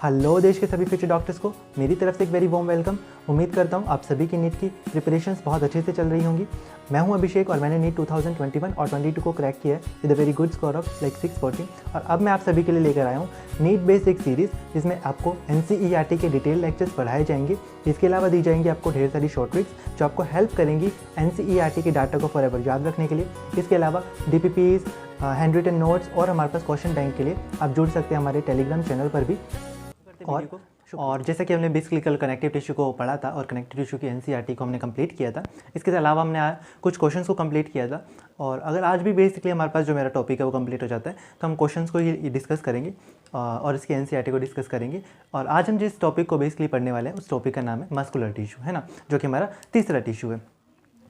Hello देश के सभी फ्यूचर डॉक्टर्स को मेरी तरफ से एक वेरी वार्म वेलकम। उम्मीद करता हूँ आप सभी की नीट की प्रिपरेशंस बहुत अच्छे से चल रही होंगी। मैं हूं अभिषेक और मैंने नीट 2021 और 22 को क्रैक किया है with a very good score of like 640। और अब मैं आप सभी के लिए लेकर आया हूँ नीट बेस्ड एक सीरीज़ जिसमें आपको NCERT के डिटेल लेक्चर्स पढ़ाए जाएंगे। इसके अलावा दी जाएंगी आपको ढेर सारी शॉर्ट ट्रिक्स जो आपको हेल्प करेंगी NCERT के डाटा को फॉरएवर याद रखने के लिए। इसके अलावा DPPs, हैंड रिटन नोट्स और हमारे पास क्वेश्चन बैंक के लिए आप जुड़ सकते हैं हमारे टेलीग्राम चैनल पर भी। और जैसे कि हमने बेसिकली कल कनेक्टिव टिश्यू को पढ़ा था और कनेक्टिव टिश्यू की NCERT को हमने कंप्लीट किया था। इसके अलावा हमने कुछ क्वेश्चंस को कंप्लीट किया था। और अगर आज भी बेसिकली हमारे पास जो मेरा टॉपिक है वो कंप्लीट हो जाता है तो हम क्वेश्चंस को ही डिस्कस करेंगे और इसकी NCERT को डिस्कस करेंगे। और आज हम जिस टॉपिक को बेसिकली पढ़ने वाले हैं उस टॉपिक का नाम है मस्कुलर टिश्यू, है ना, जो कि हमारा तीसरा टिश्यू है।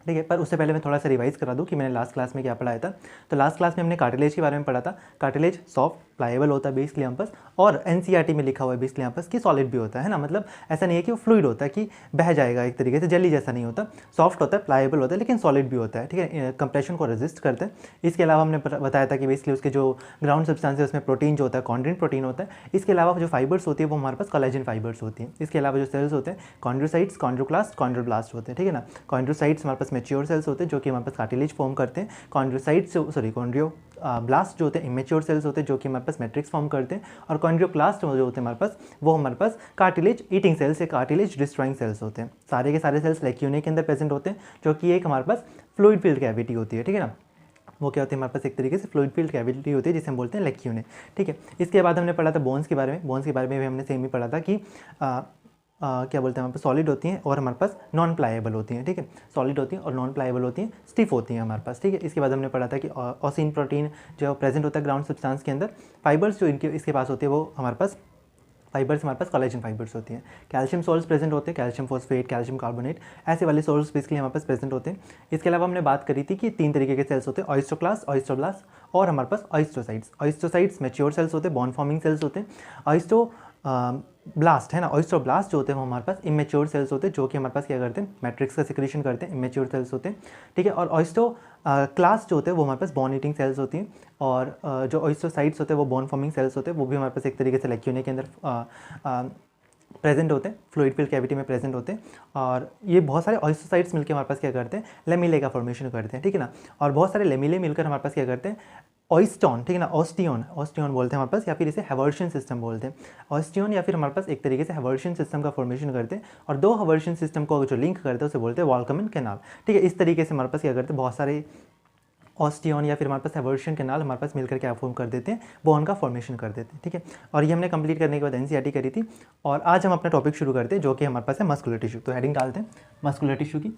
ठीक है, पर उससे पहले मैं थोड़ा सा रिवाइज करा दूं कि मैंने लास्ट क्लास में क्या पढ़ाया था। तो लास्ट क्लास में हमने कार्टिलेज के बारे में पढ़ा था। कार्टिलेज सॉफ्ट प्लाएबल होता है बेसिकली यहाँ पर, और NCERT में लिखा हुआ है बेसिकली यहाँ पर कि सॉलिड भी होता है ना, मतलब ऐसा नहीं है कि वो फ्लूइड होता है कि बह जाएगा, एक तरीके से जेली जैसा नहीं होता। सॉफ्ट होता है, प्लाएबल होता है, लेकिन सॉलिड भी होता है। ठीक है, कंप्रेशन को रेजिस्ट करते हैं। इसके अलावा हमने बताया था कि बेसिकली उसके जो ग्राउंड सब्सटेंस है उसमें प्रोटीन जो होता है कॉन्ड्रिन प्रोटीन होता है। इसके अलावा जो फाइबर्स होती है वो हमारे पास कोलेजन फाइबर्स होती हैं। इसके अलावा जो सेल्स होते हैं कॉन्ड्रोसाइट्स, कॉन्ड्रोक्लास्ट, कॉन्ड्रोब्लास्ट होते हैं। ठीक है ना, कॉन्ड्रोसाइट्स हमारे पास मैच्योर सेल्स होते हैं जो कि हमारे पास कार्टिलेज फॉर्म करते हैं। कॉन्ड्रोसाइट्स ब्लास्ट जो होते हैं इमेच्योर सेल्स होते हैं जो कि हमारे पास मैट्रिक्स फॉर्म करते हैं। और कॉन्ड्रोप्लास्ट जो होते हैं हमारे पास वो हमारे पास कार्टिलेज ईटिंग सेल्स या कार्टिलेज डिस्ट्रॉइंग सेल्स होते हैं। सारे के सारे सेल्स लेक्यूने के अंदर प्रेजेंट होते हैं जो कि एक हमारे पास फ्लूइड फील्ड कैविटी होती है। ठीक है ना, वो क्या होती है हमारे पास एक तरीके से फ्लूइड फील्ड कैविटी होती है जिसे हम बोलते हैं लेक्यूने। ठीक है, इसके बाद हमने पढ़ा था बोन्स के बारे में। बोन्स के बारे में भी हमने सेम ही पढ़ा था कि क्या बोलते हैं हमारे पास सॉलिड होती हैं और हमारे पास नॉन प्लाएबल होती हैं। ठीक है, सॉलिड होती हैं और नॉन प्लाएबल होती हैं, स्टिफ होती हैं हमारे पास। ठीक है, इसके बाद हमने पढ़ा था कि ऑसिन प्रोटीन जो प्रेजेंट होता है ग्राउंड सब्सटेंस के अंदर। फाइबर्स जो इनके इसके पास होती है वो हमारे पास फाइबर्स हमारे पास कोलेजन फाइबर्स होती हैं। कैल्शियम सोल्स प्रेजेंट होते हैं, कैल्शियम फॉस्फेट, कैल्शियम कार्बोनेट, ऐसे वाले सोल्स बेसिकली हमारे पास प्रेजेंट होते हैं। इसके अलावा हमने बात करी थी कि 3 तरीके के सेल्स होते हैं, ऑयस्टोक्लास्ट, ऑयस्टोब्लास्ट और हमारे पास ऑयस्टोसाइट्स। ऑयस्टोसाइट्स मैच्योर सेल्स होते हैं, बॉन्ड फॉर्मिंग सेल्स होते हैं। ऑयस्टो ब्लास्ट है ना, ऑयस्टोब्लास्ट जो होते हैं वो हमारे पास इमेच्योर सेल्स होते हैं जो कि हमारे पास क्या करते हैं मैट्रिक्स का सिक्रेशन करते हैं, इमेच्योर सेल्स होते हैं। ठीक है, और ऑयस्टो क्लास्ट जो होते हैं वो हमारे पास बॉन ईटिंग सेल्स होती हैं। और जो ऑयस्टोसाइट्स होते हैं वो बॉन फॉर्मिंग सेल्स होते हैं, वो भी हमारे पास एक तरीके से लेक्यूने के अंदर प्रेजेंट होते हैं, फ्लूइड फील्ड कैविटी में प्रेजेंट होते हैं। और ये बहुत सारे ऑयस्टोसाइट्स मिलकर हमारे पास क्या करते हैं लेमिले का फॉर्मेशन करते हैं। ठीक है ना, और बहुत सारे लेमिले मिलकर हमारे पास क्या करते हैं ऑयस्टॉन, ठीक है ना, ऑस्टियन बोलते हैं हमारे पास, या फिर इसे हैवर्शन सिस्टम बोलते हैं। ऑस्टियन या फिर हमारे पास एक तरीके से हैवर्शन सिस्टम का फॉर्मेशन करते हैं और दो हैवर्शन सिस्टम को जो लिंक करते हैं उसे बोलते हैं वॉल्कमन कैनाल। ठीक है, इस तरीके से हमारे पास क्या करते हैं बहुत सारे ऑस्टियन या फिर हमारे पास हैवर्शन कैनाल हमारे पास मिलकर क्या फॉर्म कर देते हैं बोन का फॉर्मेशन कर देते हैं। ठीक है, और ये हमने कंप्लीट करने के बाद NCERT करी थी। और आज हम अपना टॉपिक शुरू करते हैं जो कि हमारे पास है मस्कुलर टिश्यू। तो हेडिंग डालते हैं मस्कुलर टिश्यू की,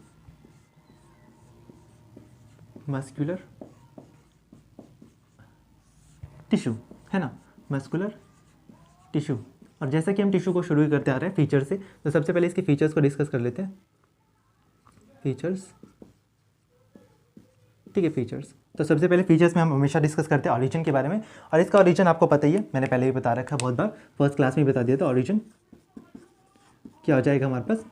मस्कुलर टिश्यू, है ना, मस्कुलर टिश्यू। और जैसा कि हम टिश्यू को शुरू करते आ रहे हैं फीचर से, तो सबसे पहले इसके फीचर्स को डिस्कस कर लेते हैं। फीचर्स, ठीक है, फीचर्स। तो सबसे पहले फीचर्स में हम हमेशा डिस्कस करते हैं ऑरिजिन के बारे में। और इसका ऑरिजिन आपको पता ही है, मैंने पहले भी बता रखा है बहुत बार, फर्स्ट क्लास में बता दिया था। ऑरिजिन क्या हो जाएगा हमारे पास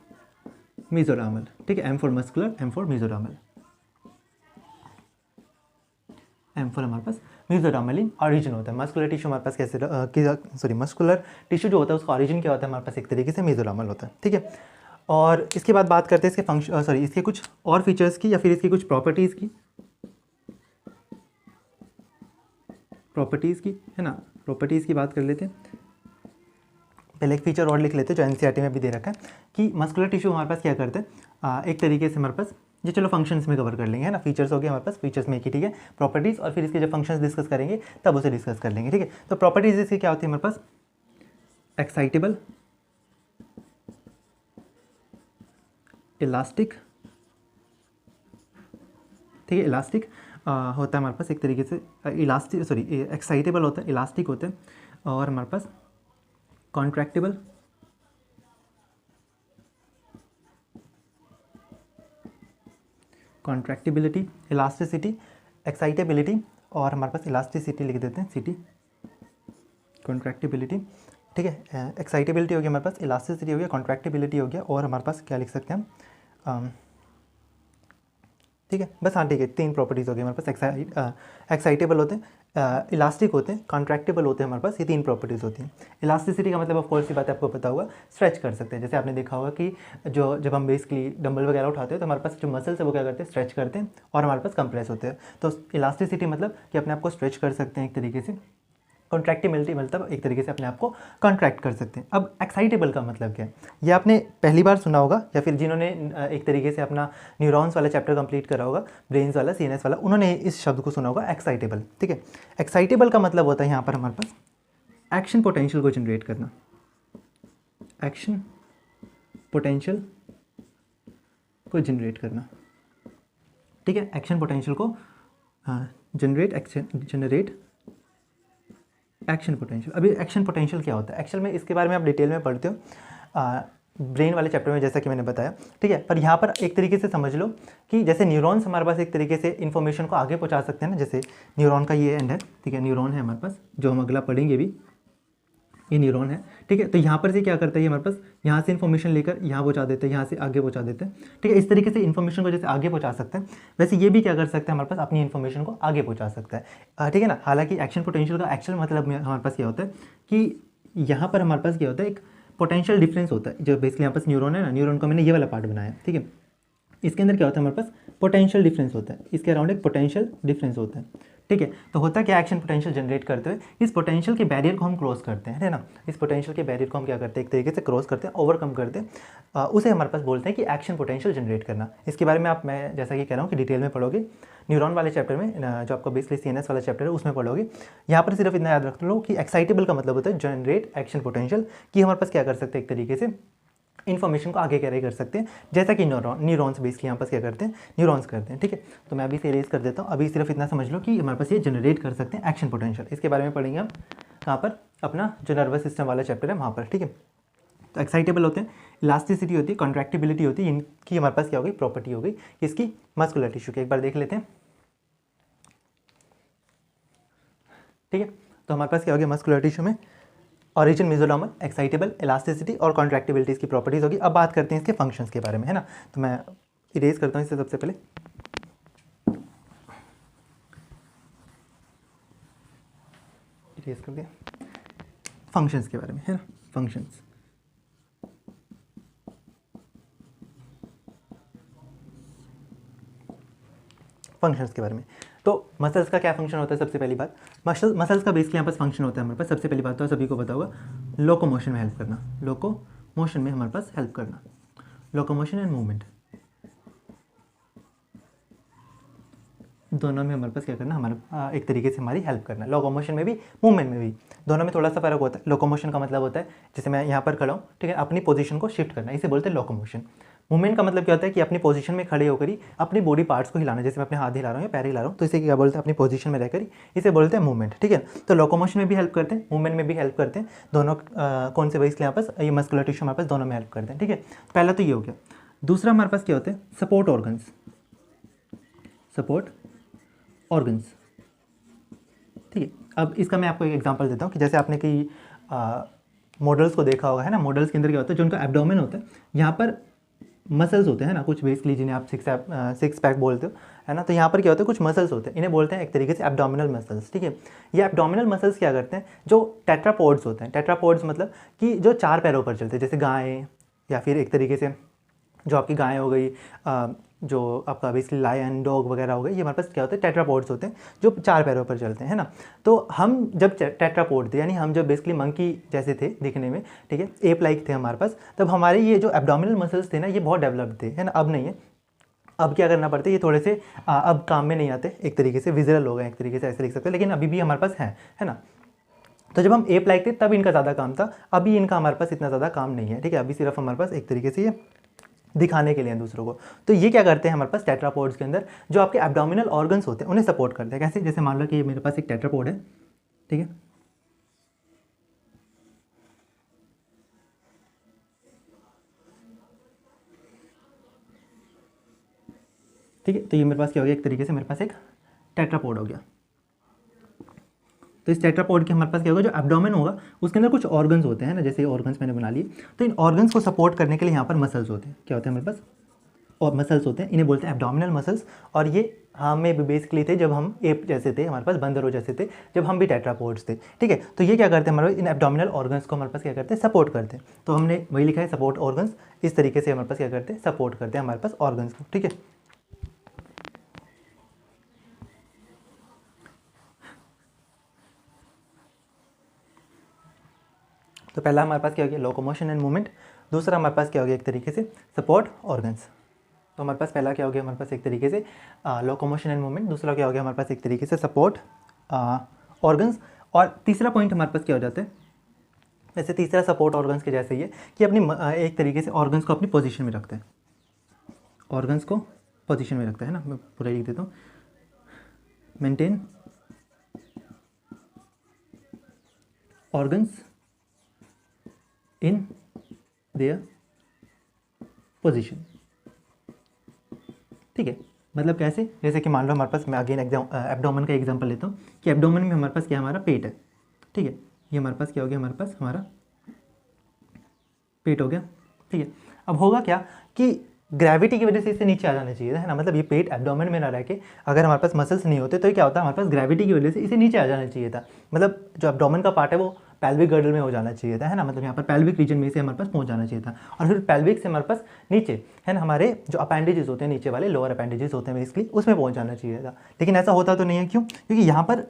मेसोडर्मल। ठीक है, M for muscular, M for mesodermal, M for हमारे पास मेसोडर्मल ऑरिजिन होता है। मस्कुलर टिश्यू हमारे पास कैसे मस्कुलर टिश्यू जो होता है उसका ऑरिजिन क्या होता है हमारे पास एक तरीके से मेसोडर्मल होता है। ठीक है, और इसके बाद बात करते हैं इसके फंक्शन इसके कुछ और फीचर्स की या फिर इसकी कुछ प्रॉपर्टीज़ की, है ना, प्रॉपर्टीज़ की बात कर लेते हैं। पहले एक फीचर और लिख लेते हैं जो NCERT में भी दे रखा है कि मस्कुलर टिश्यू हमारे पास क्या करते हैं एक तरीके से हमारे पास ये चलो फंक्शंस में कवर कर लेंगे, है ना। फीचर्स हो गए हमारे पास, फीचर्स में एक ही, ठीक है, प्रॉपर्टीज़ और फिर इसके जब फंक्शंस डिस्कस करेंगे तब उसे डिस्कस कर लेंगे। ठीक है, तो प्रॉपर्टीज़ इसकी क्या होती है हमारे पास एक्साइटेबल, इलास्टिक, ठीक है, इलास्टिक होता है हमारे पास एक तरीके से एक्साइटेबल होता है, इलास्टिक होते हैं, और हमारे पास कॉन्ट्रैक्टेबल, कॉन्ट्रैक्टिबिलिटी, इलास्टिसिटी, एक्साइटेबिलिटी और हमारे पास इलास्टिसिटी लिख देते हैं, सिटी, कॉन्ट्रैक्टिबिलिटी। ठीक है, एक्साइटेबिलिटी हो गया हमारे पास, इलास्टिसिटी हो गया, कॉन्ट्रैक्टिबिलिटी हो गया, और हमारे पास क्या लिख सकते हैं हम ठीक है, बस हाँ ठीक है, 3 प्रॉपर्टीज़ हो गई हमारे पास। एक्साइटेबल होते हैं, इलास्टिक होते हैं, कॉन्ट्रैक्टेबल होते हैं, हमारे पास ये 3 प्रॉपर्टीज़ होती हैं। इलास्टिसिटी का मतलब ऑफ कोर्स ये बात आपको पता होगा, स्ट्रेच कर सकते हैं। जैसे आपने देखा होगा कि जब हम बेसिकली डंबल वगैरह उठाते हैं तो हमारे पास जो मसल्स है वो क्या करते हैं, स्ट्रेच करते हैं और हमारे पास कंप्रेस होते हैं। तो इलास्टिसिटी मतलब कि अपने आप को स्ट्रेच कर सकते हैं एक तरीके से, कॉन्ट्रैक्टिबिलिटी मतलब एक तरीके से अपने आप को कॉन्ट्रैक्ट कर सकते हैं। अब एक्साइटेबल का मतलब क्या है, ये आपने पहली बार सुना होगा, या फिर जिन्होंने एक तरीके से अपना न्यूरॉन्स वाला चैप्टर कंप्लीट करा होगा, ब्रेन्स वाला, सीएनएस वाला, उन्होंने इस शब्द को सुना होगा, एक्साइटेबल। ठीक है, एक्साइटेबल का मतलब होता है यहाँ पर हमारे पास एक्शन पोटेंशियल को जनरेट करना, एक्शन पोटेंशियल को जनरेट करना। ठीक है, एक्शन पोटेंशियल को जनरेट एक्शन पोटेंशियल। अभी एक्शन पोटेंशियल क्या होता है, एक्चुअल में इसके बारे में आप डिटेल में पढ़ते हो ब्रेन वाले चैप्टर में, जैसा कि मैंने बताया। ठीक है, पर यहाँ पर एक तरीके से समझ लो कि जैसे न्यूरॉन्स हमारे पास एक तरीके से इन्फॉर्मेशन को आगे पहुँचा सकते हैं ना, जैसे न्यूरॉन का ये एंड है, ठीक है, न्यूरॉन है हमारे पास, जो हम अगला पढ़ेंगे भी, ये न्यूरॉन है। ठीक है, तो यहाँ पर से क्या करता है, ये हमारे पास यहाँ से इन्फॉर्मेशन लेकर यहाँ पहुँचा देते हैं, यहाँ से आगे पहुँचा देते हैं। ठीक है, इस तरीके से इन्फॉर्मेशन को जैसे आगे पहुँचा सकते हैं, वैसे ये भी क्या कर सकते हैं, हमारे पास अपनी इन्फॉर्मेशन को आगे पहुँचा सकता है। ठीक है ना। हालांकि एक्शन पोटेंशियल का एक्चुअल मतलब हमारे पास क्या होता है कि यहाँ पर हमारे पास क्या होता है, एक पोटेंशियल डिफरेंस होता है। जो बेसिकली यहाँ पास न्यूरॉन है ना, न्यूरॉन का मैंने ये वाला पार्ट बनाया। ठीक है, इसके अंदर क्या होता है, हमारे पास पोटेंशियल डिफरेंस होता है, इसके अराउंड एक पोटेंशियल डिफरेंस होता है। ठीक है, तो होता क्या, एक्शन पोटेंशियल जनरेट करते हुए इस पोटेंशियल के बैरियर को हम क्रॉस करते हैं, है ना। इस पोटेंशियल के बैरियर को हम क्या करते हैं, एक तरीके से क्रॉस करते हैं, ओवरकम करते हैं, उसे हमारे पास बोलते हैं कि एक्शन पोटेंशियल जनरेट करना। इसके बारे में मैं जैसा कि कह रहा हूँ कि डिटेल में पढ़ोगे न्यूरॉन वाले चैप्टर में, जो आपका बेसिकली सीएनएस वाला चैप्टर है उसमें पढ़ोगे। यहाँ पर सिर्फ इतना याद रख लो कि एक्साइटेबल का मतलब होता है जनरेट एक्शन पोटेंशियल, कि हमारे पास क्या कर सकते हैं, एक तरीके से इन्फॉर्मेशन को आगे कैरी कर सकते हैं, जैसा कि न्यूरॉन्स बेसिकली यहाँ पर क्या करते हैं, न्यूरॉन्स करते हैं। ठीक है, तो मैं अभी इसे इरेज कर देता हूँ। अभी सिर्फ इतना समझ लो कि हमारे पास ये जनरेट कर सकते हैं एक्शन पोटेंशियल। इसके बारे में पढ़ेंगे हम कहाँ पर, अपना जो नर्वस सिस्टम वाला चैप्टर है वहाँ पर। ठीक है, तो एक्साइटेबल होते हैं, इलास्टिसिटी होती है, कॉन्ट्रैक्टिबिलिटी होती है, इनकी हमारे पास क्या हो गई, प्रॉपर्टी हो गई इसकी मस्कुलर टिश्यू की। एक बार देख लेते हैं। ठीक है, तो हमारे पास क्या हो गया, मस्कुलर टिश्यू में ओरिजिन, मेसोडर्मल, एक्साइटेबल, इलास्टिसिटी और कॉन्ट्रैक्टिबिलिटी की प्रॉपर्टीज होगी। अब बात करते हैं इसके फंक्शंस के बारे में, है ना। तो मैं इरेज करता हूँ इससे सबसे पहले। इरेज कर दिया। फंक्शंस के बारे में, है ना, फंक्शंस। फंक्शंस के बारे में, तो मसल्स का क्या फंक्शन होता है, सबसे पहली बात, मसल्स का बेसिकली यहाँ पास फंक्शन होता है हमारे पास। सबसे पहली बात तो सभी को पता होगा, लोकोमोशन में हेल्प करना, लोकोमोशन में हमारे पास हेल्प करना, लोकोमोशन एंड मूवमेंट, दोनों में हमारे पास क्या करना, हमारा एक तरीके से हमारी हेल्प करना। लोकोमोशन में भी, मूवमेंट में भी, दोनों में थोड़ा सा फर्क होता है। लोकोमोशन का मतलब होता है जैसे मैं यहाँ पर खड़ा हूँ, ठीक है, अपनी पोजीशन को शिफ्ट करना, इसे बोलते हैं लोकोमोशन। मूवमेंट का मतलब क्या होता है कि अपनी पोजीशन में खड़े होकर ही अपनी बॉडी पार्ट्स को हिलाना, जैसे मैं अपने हाथ हिला रहा हूँ या पैर हिला रहा हूँ, तो इसे क्या बोलते हैं, अपनी पोजीशन में रहकर ही इसे बोलते हैं मूवमेंट। ठीक है, तो लोकोमोशन में भी हेल्प करते हैं, मूवमेंट में भी हेल्प करते हैं, दोनों कौन से बेसिकली यहाँ पास, ये मस्कुलर टिश्यू हमारे पास दोनों में हेल्प करते हैं। ठीक है, पहला तो ये हो गया। दूसरा हमारे पास क्या होते हैं, सपोर्ट ऑर्गन्स, सपोर्ट ऑर्गन्स। ठीक है, अब इसका मैं आपको एक एग्जांपल देता हूँ कि जैसे आपने कई मॉडल्स को देखा होगा, है ना। मॉडल्स के अंदर क्या होता है, जो उनका एब्डोमेन होता है, यहाँ पर मसल्स होते हैं ना कुछ, बेसिकली जिन्हें आप सिक्स पैक बोलते हो, है ना। तो यहाँ पर क्या होता है, कुछ मसल्स होते हैं, इन्हें बोलते हैं एक तरीके से एब्डोमिनल मसल्स। ठीक है, ये एब्डोमिनल मसल्स क्या करते हैं, जो टेट्रापोड्स होते हैं, टेट्रापोड्स मतलब कि जो 4 पैरों पर चलते हैं, जैसे गाय, या फिर एक तरीके से जो आपकी गाय हो गई, जो आपका बेसिकली लायन, डॉग वगैरह हो गए, ये हमारे पास क्या होते हैं, टेट्रापोड्स होते हैं, जो 4 पैरों पर चलते हैं, है ना। तो हम जब टेट्रापोड थे, यानी हम जब बेसिकली मंकी जैसे थे दिखने में, ठीक है, एप लाइक थे हमारे पास, तब हमारे ये जो एब्डोमिनल मसल्स थे ना, ये बहुत डेवलप्ड थे, है ना। अब नहीं है, अब क्या करना पड़ता है, ये थोड़े से अब काम में नहीं आते, एक तरीके से विजिबल हो गए, एक तरीके से ऐसे लिख सकते हैं, लेकिन अभी भी हमारे पास है ना। तो जब हम एप लाइक थे तब इनका ज़्यादा काम था, अभी इनका हमारे पास इतना ज़्यादा काम नहीं है। ठीक है, अभी सिर्फ हमारे पास एक तरीके से ये दिखाने के लिए दूसरों को। तो ये क्या करते हैं हमारे पास टेट्रापोड्स के अंदर, जो आपके एब्डोमिनल ऑर्गन्स होते हैं उन्हें सपोर्ट करते हैं। कैसे, जैसे मान लो कि ये मेरे पास एक टेट्रापोड है, ठीक है, ठीक है, तो ये मेरे पास क्या हो गया, एक तरीके से मेरे पास एक टेट्रापोड हो गया। तो इस टेट्रापोड के हमारे पास क्या होगा, जो एब्डोमेन होगा उसके अंदर कुछ ऑर्गन्स होते हैं ना, जैसे ऑर्गन्स मैंने बना लिए, तो इन ऑर्गन्स को सपोर्ट करने के लिए यहाँ पर मसल्स होते हैं। क्या होते हैं हमारे पास, और मसल्स होते हैं, इन्हें बोलते हैं एब्डोमिनल मसल्स। और ये हमें भी बेसिकली थे जब हम एप जैसे थे, हमारे पास बंदरों जैसे थे, जब हम भी टेट्रापोड्स थे, ठीक है। तो ये क्या करते हैं, हमारे इन एब्डोमिनल ऑर्गन्स को हमारे पास क्या करते हैं, सपोर्ट करते हैं। तो हमने वही लिखा है सपोर्ट ऑर्गन्स, इस तरीके से हमारे पास क्या करते हैं, सपोर्ट करते हैं हमारे पास ऑर्गन्स को, ठीक है। तो पहला हमारे पास क्या हो गया, लोकोमोशन एंड मूवमेंट। दूसरा हमारे पास क्या हो गया, एक तरीके से सपोर्ट ऑर्गन्स। तो हमारे पास पहला क्या हो गया, हमारे पास एक तरीके से लोकोमोशन एंड मूवमेंट। दूसरा क्या हो गया हमारे पास, एक तरीके से सपोर्ट ऑर्गन्स। और तीसरा पॉइंट हमारे पास क्या हो जाता है, वैसे तीसरा सपोर्ट ऑर्गन्स के जैसे ही है कि अपनी एक तरीके से ऑर्गन्स को अपनी पोजीशन में रखते हैं, ऑर्गन्स को पोजीशन में रखता है ना। मैं पूरा लिख देता हूँ, maintain organs in their position, ठीक है। मतलब कैसे, जैसे कि मान लो हमारे पास, मैं अगेन एब्डोमेन का एग्जांपल लेता हूँ कि एब्डोमेन में हमारे पास क्या, हमारा पेट है, ठीक है। ये हमारे पास क्या हो गया, हमारे पास हमारा पेट हो गया, ठीक है। अब होगा क्या कि ग्रेविटी की वजह से इसे नीचे आ जाना चाहिए था, है ना। मतलब ये पेट एब्डोमेन में ना रह के, अगर हमारे पास मसल्स नहीं होते तो ये क्या होता है, हमारे पास ग्रेविटी की वजह से इसे नीचे आ जाना चाहिए था। मतलब जो एब्डोमेन का पार्ट है वो पेल्विक गर्डल में हो जाना चाहिए था, है ना। मतलब यहाँ पर पेल्विक रीजन में से हमारे पास पहुँच जाना चाहिए था। और फिर पेल्विक से हमारे पास नीचे, है ना, हमारे जो अपेंडेजेस होते हैं नीचे वाले, लोअर अपेंडेजेस होते हैं बेसिकली, उसमें पहुँच जाना चाहिए था। लेकिन ऐसा होता तो नहीं है, क्यों, क्योंकि यहाँ पर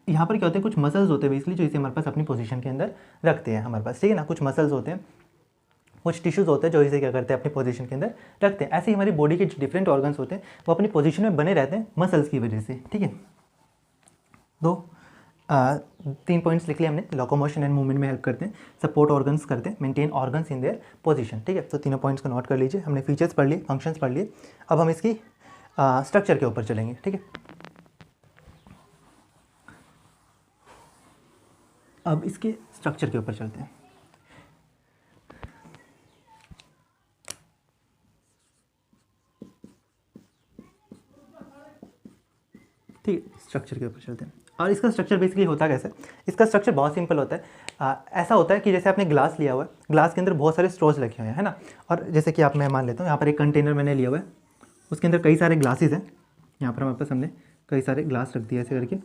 क्या होते हैं, कुछ मसल्स होते हैं बेसिकली जो इसे हमारे पास अपनी पोजीशन के अंदर रखते हैं हमारे पास, ठीक है ना। कुछ मसल्स होते हैं, कुछ टिश्यूज़ होते हैं जो इसे क्या करते हैं, अपनी पोजीशन के अंदर रखते हैं। ऐसे ही हमारी बॉडी के जो डिफरेंट ऑर्गन्स होते हैं वो अपनी पोजीशन में बने रहते हैं मसल्स की वजह से, ठीक है। तीन पॉइंट्स लिख लिए हमने, लोकोमोशन एंड मूवमेंट में हेल्प करते हैं, सपोर्ट ऑर्गन्स करते हैं, maintain organs in their position, ठीक है। तो तीनों पॉइंट्स को नोट कर लीजिए। हमने फीचर्स पढ़ लिए, फंक्शंस पढ़ लिए। अब हम इसकी स्ट्रक्चर के ऊपर चलेंगे, ठीक है। अब इसके स्ट्रक्चर के ऊपर चलते हैं, ठीक है। स्ट्रक्चर के ऊपर चलते हैं। और इसका स्ट्रक्चर बेसिकली होता कैसे, इसका स्ट्रक्चर बहुत सिंपल होता है। ऐसा होता है कि जैसे आपने ग्लास लिया हुआ है, ग्लास के अंदर बहुत सारे स्ट्रॉज रखे हुए हैं, है ना। और जैसे कि मैं मान लेता हूँ, यहाँ पर एक कंटेनर मैंने लिया हुआ है, उसके अंदर कई सारे ग्लासेस हैं। यहाँ पर हमारे पास हमने कई सारे ग्लास रख दिए ऐसे करके,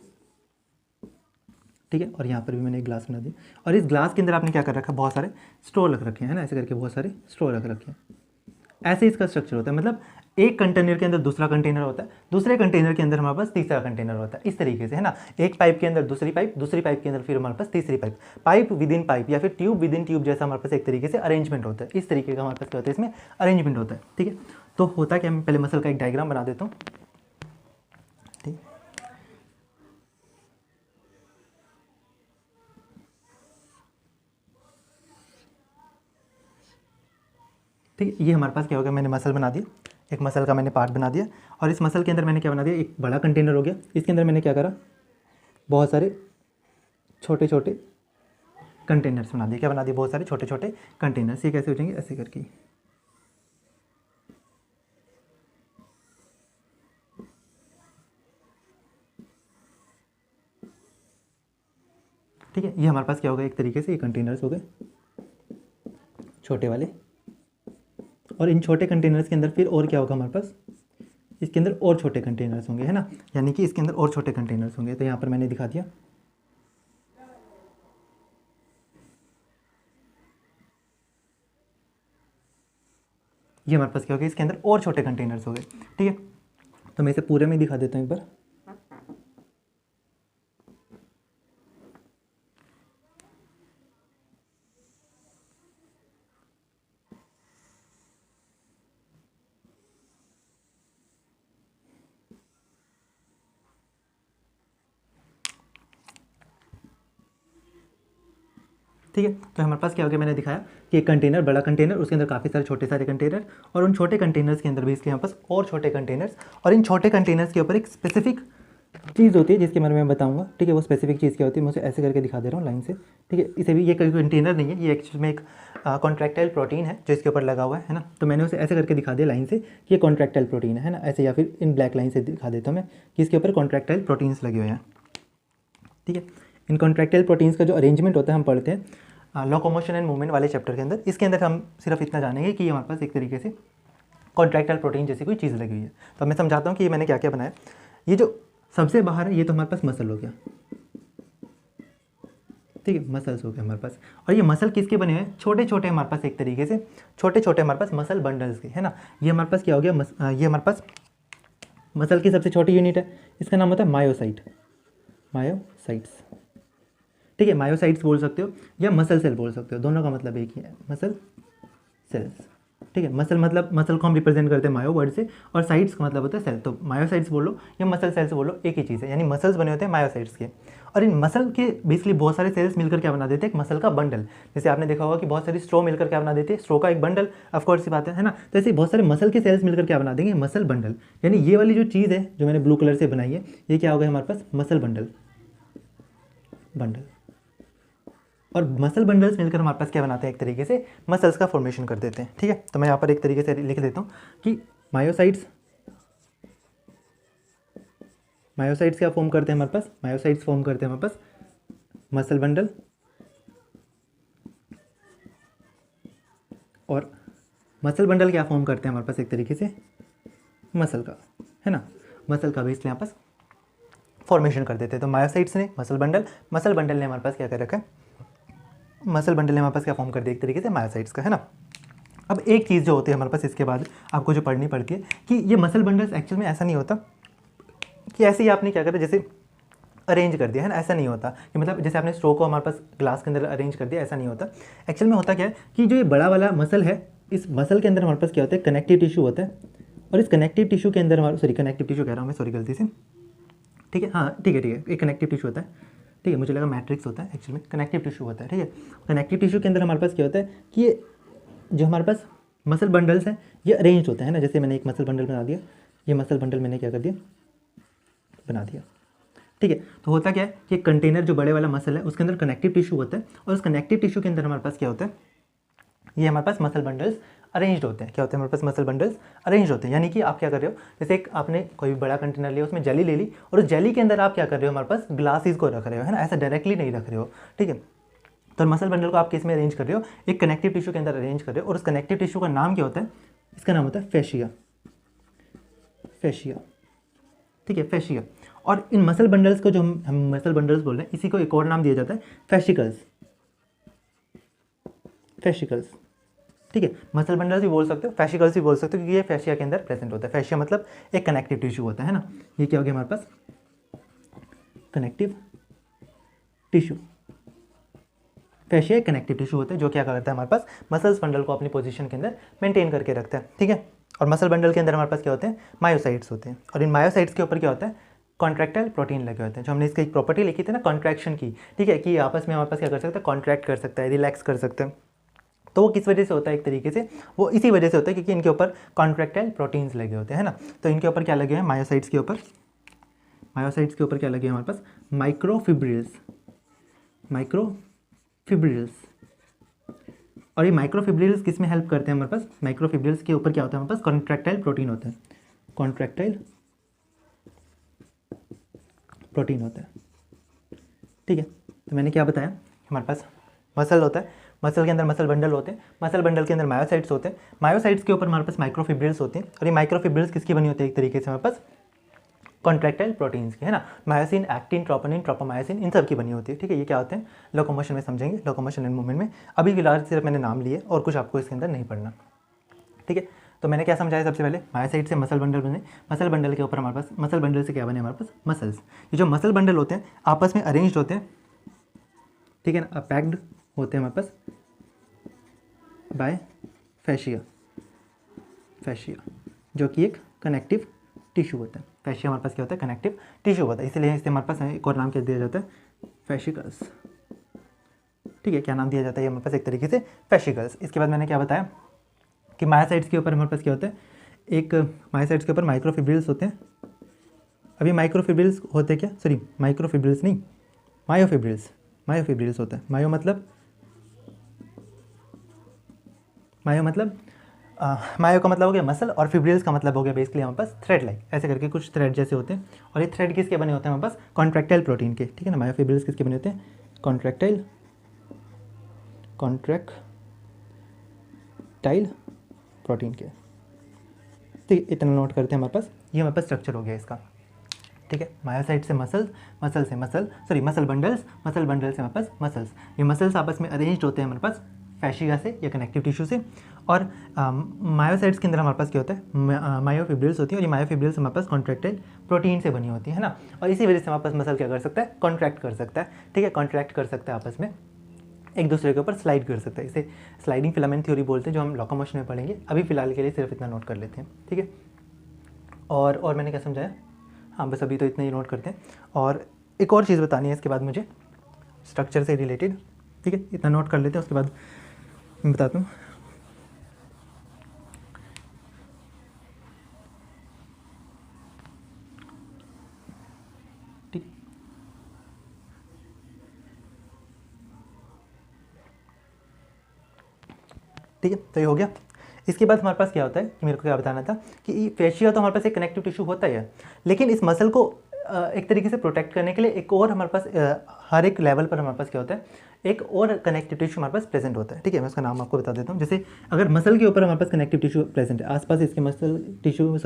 ठीक है। और यहाँ पर भी मैंने एक ग्लास बना दिया। और इस ग्लास के अंदर आपने क्या कर रखा है, बहुत सारे स्ट्रॉ रख रखे हैं, है ना, ऐसे करके बहुत सारे स्ट्रॉ रख रखे हैं। ऐसे इसका स्ट्रक्चर होता है। मतलब एक कंटेनर के अंदर दूसरा कंटेनर होता है, दूसरे कंटेनर के अंदर हमारे पास तीसरा कंटेनर होता है, इस तरीके से, है ना। एक पाइप के अंदर दूसरी पाइप, दूसरी पाइप के अंदर फिर हमारे पास तीसरी pipe, pipe with in pipe या फिर ट्यूब विद इन ट्यूब जैसा हमारे पास एक तरीके से अरेंजमेंट होता है। इस तरीके का हमारे पास क्या होता है, इसमें अरेंजमेंट होता है, ठीक है। तो होता क्या, मैं पहले मसल का एक डायग्राम बना देता हूँ, ठीक। ठीक है, ये हमारे पास क्या हो गया, मैंने मसल बना दिया, एक मसल का मैंने पार्ट बना दिया। और इस मसल के अंदर मैंने क्या बना दिया, एक बड़ा कंटेनर हो गया। इसके अंदर मैंने क्या करा, बहुत सारे छोटे छोटे कंटेनर्स बना दिए। क्या बना दिए, बहुत सारे छोटे छोटे कंटेनर्स। ये कैसे हो जाएंगे, ऐसे करके, ठीक है। ये हमारे पास क्या हो गया, एक तरीके से ये कंटेनर्स हो गए छोटे वाले। और इन छोटे कंटेनर्स के अंदर फिर और क्या होगा हमारे पास, इसके अंदर और छोटे कंटेनर्स होंगे, है ना। यानी कि इसके अंदर और छोटे कंटेनर्स होंगे। तो यहाँ पर मैंने दिखा दिया, ये हमारे पास क्या हो गया, इसके अंदर और छोटे कंटेनर्स हो गए, ठीक है। तो मैं इसे पूरे में दिखा देता हूँ एक बार। ठीक है, तो हमारे पास क्या हो गया, मैंने दिखाया कि एक कंटेनर, बड़ा कंटेनर, उसके अंदर काफ़ी सारे छोटे सारे कंटेनर, और उन छोटे कंटेनर्स के अंदर भी इसके यहाँ पास और छोटे कंटेनर्स। और इन छोटे कंटेनर्स के ऊपर एक स्पेसिफिक चीज़ होती है जिसके बारे में मैं बताऊंगा, ठीक है। वो स्पेसिफिक चीज़ क्या होती है, मैं उसे ऐसे करके दिखा दे रहा हूँ लाइन से, ठीक है। इसे भी, ये कोई कंटेनर नहीं है, ये एक्चुअल में एक कॉन्ट्रैक्टाइल प्रोटीन है जो इसके ऊपर लगा हुआ है ना। तो मैंने उसे ऐसे करके दिखा दिया लाइन से कि ये कॉन्ट्रैक्टाइल प्रोटीन है ना, ऐसे। या फिर इन ब्लैक लाइन से दिखा देता हूँ मैं कि इसके ऊपर कॉन्ट्रैक्टाइल प्रोटीन्स लगे हुए हैं, ठीक है। इन कॉन्ट्रैक्टाइल प्रोटीन्स का जो अरेंजमेंट होता है हम पढ़ते हैं लोकोमोशन एंड मूवमेंट वाले चैप्टर के अंदर। इसके अंदर हम सिर्फ इतना जानेंगे कि हमारे पास एक तरीके से कॉन्ट्रैक्टाइल प्रोटीन जैसी कोई चीज़ लगी हुई है। तो मैं समझाता हूँ कि ये मैंने क्या क्या बनाया। ये जो सबसे बाहर है ये तो हमारे पास मसल हो गया, ठीक है, मसल्स हो गए हमारे पास। और ये मसल किसके बने हुए हैं, छोटे छोटे हमारे पास एक तरीके से छोटे छोटे हमारे पास मसल बंडल्स के, है ना। ये हमारे पास क्या हो गया, ये हमारे पास मसल की सबसे छोटी यूनिट है, इसका नाम होता है मायोसाइट, मायोसाइट्स, ठीक है। मायोसाइट्स बोल सकते हो या मसल सेल बोल सकते हो, दोनों का मतलब एक ही है, मसल सेल्स, ठीक है। मसल मतलब मसल को हम रिप्रेजेंट करते हैं मायो वर्ड से, और साइट्स का मतलब होता है सेल, तो मायोसाइट्स बोलो या मसल सेल्स बोलो एक ही चीज़ है, यानी मसल्स बने होते हैं मायोसाइट्स के। और इन मसल के बेसिकली बहुत सारे सेल्स मिलकर क्या बना देते हैं, एक मसल का बंडल। जैसे आपने देखा होगा कि बहुत सारी स्ट्रो मिलकर क्या बना देते हैं, स्ट्रो का एक बंडल, ऑफकोर्स सी बात है ना। तो ऐसे बहुत सारे मसल के सेल्स मिलकर क्या बना देंगे, मसल बंडल। यानी ये वाली जो चीज़ है जो मैंने ब्लू कलर से बनाई है, ये क्या हो गया हमारे पास, मसल बंडल, और मसल बंडल्स मिलकर हमारे पास क्या बनाते हैं, एक तरीके से मसल्स का फॉर्मेशन कर देते हैं, ठीक है। तो मैं यहाँ पर एक तरीके से लिख देता हूँ कि मायोसाइट्स क्या फॉर्म करते हैं हमारे पास, मायोसाइट्स फॉर्म करते हैं हमारे पास मसल बंडल, और मसल बंडल क्या फॉर्म करते हैं हमारे पास, एक तरीके से मसल का, है ना, मसल का भी इसलिए यहाँ पास फॉर्मेशन कर देते हैं। तो मायोसाइट्स ने मसल बंडल ने हमारे पास क्या कर रखा है, मसल बंडल ने हमारे पास क्या फॉर्म कर दिया, एक तरीके से मायोसाइट्स का, है ना। अब एक चीज़ जो होती है हमारे पास इसके बाद आपको जो पढ़नी पड़ती है कि ये मसल बंडल्स एक्चुअल में ऐसा नहीं होता कि ऐसे ही आपने क्या करा जैसे अरेंज कर दिया, है ना, ऐसा नहीं होता कि मतलब जैसे आपने स्ट्रो को हमारे पास ग्लास के अंदर अरेंज कर दिया, ऐसा नहीं होता। एक्चुअल में होता क्या है कि जो ये बड़ा वाला मसल है, इस मसल के अंदर हमारे पास क्या होता है, कनेक्टिव टिश्यू होता है, और इस कनेक्टिव टिश्यू के अंदर हमारा, सॉरी कनेक्टिव टिश्यू कह रहा हूँ मैं, सॉरी गलती से, ठीक है, हाँ ठीक है, एक कनेक्टिव टिश्यू होता है, ठीक है, मुझे लगा मैट्रिक्स होता है, एक्चुअली में कनेक्टिव टिश्यू होता है, ठीक है। कनेक्टिव टिश्यू के अंदर हमारे पास क्या होता है कि ये जो हमारे पास मसल बंडल्स हैं ये अरेंज होते हैं ना, जैसे मैंने एक मसल बंडल बना दिया, ये मसल बंडल मैंने क्या कर दिया, बना दिया, ठीक है। तो होता क्या है कि कंटेनर जो बड़े वाला मसल है उसके अंदर कनेक्टिव टिश्यू होता है, और उस कनेक्टिव टिश्यू के अंदर हमारे पास क्या होता है, ये हमारे पास मसल बंडल्स अरेंज्ड होते हैं। क्या होते हैं हमारे पास, मसल बंडल्स अरेंज होते हैं। यानी कि आप क्या कर रहे हो, जैसे एक आपने कोई भी बड़ा कंटेनर लिया, उसमें जेली ले ली, और उस जेली के अंदर आप क्या कर रहे हो, हमारे पास ग्लासेस को रख रहे हो, है ना, ऐसा डायरेक्टली नहीं रख रहे हो, ठीक है। तो मसल बंडल को आप किस में अरेंज कर रहे हो, एक कनेक्टिव टिश्यू के अंदर अरेंज कर रहे हो, और उस कनेक्टिव टिश्यू का नाम क्या होता है, इसका नाम होता है फेशिया, ठीक है, फेशिया। और इन मसल बंडल्स को जो हम मसल बंडल्स बोल रहे हैं, इसी को एक और नाम दिया जाता है फेशिकल्स, ठीक है। मसल बंडल्स भी बोल सकते हो, फेशिकल्स भी बोल सकते हो, क्योंकि ये फेशिया के अंदर प्रेजेंट होता है। फेशिया मतलब एक कनेक्टिव टिश्यू होता है ना। ये क्या हो गया हमारे पास, कनेक्टिव टिश्यू, फेशिया एक कनेक्टिव टिश्यू होता है जो क्या करता है हमारे पास, मसल्स बंडल को अपनी पोजीशन के अंदर मेंटेन करके रखता है, ठीक है। और मसल बंडल के अंदर हमारे पास क्या होते हैं, मायोसाइट्स होते हैं, और इन मायोसाइट्स के ऊपर क्या होता है, कॉन्ट्रैक्टाइल प्रोटीन लगे होते हैं, जो हमने इसकी एक प्रॉपर्टी लिखी थी ना, कॉन्ट्रैक्शन की, ठीक है, कि आपस में हमारे पास क्या कर सकता है, कॉन्ट्रैक्ट कर सकता है, रिलैक्स कर सकता है। तो वो किस वजह से होता है, एक तरीके से वो इसी वजह से होता है क्योंकि इनके ऊपर कॉन्ट्रैक्टाइल प्रोटीन्स लगे होते हैं ना। तो इनके ऊपर क्या लगे हैं, मायोसाइट्स के ऊपर क्या लगे हैं हमारे पास, माइक्रोफिब्रिल्स। और ये माइक्रोफिब्रिल्स किस में हेल्प करते हैं हमारे पास, माइक्रोफिब्रिल्स के ऊपर क्या होता है हमारे पास, कॉन्ट्रैक्टाइल प्रोटीन होता है, कॉन्ट्रैक्टाइल प्रोटीन होता है, ठीक है। तो मैंने क्या बताया, हमारे पास मसल होता है, मसल के अंदर मसल बंडल होते हैं, मसल बंडल के अंदर मायोसाइट्स होते हैं, मायोसाइट्स के ऊपर हमारे पास माइक्रोफिब्रिल्स होते हैं, और ये माइक्रोफिब्रिल्स किसकी बनी होती है, एक तरीके से हमारे पास कॉन्ट्रैक्टाइल प्रोटीन्स की, है ना। मायोसिन, एक्टिन, ट्रोपोनिन, ट्रोपोमायोसिन, इन सब की बनी होती है, ठीक है। ये क्या होते हैं, लोकोमोशन में समझेंगे, लोकोमोशन एंड मूवमेंट में। अभी फिलहाल सिर्फ मैंने नाम लिए और कुछ आपको इसके अंदर नहीं पढ़ना, ठीक है। तो मैंने क्या समझाया, सबसे पहले मायोसाइट से मसल बंडल बने, मसल बंडल के ऊपर हमारे पास, मसल बंडल से क्या बने हमारे पास, मसल्स। ये जो मसल बंडल होते हैं आपस में अरेंज्ड होते हैं, ठीक है ना, पैक्ड होते हैं हमारे पास बाय फेशिया, जो कि एक कनेक्टिव टिश्यू होता है। फेशिया हमारे पास क्या होता है, कनेक्टिव टिश्यू होता है, इसलिए इसे हमारे पास एक और नाम क्या दिया जाता है, फेशिकल्स, ठीक है। क्या नाम दिया जाता है हमारे पास, एक तरीके से फेशिकल्स। इसके बाद मैंने क्या बताया कि मायोसाइट्स के ऊपर हमारे पास क्या होता है, एक मायोसाइट्स के ऊपर माइक्रोफिब्रिल्स होते हैं। अभी माइक्रोफिब्रिल्स होते हैं क्या, सॉरी माइक्रोफिब्रिल्स नहीं, मायोफिब्रिल्स होता है। मायो मतलब मायो का मतलब हो गया मसल, और फिब्रिल्स का मतलब हो गया बेसिकली हमारे पास थ्रेड लाइक, ऐसे करके कुछ थ्रेड जैसे होते हैं। और ये थ्रेड किसके बने होते हैं हमारे पास, कॉन्ट्रैक्टाइल प्रोटीन के, ठीक है ना। मायोफिब्रिल्स किसके बने होते हैं, कॉन्ट्रैक्टाइल प्रोटीन के, ठीक है, इतना नोट करते हैं हमारे पास, ये हमारे पास स्ट्रक्चर हो गया इसका। ठीक है, मायोसाइट से मसल्स, मसल से मसल बंडल्स, मसल बंडल से हमारे पास मसल्स। ये मसल्स आपस में अरेंज्ड होते हैं हमारे पास फैशिया से या कनेक्टिव टिश्यू से। और मायोसाइट्स के अंदर हमारे पास क्या होता है, मायोफिब्रिल्स होती है, और ये मायोफिब्रिल्स हमारे पास कॉन्ट्रैक्टेड प्रोटीन से बनी होती है ना। और इसी वजह से हमारे पास मसल क्या कर सकता है, कॉन्ट्रैक्ट कर सकता है। ठीक है, कॉन्ट्रैक्ट कर सकता है, आपस में एक दूसरे के ऊपर स्लाइड कर सकता है। इसे स्लाइडिंग फिलामेंट थ्योरी बोलते हैं, जो हम लोकोमोशन में पढ़ेंगे। अभी फिलहाल के लिए सिर्फ इतना नोट कर लेते हैं। ठीक है, और मैंने क्या समझाया, हाँ बस अभी तो इतना ही नोट करते हैं। और एक और चीज़ बतानी है इसके बाद मुझे, स्ट्रक्चर से रिलेटेड। ठीक है, इतना नोट कर लेते हैं, उसके बाद मैं बताता हूँ। ठीक ठीक है, तो ये हो गया। इसके बाद हमारे पास क्या होता है कि मेरे को क्या बताना था कि फेशिया तो हमारे पास एक कनेक्टिव टिश्यू होता ही है, लेकिन इस मसल को एक तरीके से प्रोटेक्ट करने के लिए एक और हमारे पास हर एक लेवल पर हमारे पास क्या होता है, एक और कनेक्टिव टिश्यू हमारे पास प्रेजेंट होता है। ठीक है, मैं उसका नाम आपको बता देता हूँ। जैसे अगर मसल के ऊपर हमारे पास कनेक्टिव टिश्यू प्रेजेंट है, आसपास इसके मसल टिश्यू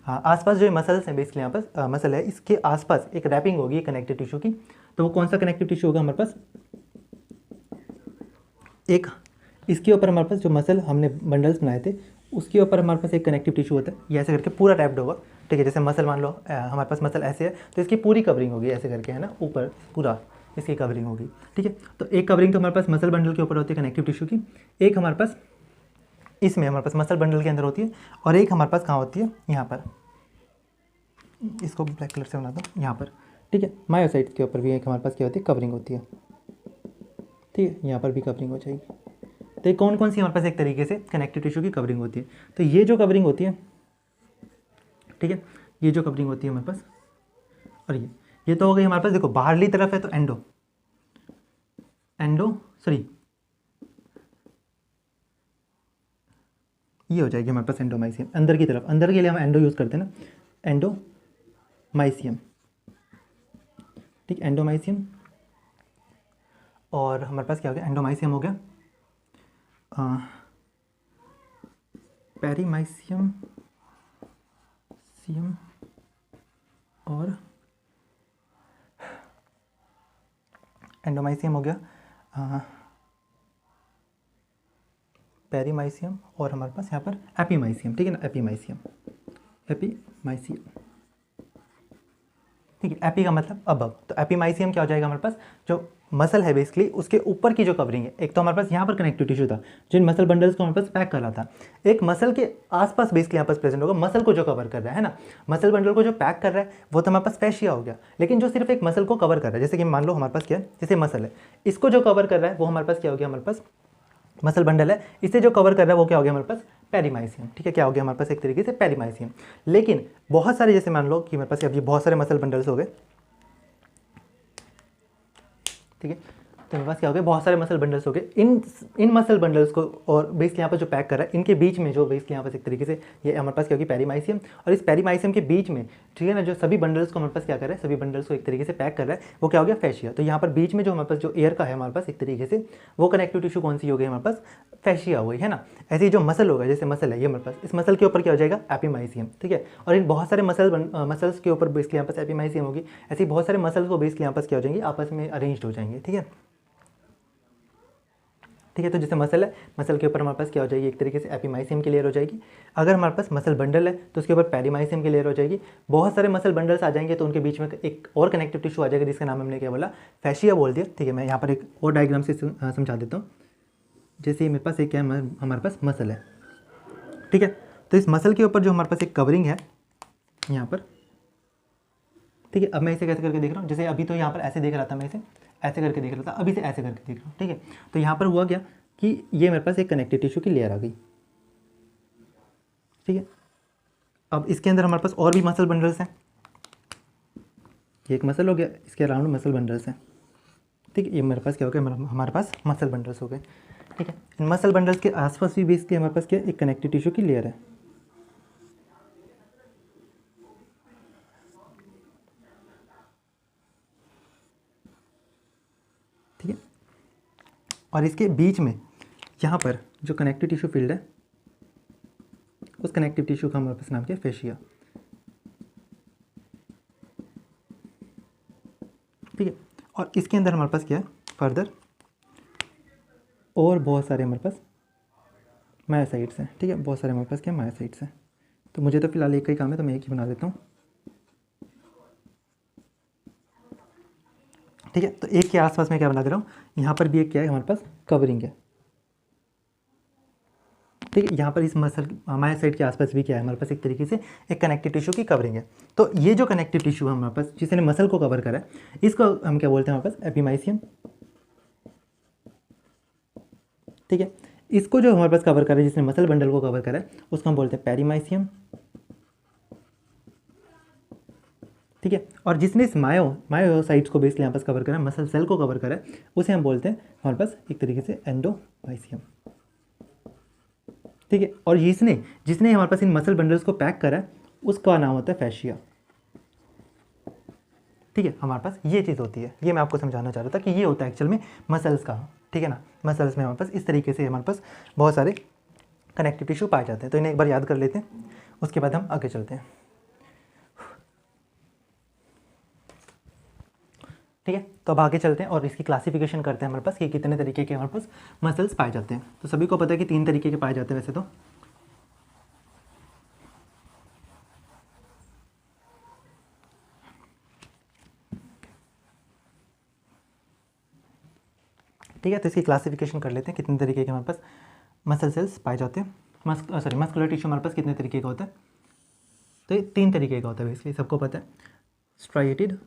आसपास जो मसल्स हैं बेसिकली, यहाँ पास मसल है, इसके आसपास एक रैपिंग होगी कनेक्टिव टिश्यू की। तो वो कौन सा कनेक्टिव टिश्यू होगा हमारे पास, एक इसके ऊपर हमारे पास जो मसल हमने बंडल्स बनाए थे उसके ऊपर हमारे पास एक कनेक्टिव टिश्यू होता है, ये ऐसे करके पूरा रैप्ड होगा। ठीक है, जैसे मसल मान लो हमारे पास मसल ऐसे है, तो इसकी पूरी कवरिंग होगी ऐसे करके, है ना, ऊपर पूरा इसकी कवरिंग होगी। ठीक है, तो एक कवरिंग तो हमारे पास मसल बंडल के ऊपर होती है कनेक्टिव टिश्यू की, एक हमारे पास इसमें हमारे पास मसल बंडल के अंदर होती है, और एक हमारे पास कहाँ होती है, यहाँ पर, इसको ब्लैक कलर से बनाता हूँ, यहाँ पर। ठीक है, मायोसाइट्स के ऊपर भी एक हमारे पास क्या होती है, कवरिंग होती है। ठीक है, यहाँ पर भी कवरिंग हो जाएगी। तो ये कौन कौन सी हमारे पास एक तरीके से कनेक्टिव टिश्यू की कवरिंग होती है। तो ये जो कवरिंग होती है, ठीक है, ये जो कवरिंग होती है हमारे पास, और ये तो हो गई हमारे पास, देखो बाहरली तरफ है तो ये हो जाएगी हमारे पास एंडोमाइसियम। अंदर की तरफ, अंदर के लिए हम एंडो यूज़ करते हैं ना, एंडोमाइसियम। ठीक, एंडोमाइसियम। और हमारे पास क्या हो गया, एंडोमाइसियम हो गया, पेरीमाइसियम और एंडोमाइसियम हो गया, पेरीमाइसियम, और हमारे पास यहाँ पर एपीमाइसियम। ठीक है ना, एपीमाइसियम। ठीक है, एपी का मतलब अबव, तो एपीमाइसियम क्या हो जाएगा हमारे पास, जो मसल है बेसिकली उसके ऊपर की जो कवरिंग है। एक तो हमारे पास यहाँ पर कनेक्टिव टिश्यू था जो इन मसल बंडल्स को हमारे पास पैक कर रहा था, एक मसल के आसपास बेसिकली यहाँ पास प्रेजेंट होगा, मसल को जो कवर कर रहा है ना, मसल बंडल को जो पैक कर रहा है वो तो हमारे पास फैशिया हो गया। लेकिन जो सिर्फ एक मसल को कवर कर रहा है, जैसे कि मान लो हमारे पास क्या है, जैसे मसल है, इसको जो कवर कर रहा है वो हमारे पास क्या हो गया, हमारे पास मसल बंडल है, इसे जो कवर कर रहा है वो क्या हो गया हमारे पास, पेरीमाइसियम। ठीक है, क्या हो गया हमारे पास, एक तरीके से पेरीमाइसियम। लेकिन बहुत सारे, जैसे मान लो कि मेरे पास अभी बहुत सारे मसल बंडल्स हो गए। ठीक है, तो मेरे पास क्या हो गया, बहुत सारे मसल बंडल्स हो गए। इन मसल बंडल्स को और बेस यहाँ पर जो पैक कर रहा है, इनके बीच में जो बेस यहाँ पर एक तरीके से ये हमारे पास क्या होगी, पेरीमाइसियम। और इस पेरीमाइसियम के बीच में, ठीक है ना, जो सभी बंडल्स को हमारे पास क्या कर रहा है, सभी बंडल्स को एक तरीके से पैक कर रहा है, वो क्या हो गया, फैशिया। तो यहाँ पर बीच में जो हमारे पास जो एयर का है हमारे पास एक तरीके से, वो कनेक्टिव टिश्यू कौन सी हो गई हमारे पास, फैशिया हो गई, है ना। ऐसे ही जो मसल होगा, जैसे मसल है ये हमारे पास, इस मसल के ऊपर क्या हो जाएगा, एपीमाइसियम। ठीक है, और इन बहुत सारे मसल्स के ऊपर बेसिकली यहाँ पास एपीमाइसियम होगी। ऐसे ही बहुत सारे मसल्स को बेसिकली यहाँ पास क्या हो जाएंगे, आपस में अरेंज्ड हो जाएंगे। ठीक है, ठीक है, तो जैसे मसल है, मसल के ऊपर हमारे पास क्या हो जाएगी, एक तरीके से एपीमाइसियम की लेयर हो जाएगी। अगर हमारे पास मसल बंडल है तो उसके ऊपर पेरीमाइसियम की लेयर हो जाएगी। बहुत सारे मसल बंडल्स आ जाएंगे तो उनके बीच में एक और कनेक्टिव टिश्यू आ जाएगा, जिसका नाम हमने क्या बोला, फैशिया बोल दिया। ठीक है, मैं यहाँ पर एक और डायग्राम से समझा देता हूँ। जैसे मेरे पास एक क्या है, हमारे पास मसल है। ठीक है, तो इस मसल के ऊपर जो हमारे पास एक कवरिंग है यहाँ पर। ठीक है, अब मैं इसे कैसे करके देख रहा हूँ, जैसे अभी तो यहाँ पर ऐसे देख रहा था, मैं इसे ऐसे करके देख रहा था, अभी से ऐसे करके देख रहा हूँ। ठीक है, तो यहाँ पर हुआ क्या कि ये मेरे पास एक कनेक्टिव टिश्यू की लेयर आ गई। ठीक है, अब इसके अंदर हमारे पास और भी मसल बंडल्स हैं। ये एक मसल हो गया, इसके अराउंड मसल बंडल्स हैं। ठीक है, ये मेरे पास क्या हो गया, हमारे पास मसल बंडल्स हो गए। ठीक है, इन मसल बंडल्स के आसपास भी बेसिकली हमारे पास क्या, एक कनेक्टिव टिश्यू की लेयर है। ठीक है, और इसके बीच में यहाँ पर जो कनेक्टिव टिश्यू फील्ड है, उस कनेक्टिव टिश्यू का हमारे पास नाम क्या है, फेशिया। ठीक है, और इसके अंदर हमारे पास क्या है फर्दर और बहुत सारे हमारे पास मायोसाइट्स हैं। ठीक है, बहुत सारे हमारे पास क्या मायोसाइट्स हैं। तो मुझे तो फिलहाल एक का ही काम है, तो मैं एक ही बना देता हूँ। ठीक है, तो एक के आसपास मैं क्या बना दे रहा हूँ, यहाँ पर भी एक क्या है हमारे पास कवरिंग है। ठीक है, यहाँ पर इस मसल मायोसाइट के आसपास भी क्या है हमारे पास एक तरीके से एक कनेक्टिव टिश्यू की कवरिंग है। तो ये जो कनेक्टिव टिश्यू है हमारे पास जिसने मसल को कवर करा है, इसको हम क्या बोलते हैं हमारे पास एपिमाइसियम। ठीक है, इसको जो हमारे पास कवर करा है, जिसने मसल बंडल को कवर करा है, उसको हम बोलते हैं पेरीमाइसियम। ठीक है, और जिसने इस मायोसाइट्स को बेसिकली यहाँ पास कवर करा है, मसल सेल को कवर करा है, उसे हम बोलते हैं हमारे पास एक तरीके से एंडोमाइसियम। ठीक है, और जिसने हमारे पास इन मसल बंडल्स को पैक करा है, उसका नाम होता है फैशिया। ठीक है, हमारे पास ये चीज़ होती है, ये मैं आपको समझाना चाह रहा था कि ये होता है एक्चुअल में मसल्स का। ठीक है ना, मसल्स में हमारे पास इस तरीके से हमारे पास बहुत सारे कनेक्टिव टिश्यू पाए जाते हैं। तो इन्हें एक बार याद कर लेते हैं, उसके बाद हम आगे चलते हैं। ठीक है, तो अब आगे चलते हैं और इसकी क्लासिफिकेशन करते हैं हमारे पास कि कितने तरीके के हमारे पास मसल्स पाए जाते हैं। तो सभी को पता है कि 3 तरीके के पाए जाते हैं वैसे तो। ठीक है, तो इसकी क्लासिफिकेशन कर लेते हैं कितने तरीके के हमारे पास मसल सेल्स पाए जाते हैं। मस्कुलर टिश्यू हमारे पास कितने तरीके का होता है, तो ये 3 तरीके का होता है बेसिकली, सबको पता है। स्ट्राइएटेड,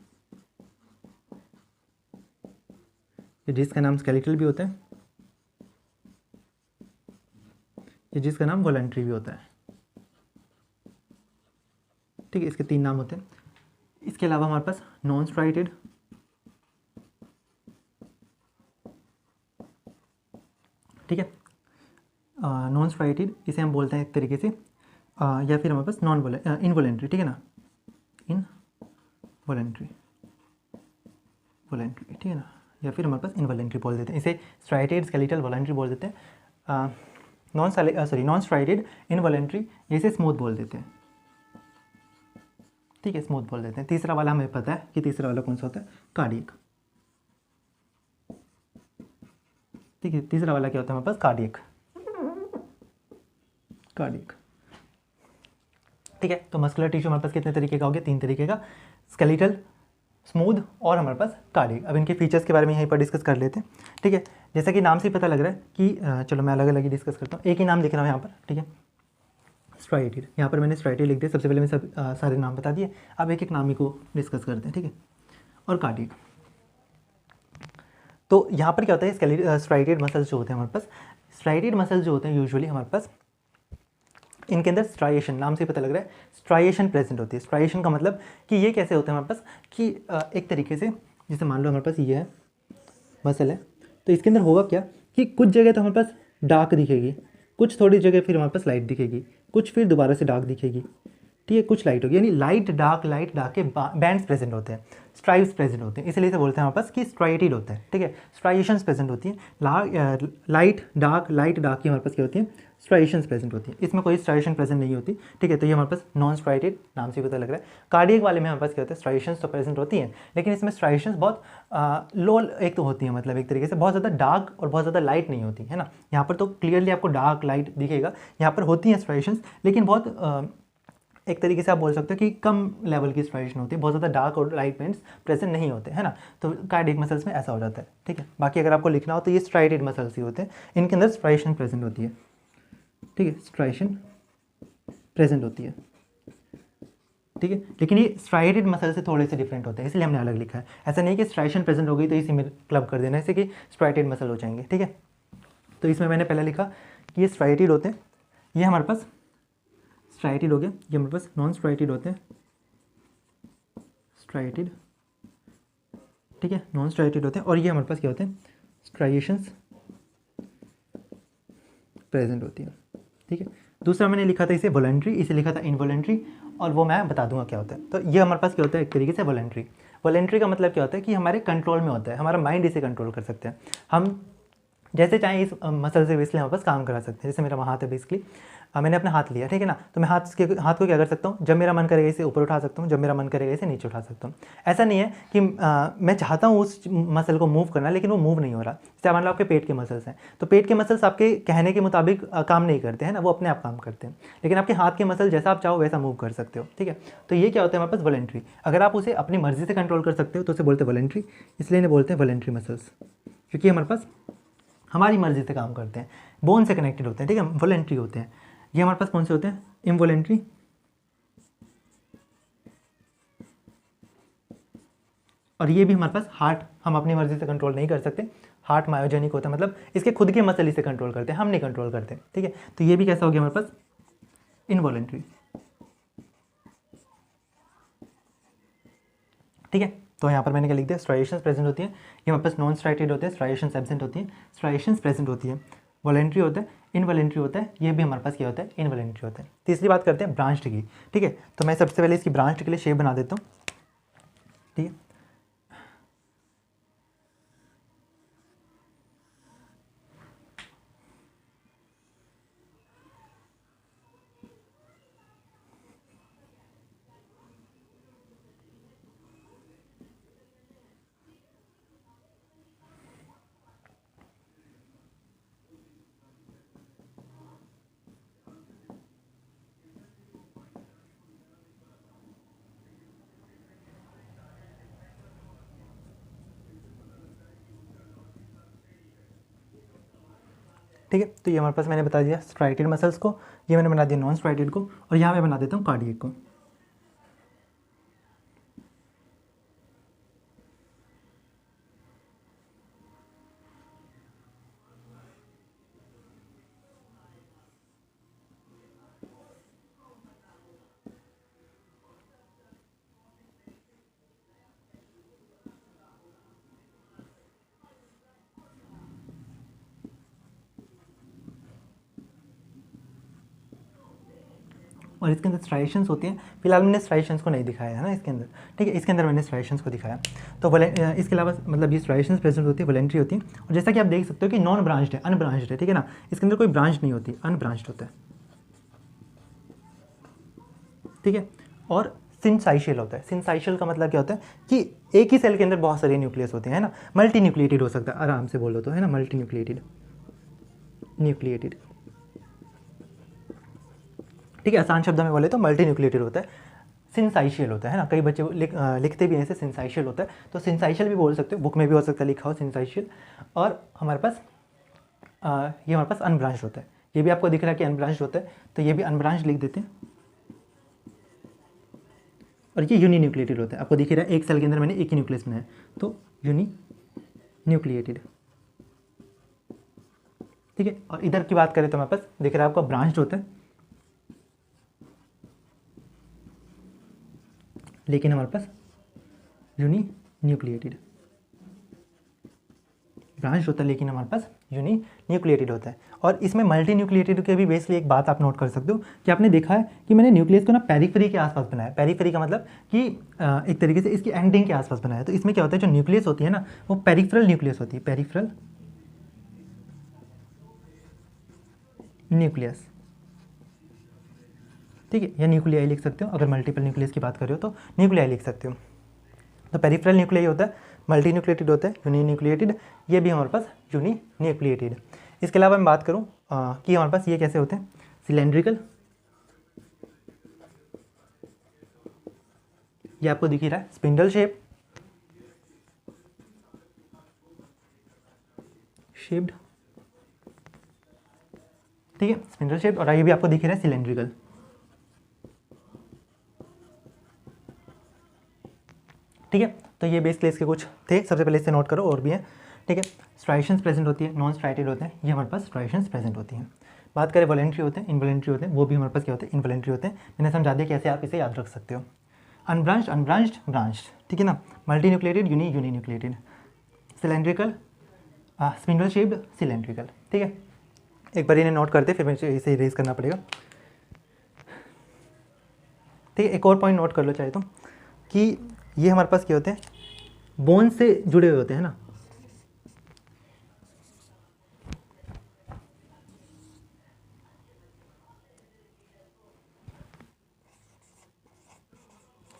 जिसका नाम स्केलेटल भी होता है, जिसका नाम वॉलंटरी भी होता है। ठीक है, इसके 3 नाम होते हैं। इसके अलावा हमारे पास नॉन स्ट्राइएटेड, ठीक है, नॉन स्ट्राइएटेड इसे हम बोलते हैं एक तरीके से या फिर हमारे पास इनवॉलेंट्री। ठीक है ना, इनवॉलेंट्री, ठीक है ना, या फिर हमारे पास इनवॉलेंट्री बोल देते हैं। इसे स्ट्राइएटेड, स्केलेटल, वॉलंटरी बोल देते हैं। नॉन स्ट्राइएटेड, इनवॉलेंट्री, जैसे स्मूथ बोल देते हैं। ठीक है, स्मूथ बोल देते हैं। तीसरा वाला हमें पता है कि तीसरा वाला कौन सा होता है, कार्डियक। ठीक है, तीसरा वाला क्या होता है हमारे पास, कार्डियक। ठीक है, तो मस्कुलर टिश्यू हमारे पास कितने तरीके का हो गया, 3 तरीके का, स्केलेटल, स्मूथ और हमारे पास कार्डियक। अब इनके फीचर्स के बारे में यहीं पर डिस्कस कर लेते हैं। ठीक है, जैसा कि नाम से ही पता लग रहा है कि चलो मैं अलग अलग ही डिस्कस करता हूँ, एक ही नाम लिख रहा हूँ यहाँ पर। ठीक है, स्ट्राइएटेड, यहाँ पर मैंने स्ट्राइएटेड लिख दिया, सबसे पहले मैं सब सारे नाम बता दिए। अब एक एक नाम ही को डिस्कस करते हैं। ठीक है, और कार्डियक। तो यहाँ पर क्या होता है, स्ट्राइएटेड मसल्स जो होते हैं हमारे पास, स्ट्राइएटेड मसल्स जो होते हैं यूजुअली हमारे पास, इनके अंदर स्ट्राइएशन, नाम से पता लग रहा है स्ट्राइएशन प्रेजेंट होती है। स्ट्राइएशन का मतलब कि ये कैसे होता है हमारे पास कि एक तरीके से, जैसे मान लो हमारे पास ये है मसल है, तो इसके अंदर होगा क्या कि कुछ जगह तो हमारे पास डार्क दिखेगी, कुछ थोड़ी जगह फिर हमारे पास लाइट दिखेगी, कुछ फिर दोबारा से डार्क दिखेगी। ठीक है, कुछ लाइट होगी, यानी लाइट डार्क के बैंड्स प्रेजेंट होते हैं, स्ट्राइप्स प्रेजेंट होते हैं, इसलिए इसे बोलते हैं हमारे पास कि स्ट्राइएटेड होता है। ठीक है, स्ट्राइएशंस प्रेजेंट होती हैं, लाइट डार्क की हमारे पास क्या होती है, स्ट्राइएशंस प्रेजेंट होती है। इसमें कोई स्ट्राइएशन प्रेजेंट नहीं होती। ठीक है, तो ये हमारे पास नॉन स्ट्राइएटेड, नाम से पता लग रहा है। कार्डियक वाले में हमारे पास क्या होता है, स्ट्राइएशंस तो प्रेजेंट होती हैं, लेकिन इसमें स्ट्राइएशंस बहुत लो एक तो होती है, मतलब एक तरीके से बहुत ज़्यादा डार्क और बहुत ज़्यादा लाइट नहीं होती है ना। यहाँ पर तो क्लियरली आपको डार्क लाइट दिखेगा, यहाँ पर होती हैं स्ट्राइएशंस, लेकिन बहुत एक तरीके से आप बोल सकते हो कि कम लेवल की स्ट्राइएशन होती है, बहुत ज़्यादा डार्क और लाइट बैंड्स प्रेजेंट नहीं होते, है ना। तो कार्डियक मसल्स में ऐसा हो जाता है। ठीक है, बाकी अगर आपको लिखना हो तो ये स्ट्राइएटेड मसल्स ही होते हैं, इनके अंदर स्ट्राइएशन प्रेजेंट होती है। ठीक है, स्ट्राइएशन प्रेजेंट होती है। ठीक है, लेकिन ये स्ट्राइएटेड मसल से थोड़े से डिफरेंट होते हैं, इसलिए हमने अलग लिखा है। ऐसा नहीं कि स्ट्राइएशन प्रेजेंट हो गई तो इसी में क्लब कर देना, ऐसे कि स्ट्राइएटेड मसल हो जाएंगे। ठीक है, तो इसमें मैंने पहले लिखा कि ये स्ट्राइएटेड होते हैं, ये हमारे पास स्ट्राइएटेड हो गया, ये हमारे पास नॉन स्ट्राइएटेड होते हैं, स्ट्राइएटेड। ठीक है, नॉन स्ट्राइएटेड होते हैं, और ये हमारे पास क्या होते हैं, स्ट्राइएशंस प्रेजेंट होती है। ठीक है, दूसरा मैंने लिखा था इसे वॉलंटरी, इसे लिखा था इनवॉलंटरी, और वो मैं बता दूंगा क्या होता है। तो ये हमारे पास क्या होता है, एक तरीके से वॉलंटरी। वॉलंटरी का मतलब क्या होता है कि हमारे कंट्रोल में होता है, हमारा माइंड इसे कंट्रोल कर सकते हैं हम। जैसे चाहे इस मसल से बेसिकली हमारे पास काम करा सकते हैं। जैसे मेरा हाथ है बेसिकली, मैंने अपना हाथ लिया, ठीक है ना, तो मैं हाथ को क्या कर सकता हूँ, जब मेरा मन करेगा इसे ऊपर उठा सकता हूँ, जब मेरा मन करेगा इसे नीचे उठा सकता हूँ। ऐसा नहीं है कि मैं चाहता हूँ उस मसल को मूव करना, लेकिन वो मूव नहीं हो रहा। जैसे मान लो आपके पेट के मसल्स हैं, तो पेट के मसल्स आपके कहने के मुताबिक काम नहीं करते हैं ना, वो अपने आप काम करते हैं। लेकिन आपके हाथ के मसल जैसा आप चाहो वैसा मूव कर सकते हो, ठीक है। तो ये क्या होता है हमारे पास, वॉलेंट्री। अगर आप उसे अपनी मर्जी से कंट्रोल कर सकते हो तो उसे बोलते हैं वॉलेंट्री, इसलिए इन्हें बोलते हैं वॉलेंट्री मसल्स, क्योंकि हमारे पास हमारी मर्जी से काम करते हैं, बोन से कनेक्टेड होते हैं, ठीक है, वॉलेंट्री होते हैं। ये हमारे पास कौन से होते हैं, इनवॉलेंट्री, और ये भी हमारे पास हार्ट, हम अपनी मर्जी से कंट्रोल नहीं कर सकते। हार्ट मायोजेनिक होता है, मतलब इसके खुद के मसल इसे कंट्रोल करते हैं, हम नहीं कंट्रोल करते, ठीक है। तो ये भी कैसा हो गया हमारे पास, इनवॉलेंट्री, ठीक है। तो यहाँ पर मैंने क्या लिख दिया, स्ट्राइएशंस प्रेजेंट होती है, ये हमारे पास नॉन स्ट्राइटेड होते हैं, स्ट्राइएशंस एब्सेंट होती है, स्ट्राइएशंस प्रेजेंट होती है, वॉलेंट्री होता है, इनवॉलेंट्री होता है, ये भी हमारे पास क्या होता है, इनवॉलेंट्री होता है। तीसरी बात करते हैं ब्रांच्ड की, ठीक है। तो मैं सबसे पहले इसकी ब्रांच्ड के लिए शेप बना देता हूँ, ठीक है। ठीक है, तो ये हमारे पास मैंने बता दिया स्ट्राइटेड मसल्स को, ये मैंने बना दिया नॉन स्ट्राइटेड को, और यहाँ मैं बना देता हूँ कार्डियक को। और इसके अंदर स्ट्राइएशंस होती हैं, फिलहाल मैंने स्ट्राइएशंस को नहीं दिखाया है ना इसके अंदर, ठीक है। इसके अंदर मैंने स्ट्राइएशंस को दिखाया। तो इसके अलावा मतलब ये स्ट्राइएशंस प्रेजेंट होती है, वॉलेंट्री होती है, और जैसा कि आप देख सकते हो कि नॉन ब्रांच्ड है, अनब्रांच्ड है, ठीक है ना, इसके अंदर कोई ब्रांच नहीं होती, अनब्रांच्ड होता है, ठीक है। और सिंसाइशियल होता है। सिंसाइशियल का मतलब क्या होता है कि एक ही सेल के अंदर बहुत सारे न्यूक्लियस होते हैं ना, मल्टी न्यूक्लिएटेड हो सकता है, आराम से बोलो तो, है ना, मल्टी न्यूक्लिएटेड, ठीक है। आसान शब्द में बोले तो मल्टी न्यूक्लिएटेड होता है। सिंसाइशियल होता है ना, कई बच्चे लिखते भी हैं ऐसे, सिंसाइशियल होता है, तो सिंसाइशियल भी बोल सकते हो, बुक में भी हो सकता है लिखा हो सिंसाइशियल। और हमारे पास ये हमारे पास अनब्रांच्ड होता है, ये भी आपको दिख रहा है कि अनब्रांच्ड होता है, तो ये भी अनब्रांच्ड लिख देते हैं। और ये यूनी न्यूक्लिएटेड होता है, आपको दिख रहा है एक सेल के अंदर मैंने एक ही न्यूक्लियस बनाया, तो यूनी न्यूक्लिएटेड, ठीक है। और इधर की बात करें तो हमारे पास दिख रहा है आपको ब्रांच्ड होता है, लेकिन हमारे पास यूनी न्यूक्लिएटेड, ब्रांच होता है लेकिन हमारे पास यूनी न्यूक्लिएटेड होता है। और इसमें मल्टी न्यूक्लिएटेड के भी बेसिकली एक बात आप नोट कर सकते हो कि आपने देखा है कि मैंने न्यूक्लियस को ना पेरिफेरी के आसपास बनाया। पेरिफेरी का मतलब कि एक तरीके से इसकी एंडिंग के आसपास बनाया। तो इसमें क्या होता है, जो न्यूक्लियस होती है ना वो पेरिफेरल न्यूक्लियस होती है, पेरिफेरल न्यूक्लियस, ठीक है, या न्यूक्लियाई लिख सकते हो। अगर मल्टीपल न्यूक्लियस की बात कर रहे हो तो न्यूक्लियाई लिख सकते हो। तो पेरिफेरल न्यूक्लियाई होता है, मल्टी न्यूक्लिएटेड होता है, यूनी न्यूक्लिएटेड, ये भी हमारे पास यूनी न्यूक्लिएटेड। इसके अलावा मैं बात करूं कि हमारे पास ये कैसे होते हैं, सिलेंड्रिकल, ये आपको दिख ही रहा है, स्पिंडल शेप्ड, ठीक है, स्पिंडल शेप्ड, और ये भी आपको दिख रहा है सिलेंड्रिकल, ठीक है। तो ये बेसिकली इसके कुछ थे, सबसे पहले इसे नोट करो, और भी है, ठीक है। स्ट्राइएशंस प्रेजेंट होती है, नॉन स्ट्राइटेड होते हैं, ये हमारे पास स्ट्राइएशंस प्रेजेंट होती हैं। बात करें वॉलेंट्री होते हैं, इनवॉलेंट्री होते हैं, वो भी हमारे पास क्या होते हैं, इनवॉलेंट्री होते हैं। मैंने समझा दिया कैसे आप इसे याद रख सकते हो। अनब्रांच्ड, अनब्रांच्ड, ब्रांच्ड, ठीक है ना, multinucleated, uninucleated, cylindrical, spindle shaped, cylindrical, ठीक है। एक बार इन्हें नोट करते फिर मुझे इसे इरेज करना पड़ेगा, ठीक है। एक और पॉइंट नोट कर लो चाहे तो, कि ये हमारे पास क्या होते हैं, बोन से जुड़े हुए होते हैं ना,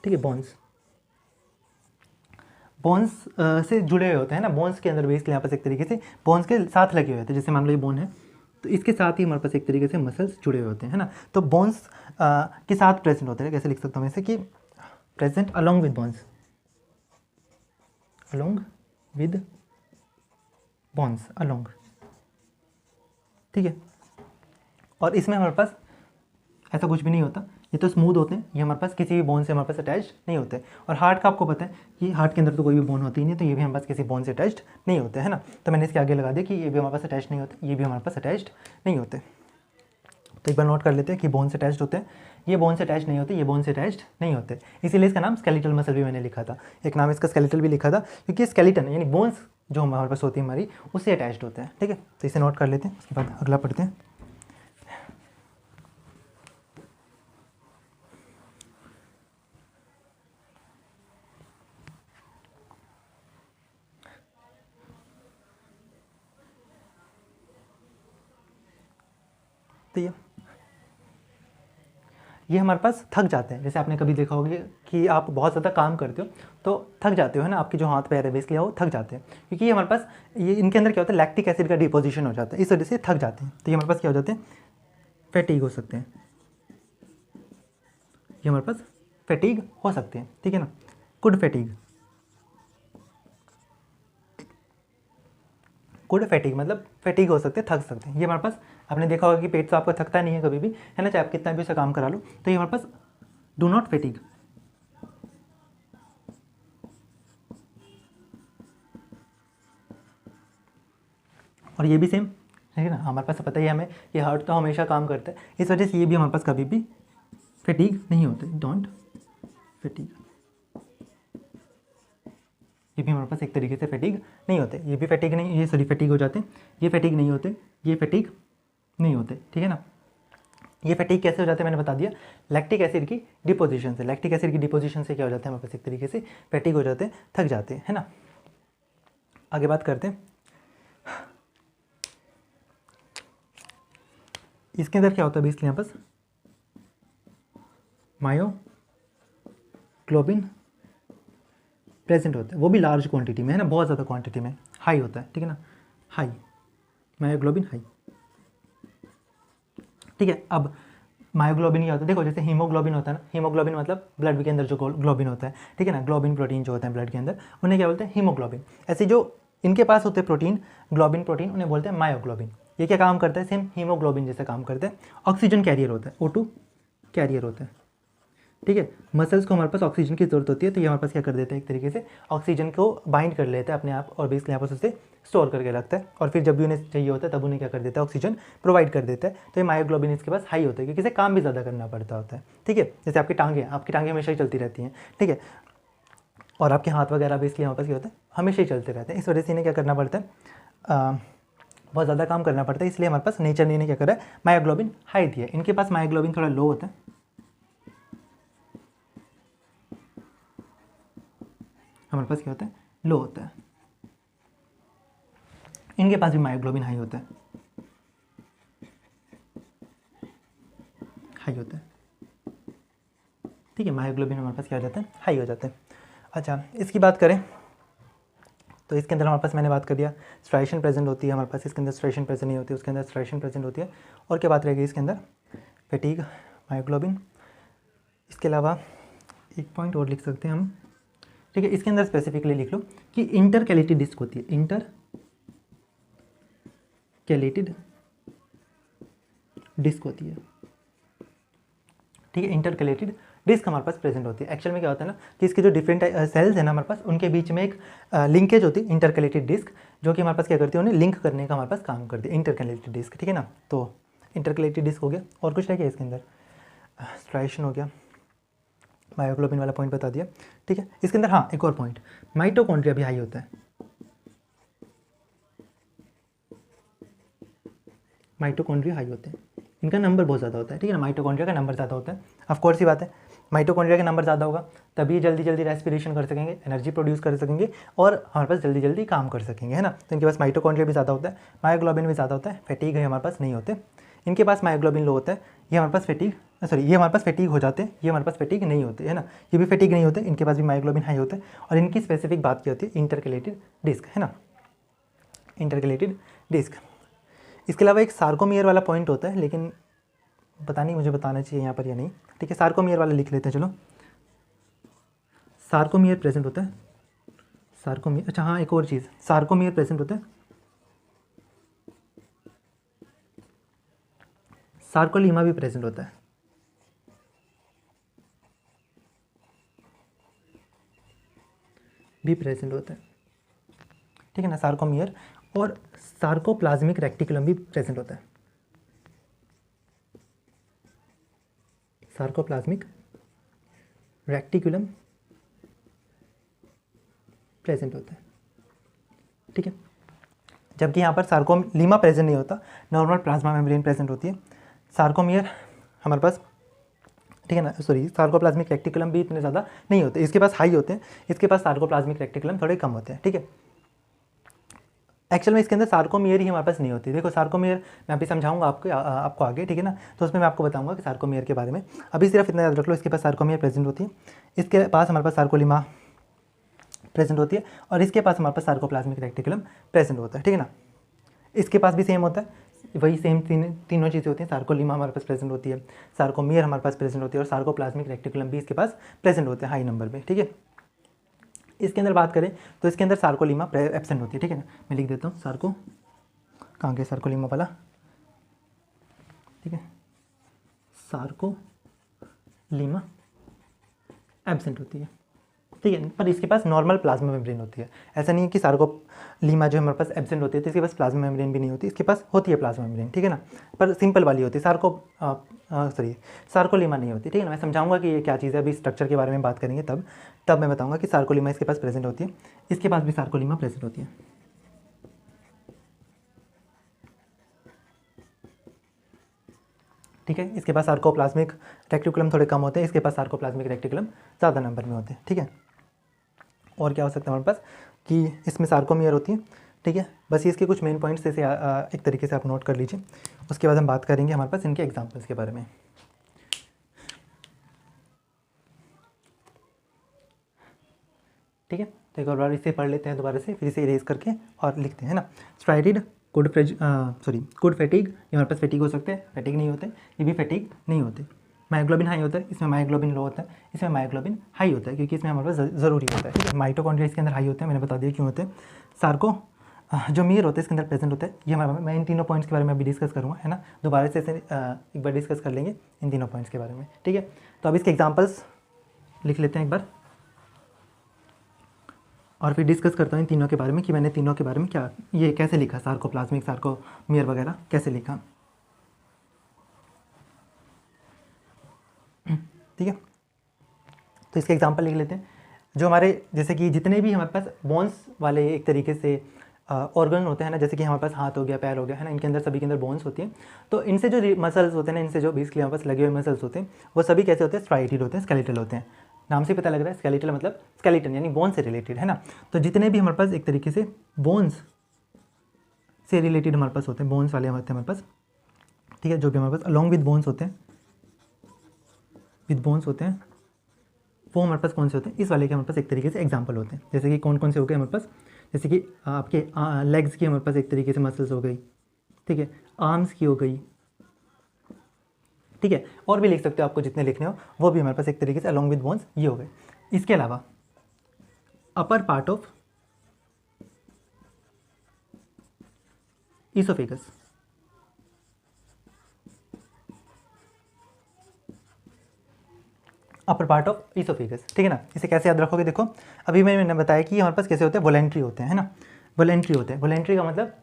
ठीक है, बोन्स से जुड़े हुए होते हैं ना, बोन्स के अंदर बेसिकली यहाँ पास एक तरीके से बोन्स के साथ लगे हुए होते हैं। जैसे मान लो ये बोन है तो इसके साथ ही हमारे पास एक तरीके से मसल्स जुड़े हुए होते हैं, है ना। तो बोन्स के साथ प्रेजेंट होते हैं। कैसे लिख सकता हूँ ऐसे कि present along with bones, along with bones, along, ठीक है। और इसमें हमारे पास ऐसा कुछ भी नहीं होता, ये तो स्मूथ होते हैं, ये हमारे पास किसी भी बोन से हमारे पास अटैच नहीं होते। और हार्ट का आपको पता है कि हार्ट के अंदर तो कोई भी बोन होती नहीं, तो ये भी हमारे पास किसी बोन से अटैच्ड नहीं होते, है ना। तो मैंने इसके आगे लगा दिया कि ये भी हमारे पास अटैच नहीं होते, ये भी हमारे पास अटैच्ड नहीं होते। तो एक बार नोट कर लेते हैं कि बोन से अटैच्ड होते हैं, ये बोन से अटैच नहीं होते, ये बोन से अटैच्ड नहीं होते। इसीलिए इसका नाम स्केलेटल मसल भी मैंने लिखा था, एक नाम इसका स्केलेटल भी लिखा था, क्योंकि स्केलेटन यानी बोन्स जो हमारे पास होती है हमारी, उससे अटैच्ड होते हैं, ठीक है। तो इसे नोट कर लेते हैं, उसके बाद अगला पढ़ते हैं। तो ये हमारे पास थक जाते हैं। जैसे आपने कभी देखा होगा कि आप बहुत ज़्यादा काम करते हो तो थक जाते हो, है ना, आपके जो हाथ पैर है बेसिकली वो थक जाते हैं, क्योंकि ये हमारे पास ये इनके अंदर क्या होता है, लैक्टिक एसिड का डिपोजिशन हो जाता है, इस वजह से थक जाते हैं। तो ये हमारे पास क्या हो जाते हैं, फैटीग हो सकते हैं, ये हमारे पास फैटीग हो सकते हैं, ठीक है ना। कुड फैटीग मतलब फैटीग हो सकते हैं, थक सकते हैं। ये हमारे पास आपने देखा होगा कि पेट तो आपका थकता नहीं है कभी भी, है ना, चाहे आप कितना भी उसे काम करा लो। तो ये हमारे पास डू नॉट फैटीग, और ये भी सेम है ना, हमारे पास पता ही है हमें ये हार्ट तो हमेशा काम करता है, इस वजह से ये भी हमारे पास कभी भी फैटीग नहीं होते, डोंट फैटीग। ये भी हमारे पास एक तरीके से फैटीग नहीं होते, ये भी फैटीग नहीं, ये सॉरी फैटीग हो जाते हैं, ये फैटीग नहीं होते, ये फैटीग नहीं होते, ठीक है ना। ये फैटीग कैसे हो जाते हैं मैंने बता दिया, लैक्टिक एसिड की डिपोजिशन से। लैक्टिक एसिड की डिपोजिशन से क्या हो जाता है हमारे पास एक तरीके से फैटीग हो जाते हैं, थक जाते हैं, है ना। आगे बात करते हैं, इसके अंदर क्या होता है बेसिकली यहाँ पास मायोग्लोबिन प्रेजेंट होता है, वो भी लार्ज क्वांटिटी में, है ना, बहुत ज़्यादा क्वांटिटी में हाई होता है, ठीक है ना, हाई मायोग्लोबिन हाई, ठीक है। अब मायोग्लोबिन क्या होता है, देखो जैसे हीमोग्लोबिन होता है ना, हीमोग्लोबिन मतलब ब्लड के अंदर जो ग्लोबिन होता है, ठीक है ना, ग्लोबिन प्रोटीन जो होता है ब्लड के अंदर, उन्हें क्या बोलते हैं, हीमोग्लोबिन। ऐसे जो इनके पास होते हैं प्रोटीन, ग्लोबिन प्रोटीन, उन्हें बोलते हैं मायोग्लोबिन। ये क्या काम करता है, सेम हीमोग्लोबिन जैसे काम करते हैं, ऑक्सीजन कैरियर होता है, O2 कैरियर होता है, ठीक है। मसल्स को हमारे पास ऑक्सीजन की जरूरत होती है, तो ये हमारे पास क्या कर देते हैं, एक तरीके से ऑक्सीजन को बाइंड कर लेते हैं अपने आप, और बेसिकली यहाँ पर उसे स्टोर करके रखता है, और फिर जब भी उन्हें चाहिए होता है तब उन्हें क्या कर देता है, ऑक्सीजन प्रोवाइड कर देता है। तो ये मायोग्लोबिन इसके पास हाई होता है, क्योंकि इसे काम भी ज़्यादा करना पड़ता होता है, ठीक है। जैसे आपकी टांगें हमेशा ही चलती रहती हैं, ठीक है, और आपके हाथ वगैरह बेसिकली यहाँ पास क्या होता है, हमेशा ही चलते रहते हैं। इस वजह से इन्हें क्या करना पड़ता है, बहुत ज़्यादा काम करना पड़ता है, इसलिए हमारे पास नेचर ने इन्हें क्या करा है, मायोग्लोबिन हाई दिया है। इनके पास मायोग्लोबिन थोड़ा लो होता है, हमारे पास क्या होता है, लो होता है। इनके पास भी मायोग्लोबिन हाई होता है, हाई होता है, ठीक है। मायोग्लोबिन हमारे पास क्या हो जाता है, हाई हो जाता है। अच्छा, इसकी बात करें तो इसके अंदर हमारे पास मैंने बात कर दिया स्ट्राइशन प्रेजेंट होती है हमारे पास, इसके अंदर स्ट्राइशन प्रेजेंट नहीं होती, उसके अंदर स्ट्राइशन प्रेजेंट होती है। और क्या बात रहेगी इसके अंदर, फैटीग, मायोग्लोबिन। इसके अलावा एक पॉइंट और लिख सकते हैं हम, ठीक है, इसके अंदर स्पेसिफिकली लिख लो कि इंटरकैलेटेड डिस्क होती है, इंटरकैलेटेड डिस्क होती है, ठीक है। इंटरकैलेटेड डिस्क हमारे पास प्रेजेंट होती है। एक्चुअल में क्या होता है ना कि इसके जो डिफरेंट सेल्स है ना हमारे पास, उनके बीच में एक लिंकेज होती है, इंटरकैलेटेड डिस्क, जो कि हमारे पास क्या करती है, उन्हें लिंक करने का हमारे पास काम करती है, इंटरकैलेटेड डिस्क, ठीक है ना। तो इंटरकैलेटेड डिस्क हो गया, और कुछ रह गया इसके अंदर, स्ट्राइशन हो गया, मायोग्लोबिन वाला पॉइंट बता दिया, ठीक है। इसके अंदर हाँ एक और पॉइंट, माइटोकॉन्ड्रिया भी हाई होता है, माइटोकॉन्ड्रिया हाई होते हैं, इनका नंबर बहुत ज़्यादा होता है, ठीक है ना, माइटोकॉन्ड्रिया का नंबर ज़्यादा होता है। ऑफ कोर्स ही बात है, माइटोकॉन्ड्रिया का नंबर ज़्यादा होगा तभी जल्दी जल्दी रेस्पिरेशन कर सकेंगे, एनर्जी प्रोड्यूस कर सकेंगे, और हमारे पास जल्दी जल्दी काम कर सकेंगे, है ना। तो इनके पास माइटोकॉन्ड्रिया भी ज़्यादा होता है, मायोग्लोबिन भी ज़्यादा होता है, फैटीग है हमारे पास नहीं होते। इनके पास मायोग्लोबिन लो होता है, ये हमारे पास फेटिग, सॉरी ये हमारे पास फेटिग हो जाते हैं, ये हमारे पास फेटिग नहीं होते, है ना। ये भी फेटिग नहीं होते, इनके पास भी मायोग्लोबिन हाई होता है। और इनकी स्पेसिफिक बात की होती है इंटरकैलेटेड डिस्क, है ना, इंटरकैलेटेड डिस्क। इसके अलावा एक सार्कोमियर वाला पॉइंट होता है, लेकिन पता नहीं मुझे बताना चाहिए यहाँ पर या नहीं, ठीक है। सार्कोमियर वाला लिख लेते हैं, चलो। सार्कोमियर प्रेजेंट होता है, सार्कोमियर, अच्छा हाँ एक और चीज़, सार्कोमियर प्रेजेंट होता है, सार्कोलीमा भी प्रेजेंट होता है, भी प्रेजेंट होता है, ठीक है ना, सार्कोमियर। और सार्कोप्लाज्मिक रेक्टिकुलम भी प्रेजेंट होता है, सार्कोप्लाज्मिक रेक्टिकुलम प्रेजेंट होता है, ठीक है। जबकि यहाँ पर सार्कोलीमा प्रेजेंट नहीं होता, नॉर्मल प्लाज्मा मेम्ब्रेन प्रेजेंट होती है। सार्कोमियर हमारे पास, ठीक है ना, सॉरी सार्कोप्लाज्मिक रेक्टिकुलम भी इतने ज़्यादा नहीं होते, इसके पास हाई होते हैं, इसके पास सार्कोप्लाज्मिक रेक्टिकुलम थोड़े कम होते हैं, ठीक है। एक्चुअल में इसके अंदर सार्कोमियर ही हमारे पास नहीं होती। देखो सार्कोमियर मैं अभी समझाऊंगा आपको आगे, ठीक है ना, तो उसमें मैं आपको बताऊंगा कि सार्कोमियर के बारे में। अभी सिर्फ इतना याद रख लो, इसके पास सार्कोमियर प्रेजेंट होती है, इसके पास हमारे पास सार्कोलीमा प्रेजेंट होती है, और इसके पास हमारे पास सार्कोप्लाज्मिक रेक्टिकुलम प्रेजेंट होता है, ठीक है ना। इसके पास भी सेम होता है, वही सेम तीनों चीज़ें होती हैं। सार्कोलीमा हमारे पास प्रेजेंट होती है, सार्कोमियर हमारे पास प्रेजेंट होती है, और सार्कोप्लाज्मिक रेक्टिकुलम भी इसके पास प्रेजेंट होते हैं हाई नंबर में, ठीक है। इसके अंदर बात करें तो इसके अंदर सार्कोलीमा एब्सेंट होती है, ठीक है ना। मैं लिख देता हूँ सार्को, कहाँ गया सार्कोलीमा वाला, ठीक है, सार्कोलीमा एब्सेंट होती है, ठीक है। पर इसके पास नॉर्मल प्लाज्मा मेम्ब्रेन होती है, ऐसा नहीं है कि सार्कोलीमा जो हमारे पास एब्सेंट होती है तो इसके पास प्लाज्मा मेम्ब्रेन भी नहीं होती, इसके पास होती है प्लाज्मा मेम्ब्रेन, ठीक है ना, पर सिंपल वाली होती है। सार्कोलीमा नहीं होती, ठीक है ना। मैं समझाऊंगा कि ये क्या चीज़ है, अभी स्ट्रक्चर के बारे में बात करेंगे तब मैं बताऊंगा कि सार्कोलीमा इसके पास प्रेजेंट होती है, इसके पास भी सार्कोलीमा प्रेजेंट होती है, ठीक है। इसके पास सार्कोप्लाज्मिक रेक्टिकुलम थोड़े कम होते हैं, इसके पास सार्कोप्लाज्मिक रेक्टिकुलम ज़्यादा नंबर में होते हैं, ठीक है। और क्या हो सकता है हमारे पास कि इसमें सार्कोमियर होती है, ठीक है। बस ये इसके कुछ मेन पॉइंट्स ऐसे एक तरीके से आप नोट कर लीजिए, उसके बाद हम बात करेंगे हमारे पास इनके एग्जाम्पल्स के बारे में, ठीक है। तो एक और बार इसे पढ़ लेते हैं दोबारा से, फिर इसे इरेज करके और लिखते हैं ना। स्ट्राइडेड गुड फैटिग, ये हमारे पास फैटिग हो सकते हैं, फैटिग नहीं होते, ये भी फैटिग नहीं होते। मायोग्लोबिन हाई होता है, इसमें मायोग्लोबिन लो होता है, इसमें मायोग्लोबिन हाई होता है, क्योंकि इसमें हमारे पास ज़रूरी होता है, ठीक है। माइटोकॉन्ड्रिया इसके अंदर हाई होते हैं, मैंने बता दिया क्यों होते हैं। सार्को जो मियर होते हैं इसके अंदर प्रेजेंट होता है, ये मैं इन तीनों पॉइंट्स के बारे में अभी डिस्कस करूँगा, है ना। दोबारा से एक बार डिस्कस कर लेंगे इन तीनों पॉइंट्स के बारे में, ठीक है। तो अब इसके एग्जाम्पल्स लिख लेते हैं एक बार, और फिर डिस्कस करता हूँ इन तीनों के बारे में कि मैंने तीनों के बारे में क्या, ये कैसे लिखा, सार्कोप्लाज्मिक, सार्कोमियर वगैरह कैसे लिखा, ठीक है। तो इसके एग्जांपल लिख लेते हैं। जो हमारे जैसे कि जितने भी हमारे पास बोन्स वाले एक तरीके से ऑर्गन होते हैं ना, जैसे कि हमारे पास हाथ हो गया, पैर हो गया, है ना, इनके अंदर सभी के अंदर बोन्स होती हैं। तो इनसे जो मसल्स होते हैं ना, इनसे जो बेसिकली हमारे पास लगे हुए मसल्स होते हैं, वो सभी कैसे होते हैं, स्ट्राइटेड होते हैं, स्केलेटल होते हैं। नाम से पता लग रहा है, स्केलेटल मतलब स्केलेटन यानी बोन से रिलेटेड, है ना। तो जितने भी हमारे पास एक तरीके से बोन्स से रिलेटेड हमारे पास होते हैं, बोन्स वाले होते हैं हमारे पास, ठीक है, जो भी हमारे पास अलॉन्ग विद बोन्स होते हैं, वो हमारे पास कौन से होते हैं, इस वाले के हमारे पास एक तरीके से एग्जाम्पल होते हैं। जैसे कि कौन कौन से हो गए हमारे पास, जैसे कि आपके लेग्स की हमारे पास एक तरीके से मसल्स हो गई, ठीक है, आर्म्स की हो गई, ठीक है, और भी लिख सकते हो, आपको जितने लिखने हो वो भी हमारे पास एक तरीके से अलॉन्ग विद बोन्स ये हो गए। इसके अलावा upper part of oesophagus, upper part of oesophagus, ठीक है ना। इसे कैसे याद रखोगे, देखो अभी मैंने बताया कि हमारे पास कैसे होते हैं, वॉलेंट्री होते हैं, है ना, वॉलेंट्री होते हैं। वॉलेंट्री का मतलब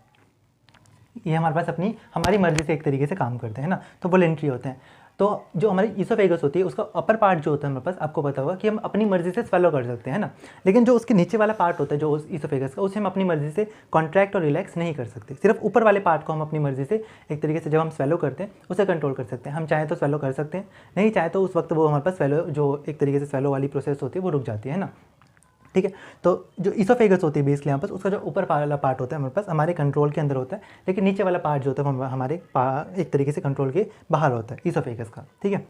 ये हमारे पास हमारी मर्जी से एक तरीके से काम करते हैं ना, तो वॉलेंट्री होते हैं। तो जो हमारी ईसोफेगस होती है उसका अपर पार्ट जो होता है हमारे पास, आपको पता होगा कि हम अपनी मर्जी से स्वेलो कर सकते हैं ना, लेकिन जो उसके नीचे वाला पार्ट होता है जो उस ईसोफेगस का, उसे हम अपनी मर्जी से कॉन्ट्रैक्ट और रिलैक्स नहीं कर सकते। सिर्फ ऊपर वाले पार्ट को हम अपनी मर्जी से एक तरीके से जब हम स्वेलो करते हैं उसे कंट्रोल कर सकते हैं। हम चाहें तो स्वेलो कर सकते हैं, नहीं चाहे तो उस वक्त वो हमारे पास स्वेलो जो एक तरीके से स्वेलो वाली प्रोसेस होती है वो रुक जाती है ना। ठीक है। तो जो इसोफेगस होती है बेसिकली यहाँ पर, उसका जो ऊपर वाला पार्ट होता है हमारे पास हमारे कंट्रोल के अंदर होता है, लेकिन नीचे वाला पार्ट जो होता है वो हमारे एक तरीके से कंट्रोल के बाहर होता है इसोफेगस का, ठीक है।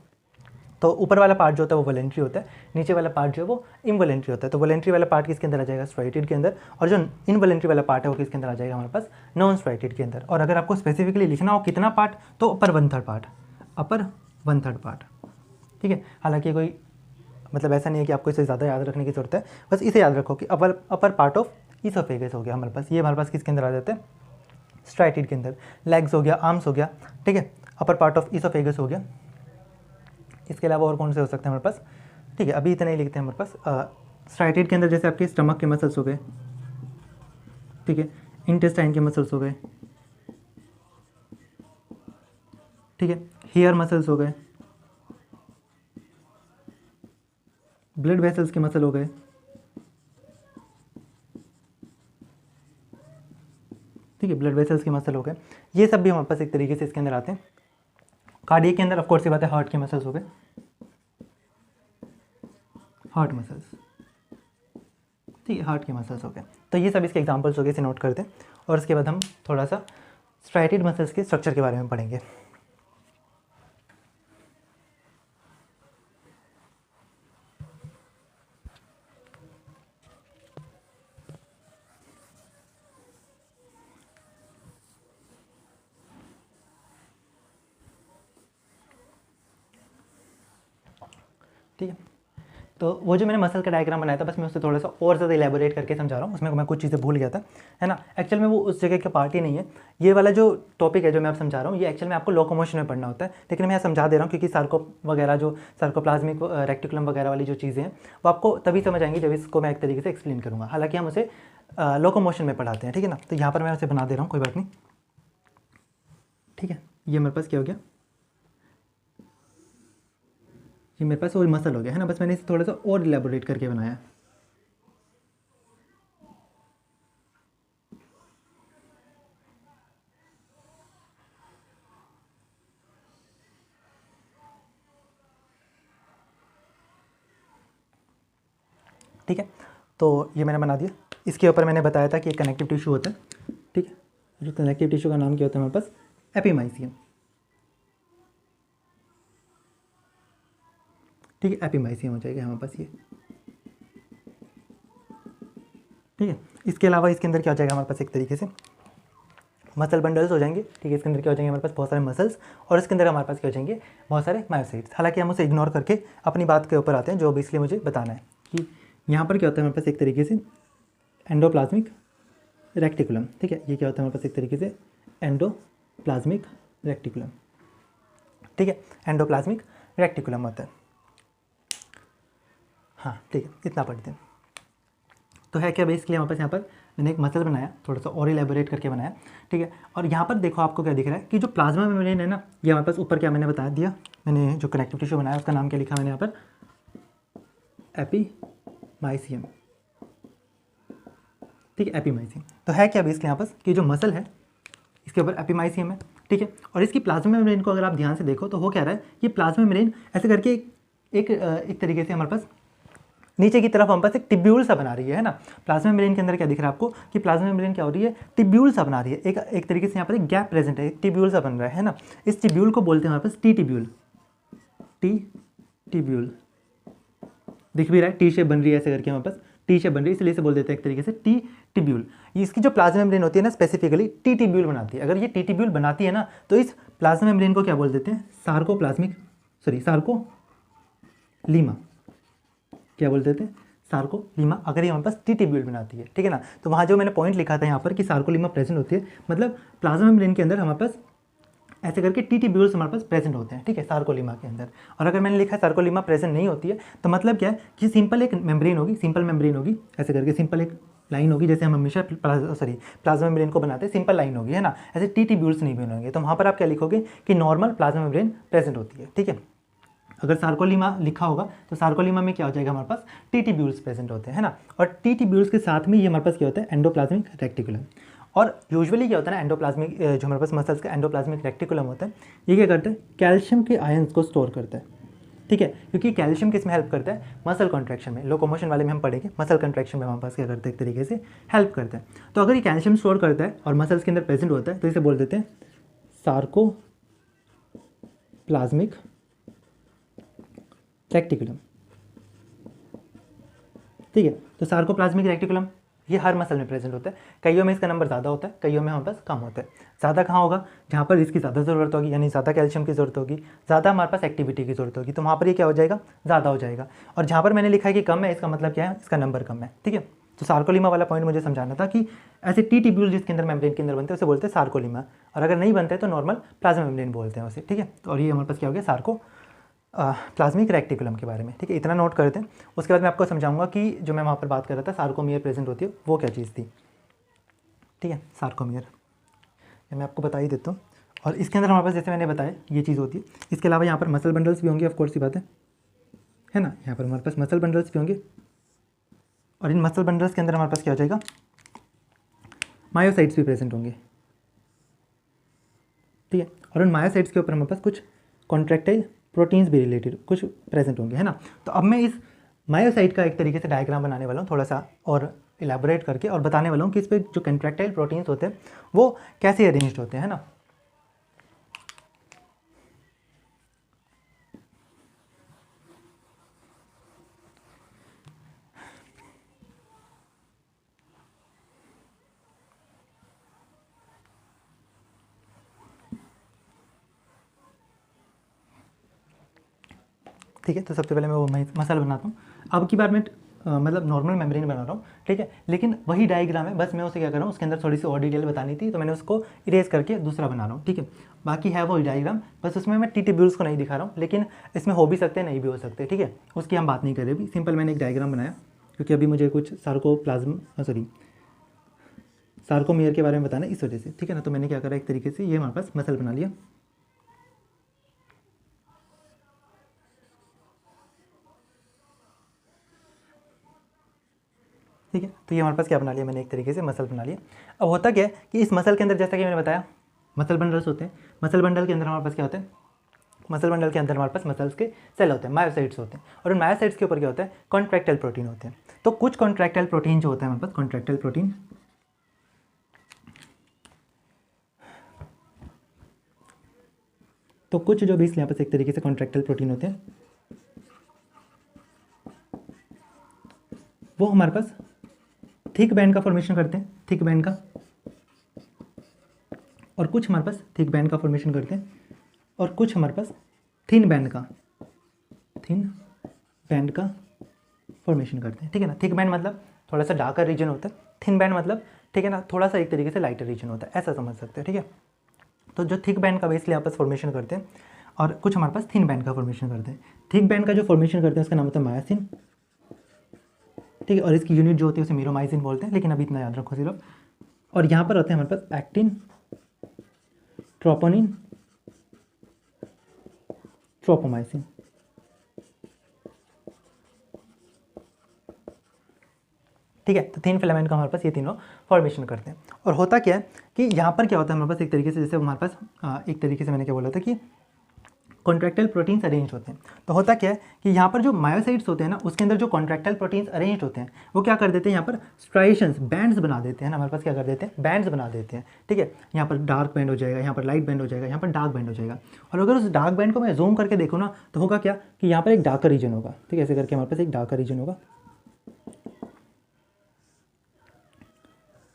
तो ऊपर वाला पार्ट जो होता है वो वॉलेंट्री होता है, नीचे वाला पार्ट जो है वो इनवॉलेंट्री होता है। तो वॉलेंट्री वाला पार्ट किसके अंदर आ जाएगा, स्ट्राइटेड के अंदर, और जो इनवॉलेंट्री वाला पार्ट है वो किसके अंदर आ जाएगा हमारे पास, नॉन स्ट्राइटेड के अंदर। और अगर आपको स्पेसिफिकली लिखना हो कितना पार्ट, तो अपर 1/3 पार्ट, अपर 1/3 पार्ट, ठीक है। हालांकि कोई मतलब ऐसा नहीं है कि आपको इसे ज़्यादा याद रखने की ज़रूरत है, बस इसे याद रखो कि अपर पार्ट ऑफ इसोफेगस हो गया हमारे पास, ये हमारे पास किसके अंदर आ जाते हैं, स्ट्राइटेड के अंदर। लेग्स हो गया, आर्म्स हो गया, ठीक है, अपर पार्ट ऑफ इसोफेगस हो गया। इसके अलावा और कौन से हो सकते हैं हमारे पास, ठीक है, अभी इतना ही लिखते हैं हमारे पास। स्ट्राइटेड के अंदर जैसे आपके स्टमक के मसल्स हो गए, ठीक है, इंटेस्टाइन के मसल्स हो गए, ठीक है, हेयर मसल्स हो गए, ब्लड वेसल्स के मसल हो गए, ठीक है, ब्लड वेसल्स के मसल हो गए। ये सब भी हमारे पास एक तरीके से इसके अंदर आते हैं। कार्डियक के अंदर ऑफ कोर्स ये बात है, हार्ट के मसल्स हो गए, हार्ट मसल्स, ठीक है, हार्ट के मसल्स हो गए। तो ये सब इसके एग्जांपल्स हो गए, इसे नोट करते हैं। और उसके बाद हम थोड़ा सा स्ट्राइटेड मसल्स के स्ट्रक्चर के बारे में पढ़ेंगे। ठीक है, तो वो जो मैंने मसल का डायग्राम बनाया था, बस मैं उससे थोड़ा सा और ज़्यादा इलेबोरेट करके समझा रहा हूँ, उसमें मैं कुछ चीज़ें भूल गया था, है ना। एक्चुअल में वो उस जगह का पार्ट ही नहीं है। ये वाला जो टॉपिक है जो मैं आप समझा रहा हूँ, ये एक्चुअल में आपको लोकोमोशन में पढ़ना होता है, लेकिन मैं समझा दे रहा हूँ क्योंकि सार्को वगैरह जो सार्कोप्लाज्मिक रेक्टिकुलम वगैरह वाली जो चीज़ें हैं वो आपको तभी समझ आएंगी जब इसको मैं एक तरीके से एक्सप्लेन करूँगा। हालाँकि हम उसे लोकोमोशन में पढ़ाते हैं, ठीक है ना। तो यहाँ पर मैं उसे बना दे रहा हूँ, कोई बात नहीं, ठीक है। ये मेरे पास क्या हो गया, ये मेरे पास और मसल हो गया, है ना। बस मैंने इसे थोड़ा सा और इलेबोरेट करके बनाया, ठीक है। तो ये मैंने बना दिया। इसके ऊपर मैंने बताया था कि एक कनेक्टिव टिश्यू होता है, ठीक है। जो कनेक्टिव टिश्यू का नाम क्या होता है हमारे पास, एपिमाइसियम, ठीक है, एपिमाइसियम हो जाएगा हमारे पास ये, ठीक है। इसके अलावा इसके अंदर क्या हो जाएगा हमारे पास, एक तरीके से मसल बंडल्स हो जाएंगे, ठीक है। इसके अंदर क्या हो जाएंगे हमारे पास, बहुत सारे मसल्स, और इसके अंदर हमारे पास क्या हो जाएंगे, बहुत सारे मायोसाइट्स। हालांकि हम उसे इग्नोर करके अपनी बात के ऊपर आते हैं, जो अब इसलिए मुझे बताना है कि यहाँ पर क्या होता है हमारे पास, एक तरीके से एंडोप्लाज्मिक रेक्टिकुलम, ठीक है। ये क्या होता है हमारे पास, एक तरीके से एंडोप्लाज्मिक रेक्टिकुलम, ठीक है, एंडोप्लाज्मिक रेक्टिकुलम होता है। हाँ, ठीक है, इतना पढ़ते हैं। तो है क्या बेसिकली हमारे पास, यहाँ पर मैंने एक मसल बनाया, थोड़ा सा और इलेबोरेट करके बनाया, ठीक है। और यहाँ पर देखो आपको क्या दिख रहा है कि जो प्लाज्मा मेम्ब्रेन है ना, ये हमारे पास ऊपर क्या मैंने बता दिया, मैंने जो कनेक्टिव टिश्यू बनाया उसका नाम क्या लिखा मैंने यहाँ पर, एपिमाइसियम, ठीक है, एपिमाइसियम। तो है क्या बेसिकली यहाँ पर कि जो मसल है इसके ऊपर एपिमाइसियम है, ठीक है। और इसकी प्लाज्मा मेम्ब्रेन को अगर आप ध्यान से देखो तो हो क्या रहा है कि प्लाज्मा मेम्ब्रेन ऐसे करके एक तरीके से हमारे पास नीचे की तरफ हमारे पास एक टिब्यूल सा बना रही है ना। प्लाज्मा मेम्ब्रेन के अंदर क्या दिख रहा है आपको कि प्लाज्मा मेम्ब्रेन क्या हो रही है, टिब्यूल सा बना रही है, एक तरीके से यहाँ पर एक गैप प्रेजेंट है, एक टिब्यूल सा बन रहा है ना। इस टिब्यूल को बोलते हैं हमारे पास टी टिब्यूल, टी टिब्यूल दिख भी रहा है, टी शेप बन रही है ऐसे करके हमारे पास टी शेप बन रही है, इसलिए इसे बोल देते हैं एक तरीके से टी टिब्यूल। इसकी जो प्लाज्मा मेम्ब्रेन होती है ना स्पेसिफिकली टी टिब्यूल बनाती है। अगर ये टी टिब्यूल बनाती है ना तो इस प्लाज्मा मेम्ब्रेन को क्या बोल देते हैं, सार्कोलीमा, क्या बोल देते हैं, सार्कोलीमा। अगर ये हमारे पास टी टिब्यूल बनाती है, ठीक है ना। तो वहाँ जो मैंने पॉइंट लिखा था यहाँ पर कि सार्कोलीमा प्रेजेंट होती है, मतलब प्लाज्मा मेम्ब्रेन के अंदर हमारे पास ऐसे करके टी टिब्यूल्स हमारे पास प्रेजेंट होते हैं, ठीक है, सार्कोलीमा के अंदर। और अगर मैंने लिखा है सार्कोलीमा प्रेजेंट नहीं होती है तो मतलब क्या है कि सिंपल एक मेम्ब्रेन होगी, सिंपल मेम्ब्रेन होगी, ऐसे करके सिंपल एक लाइन होगी, जैसे हम हमेशा प्लाज्मा मेम्ब्रेन को बनाते हैं, सिंपल लाइन होगी, है ना। ऐसे टी टिब्यूल्स नहीं बनेंगे। तो वहाँ पर आप क्या लिखोगे कि नॉर्मल प्लाज्मा मेम्ब्रेन प्रेजेंट होती है, ठीक है। अगर सार्कोलीमा लिखा होगा तो सार्कोलीमा में क्या हो जाएगा हमारे पास, टी टिब्यूल्स प्रेजेंट होते हैं, है ना। और टी टिब्यूल्स के साथ में ये हमारे पास क्या होता है, एंडोप्लाज्मिक रेक्टिकुलम। और यूजुअली क्या होता है ना, एंडोप्लाज्मिक जो हमारे पास मसल्स का एंडोप्लाज्मिक रेक्टिकुलम होता है, ये क्या करता है, कैल्शियम के आयंस को स्टोर करता है, ठीक है, क्योंकि कैल्शियम किस में हेल्प करता है, मसल कॉन्ट्रैक्शन में, लोकोमोशन वाले में हम पढ़ेंगे, मसल कॉन्ट्रैक्शन में हमारे पास क्या करते हैं, एक तरीके से हेल्प करता है। तो अगर ये कैल्शियम स्टोर करता है और मसल्स के अंदर प्रेजेंट होता है तो इसे बोल देते हैं सार्कोप्लाज्मिक रेक्टिकुलम। ठीक है, तो सार्कोप्लाज्मिक रेक्टिकुलम ये हर मसल में प्रेजेंट होता है। कईयों में इसका नंबर ज़्यादा होता है, कईयों में हमारे पास कम होता है। ज़्यादा कहाँ होगा, जहाँ पर इसकी ज़्यादा ज़रूरत होगी, यानी ज़्यादा कैल्शियम की ज़रूरत होगी, ज़्यादा हमारे पास एक्टिविटी की ज़रूरत होगी, तो वहाँ पर ये क्या हो जाएगा, ज़्यादा हो जाएगा। और जहाँ पर मैंने लिखा है कि कम है, इसका मतलब क्या है, इसका नंबर कम है। ठीक है, तो सार्कोलीमा वाला पॉइंट मुझे समझाना था कि ऐसे टी टिब्यूल जिसके अंदर मेम्ब्रेन के अंदर बनते हैं उसे बोलते हैं सार्कोलीमा, और अगर नहीं बनते तो नॉर्मल प्लाज्मा मेम्ब्रेन बोलते हैं उसे। ठीक है, और ये हमारे पास क्या हो गया, सार्को प्लाज्मिक रेक्टिकुलम के बारे में। ठीक है, इतना नोट करते हैं। उसके बाद मैं आपको समझाऊंगा कि जो मैं वहाँ पर बात कर रहा था सार्कोमियर प्रेजेंट होती है वो क्या चीज़ थी। ठीक है, सार्कोमियर ये मैं आपको बता ही देता हूँ। और इसके अंदर हमारे पास जैसे मैंने बताया ये चीज़ होती है। इसके अलावा यहाँ पर मसल बंडल्स भी होंगे, ऑफ कोर्स की बात है ना। यहाँ पर हमारे पास मसल बंडल्स भी होंगे और इन मसल बंडल्स के अंदर हमारे पास क्या हो जाएगा, मायोसाइट्स भी प्रेजेंट होंगे। ठीक है, और उन मायोसाइट्स के ऊपर हमारे पास कुछ कॉन्ट्रैक्टाइल प्रोटीन्स भी रिलेटेड कुछ प्रेजेंट होंगे, है ना। तो अब मैं इस मायोसाइट का एक तरीके से डायग्राम बनाने वाला हूँ, थोड़ा सा और इलेबोरेट करके, और बताने वाला हूँ कि इस पर जो कॉन्ट्रैक्टाइल प्रोटीन्स होते हैं वो कैसे अरेंज्ड होते हैं, है ना। ठीक है, तो सबसे पहले मैं वो मसल बनाता हूँ। अब की बार मैं मतलब नॉर्मल मेम्ब्रेन बना रहा हूँ। ठीक है, लेकिन वही डायग्राम है, बस मैं उसे क्या कर रहा हूँ, उसके अंदर थोड़ी सी और डिटेल बतानी थी तो मैंने उसको इरेज करके दूसरा बना रहा हूँ। ठीक है, बाकी है वही डायग्राम, बस उसमें मैं टी टिब्यूल्स को नहीं दिखा रहा हूँ, लेकिन इसमें हो भी सकते हैं, नहीं भी हो सकते। ठीक है, उसकी हम बात नहीं कर रहे अभी, सिंपल मैंने एक डायग्राम बनाया क्योंकि अभी मुझे कुछ सार्कोमियर के बारे में बताना है इस वजह से। ठीक है ना, तो मैंने क्या करा, एक तरीके से ये हमारे पास मसल बना लिया। ठीक है, तो ये हमारे पास क्या बना लिया मैंने, एक तरीके से मसल बना लिया। अब होता क्या है कि इस मसल के अंदर, जैसा कि मैंने बताया, मसल बंडल्स होते हैं। मसल बंडल के अंदर हमारे पास क्या होता है, मसल बंडल के अंदर हमारे पास मसल्स के सेल होते हैं, मायोसाइट्स होते हैं, और उन मायोसाइट्स के ऊपर क्या होता है, कॉन्ट्रैक्टाइल प्रोटीन होते हैं। तो कुछ कॉन्ट्रैक्टाइल प्रोटीन जो होता है हमारे पास, कॉन्ट्रैक्टाइल प्रोटीन, तो कुछ जो भी इसलिए यहाँ पर एक तरीके से कॉन्ट्रैक्टाइल प्रोटीन होते हैं वो हमारे पास थिक बैंड का फॉर्मेशन करते हैं, थिक बैंड का, और कुछ हमारे पास थिक बैंड का फॉर्मेशन करते हैं, और कुछ हमारे पास थिन बैंड का फॉर्मेशन करते हैं। ठीक है ना, थिक बैंड मतलब थोड़ा सा डार्कर रीजन होता है, थिन बैंड मतलब, ठीक है ना, थोड़ा सा एक तरीके से लाइटर रीजन होता है, ऐसा समझ सकते हैं। ठीक है, तो जो थिक बैंड का बेसली आपस फॉर्मेशन करते हैं, और कुछ हमारे पास थिन बैंड का फॉर्मेशन करते हैं। थिक बैंड का जो फॉर्मेशन करते हैं उसका नाम होता है मायोसिन। ठीक है, और इसकी यूनिट जो होती है उसे मीरोमाइसिन बोलते हैं, लेकिन अभी इतना याद रखो सिर्फ। और यहाँ पर होते हैं हमारे पास एक्टिन, ट्रोपोनिन, ट्रोपोमाइसिन। ठीक है, तो थिन फिलामेंट का हमारे पास ये तीनों फॉर्मेशन करते हैं। और होता क्या है कि यहाँ पर क्या होता है हमारे पास, एक तरीके से जैसे हमारे पास एक तरीके से मैंने क्या बोला था कि कॉन्ट्रैक्टाइल प्रोटीन्स अरेंज होते हैं। तो होता क्या है कि यहाँ पर जो मायोसाइट्स होते हैं ना, उसके अंदर जो कॉन्ट्रैक्टाइल प्रोटीन्स अरेंज होते हैं वो क्या कर देते हैं, यहाँ पर स्ट्राइशंस, बैंड्स बना देते हैं ना, हमारे पास क्या कर देते हैं, बैंड्स बना देते हैं। ठीक है, यहाँ पर डार्क बैंड हो जाएगा, यहाँ पर लाइट बैंड हो जाएगा, यहाँ पर डार्क बैंड हो जाएगा। और अगर उस डार्क बैंड को मैं जूम करके देखूँ ना, तो होगा क्या कि यहाँ पर एक डार्कर रीजन होगा। ठीक है, ऐसे करके हमारे पास एक डार्कर रीजन होगा,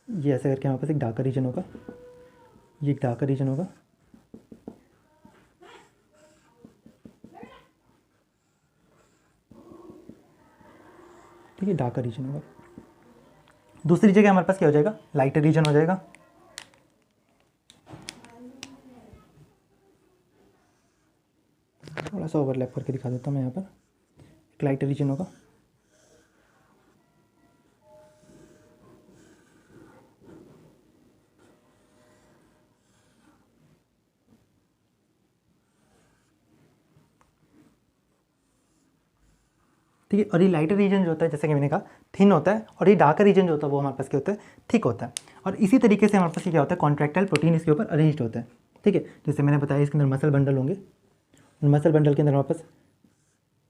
ये ऐसे करके हमारे पास एक डार्कर रीजन होगा, ये एक डार्कर रीजन होगा। ठीक है, डार्कर रीजन होगा। दूसरी जगह हमारे पास क्या हो जाएगा, लाइटर रीजन हो जाएगा। थोड़ा सा ओवरलैप करके दिखा देता हूँ मैं, यहाँ पर एक लाइटर रीजन होगा। ठीक है, और ये लाइटर रीजन जो होता है, जैसे कि मैंने कहा, थिन होता है, और ये डार्कर रीजन जो होता है वो हमारे पास क्या होता है, थिक होता है। और इसी तरीके से हमारे पास क्या होता है, कॉन्ट्रैक्टाइल प्रोटीन इसके ऊपर अरेंज्ड होता है। ठीक है, जैसे मैंने बताया इसके अंदर मसल बंडल होंगे, मसल बंडल के अंदर हमारे पास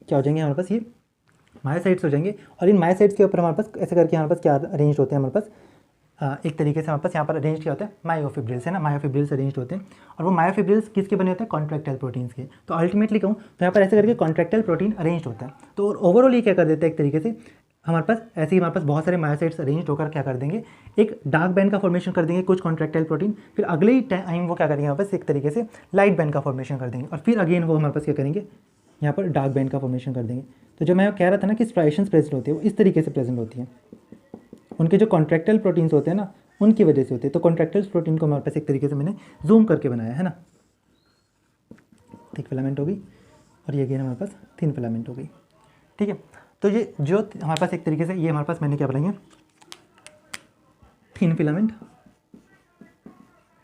क्या हो जाएंगे हमारे पास, ये मायोसाइट्स हो जाएंगे। और इन मायोसाइट्स के ऊपर हमारे पास ऐसे करके हमारे पास क्या अरेंज होते हैं हमारे पास, एक तरीके से हमारे पास यहाँ पर अरेंज क्या होता है, मायोफिब्रिल्स है ना, मायोफिब्रिल्स अरेंज होते हैं। और वो मायोफिब्रिल्स किसके बने होते हैं, कॉन्ट्रैक्टाइल प्रोटीन्स के। तो अल्टीमेटली कहूँ तो यहाँ पर ऐसे करके कॉन्ट्रैक्टाइल प्रोटीन अरेंज होता है। तो ओवरऑल ये क्या कर देते हैं, एक तरीके से हमारे पास ऐसे ही हमारे पास बहुत सारे मायोसाइट्स अरेंज होकर क्या कर देंगे, एक डार्क बैंड का फॉर्मेशन कर देंगे कुछ कॉन्ट्रैक्टाइल प्रोटीन। फिर अगले ही टाइम वो क्या करेंगे हमारे पास एक तरीके से लाइट बैंड का फॉर्मेशन कर देंगे। और फिर अगेन वो हमारे पास क्या करेंगे, यहाँ पर डार्क बैंड का फॉर्मेशन कर देंगे। तो जो मैं कह रहा था ना कि स्ट्राइएशंस प्रेजेंट होती है, वो इस तरीके से प्रेजेंट होती हैं। उनके जो कॉन्ट्रैक्टाइल प्रोटीन्स होते हैं ना, उनकी वजह से होते हैं। तो कॉन्ट्रैक्टाइल प्रोटीन को हमारे पास एक तरीके से मैंने जूम करके बनाया है ना, थिक फिलामेंट हो गई, और ये अगेन हमारे पास थिन फिलामेंट हो गई। ठीक है, तो ये जो हमारे पास एक तरीके से ये हमारे पास मैंने क्या बनाई है, थिन फिलामेंट।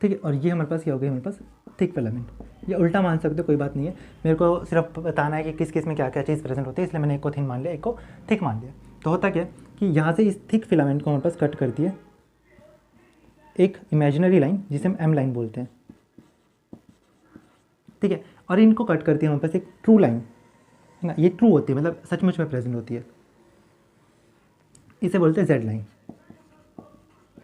ठीक है, और ये हमारे पास क्या हो गई, हमारे पास थिक फिलामेंट। ये उल्टा मान सकते हो, कोई बात नहीं है, मेरे को सिर्फ बताना है कि किस किस में क्या क्या चीज़ प्रेजेंट होती है, इसलिए मैंने एक को थिन मान लिया, एक को थिक मान लिया। तो होता क्या है कि यहाँ से इस थिक फिलामेंट को हमारे पास कट करती है एक इमेजिनरी लाइन, जिसे हम एम लाइन बोलते हैं। ठीक है, और इनको कट करती है हमारे पास एक ट्रू लाइन है ना, ये ट्रू होती है, मतलब सचमुच में प्रेजेंट होती है, इसे बोलते हैं जेड लाइन।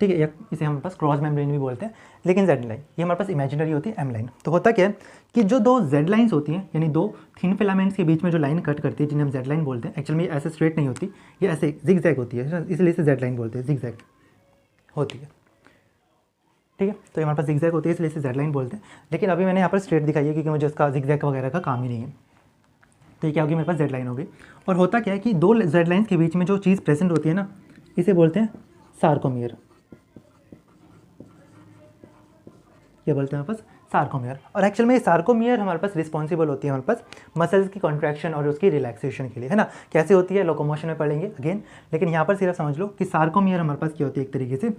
ठीक है, या इसे हमारे पास क्रॉस मेम्ब्रेन भी बोलते हैं, लेकिन जेड लाइन ये हमारे पास इमेजिनरी होती है, एम लाइन। तो होता क्या है कि जो दो जेड लाइन्स होती हैं, यानी दो थिन फिलामेंट्स के बीच में जो लाइन कट करती है, जिन्हें हम जेड लाइन बोलते हैं, एक्चुअली ये ऐसे स्ट्रेट नहीं होती, ये ऐसे जिगजैग होती है, इसलिए इसे जेड लाइन बोलते हैं, जिगजैग होती है। ठीक है, तो ये हमारे पास जिगजैग होती है, इसलिए इसे जेड लाइन बोलते हैं। लेकिन अभी मैंने यहाँ पर स्ट्रेट दिखाई है, क्योंकि मुझे उसका जिगजैग वगैरह का काम ही नहीं है। तो ये क्या होगी, मेरे पास जेड लाइन हो गई। और होता क्या है कि दो जेड लाइन्स के बीच में जो चीज़ प्रेजेंट होती है ना, इसे बोलते हैं सार्कोमियर। ये बोलते हैं हमारे पास सार्कोमियर। और एक्चुअल में ये सार्कोमियर हमारे पास रिस्पॉन्सिबल होती है हमारे पास मसल्स की कॉन्ट्रैक्शन और उसकी रिलैक्सेशन के लिए, है ना। कैसे होती है, लोकोमोशन में पढ़ेंगे अगेन, लेकिन यहाँ पर सिर्फ समझ लो कि सार्कोमियर हमारे पास क्या होती है, एक तरीके से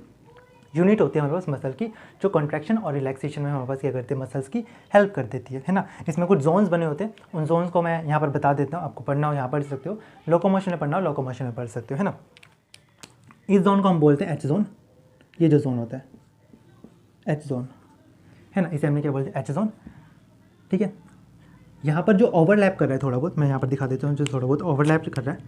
यूनिट होती है हमारे पास मसल की, जो कॉन्ट्रैक्शन और रिलैक्सेशन में हमारे पास क्या करते हैं, मसल्स की हेल्प कर देती है ना। इसमें कुछ जोन्स बने होते हैं, उन जोन्स को मैं यहाँ पर बता देता हूँ, आपको पढ़ना हो यहाँ पढ़ सकते हो, लोकोमोशन में पढ़ना हो लोकोमोशन में पढ़ सकते हो, है ना। इस जोन को हम बोलते हैं एच जोन, ये जो जोन होता है एच जोन, है ना, इसे हमने क्या बोलते हैं, एच जोन। ठीक है, यहाँ पर जो ओवरलैप कर रहा है थोड़ा बहुत, मैं यहाँ पर दिखा देता हूँ, जो थोड़ा बहुत ओवरलैप कर रहा है,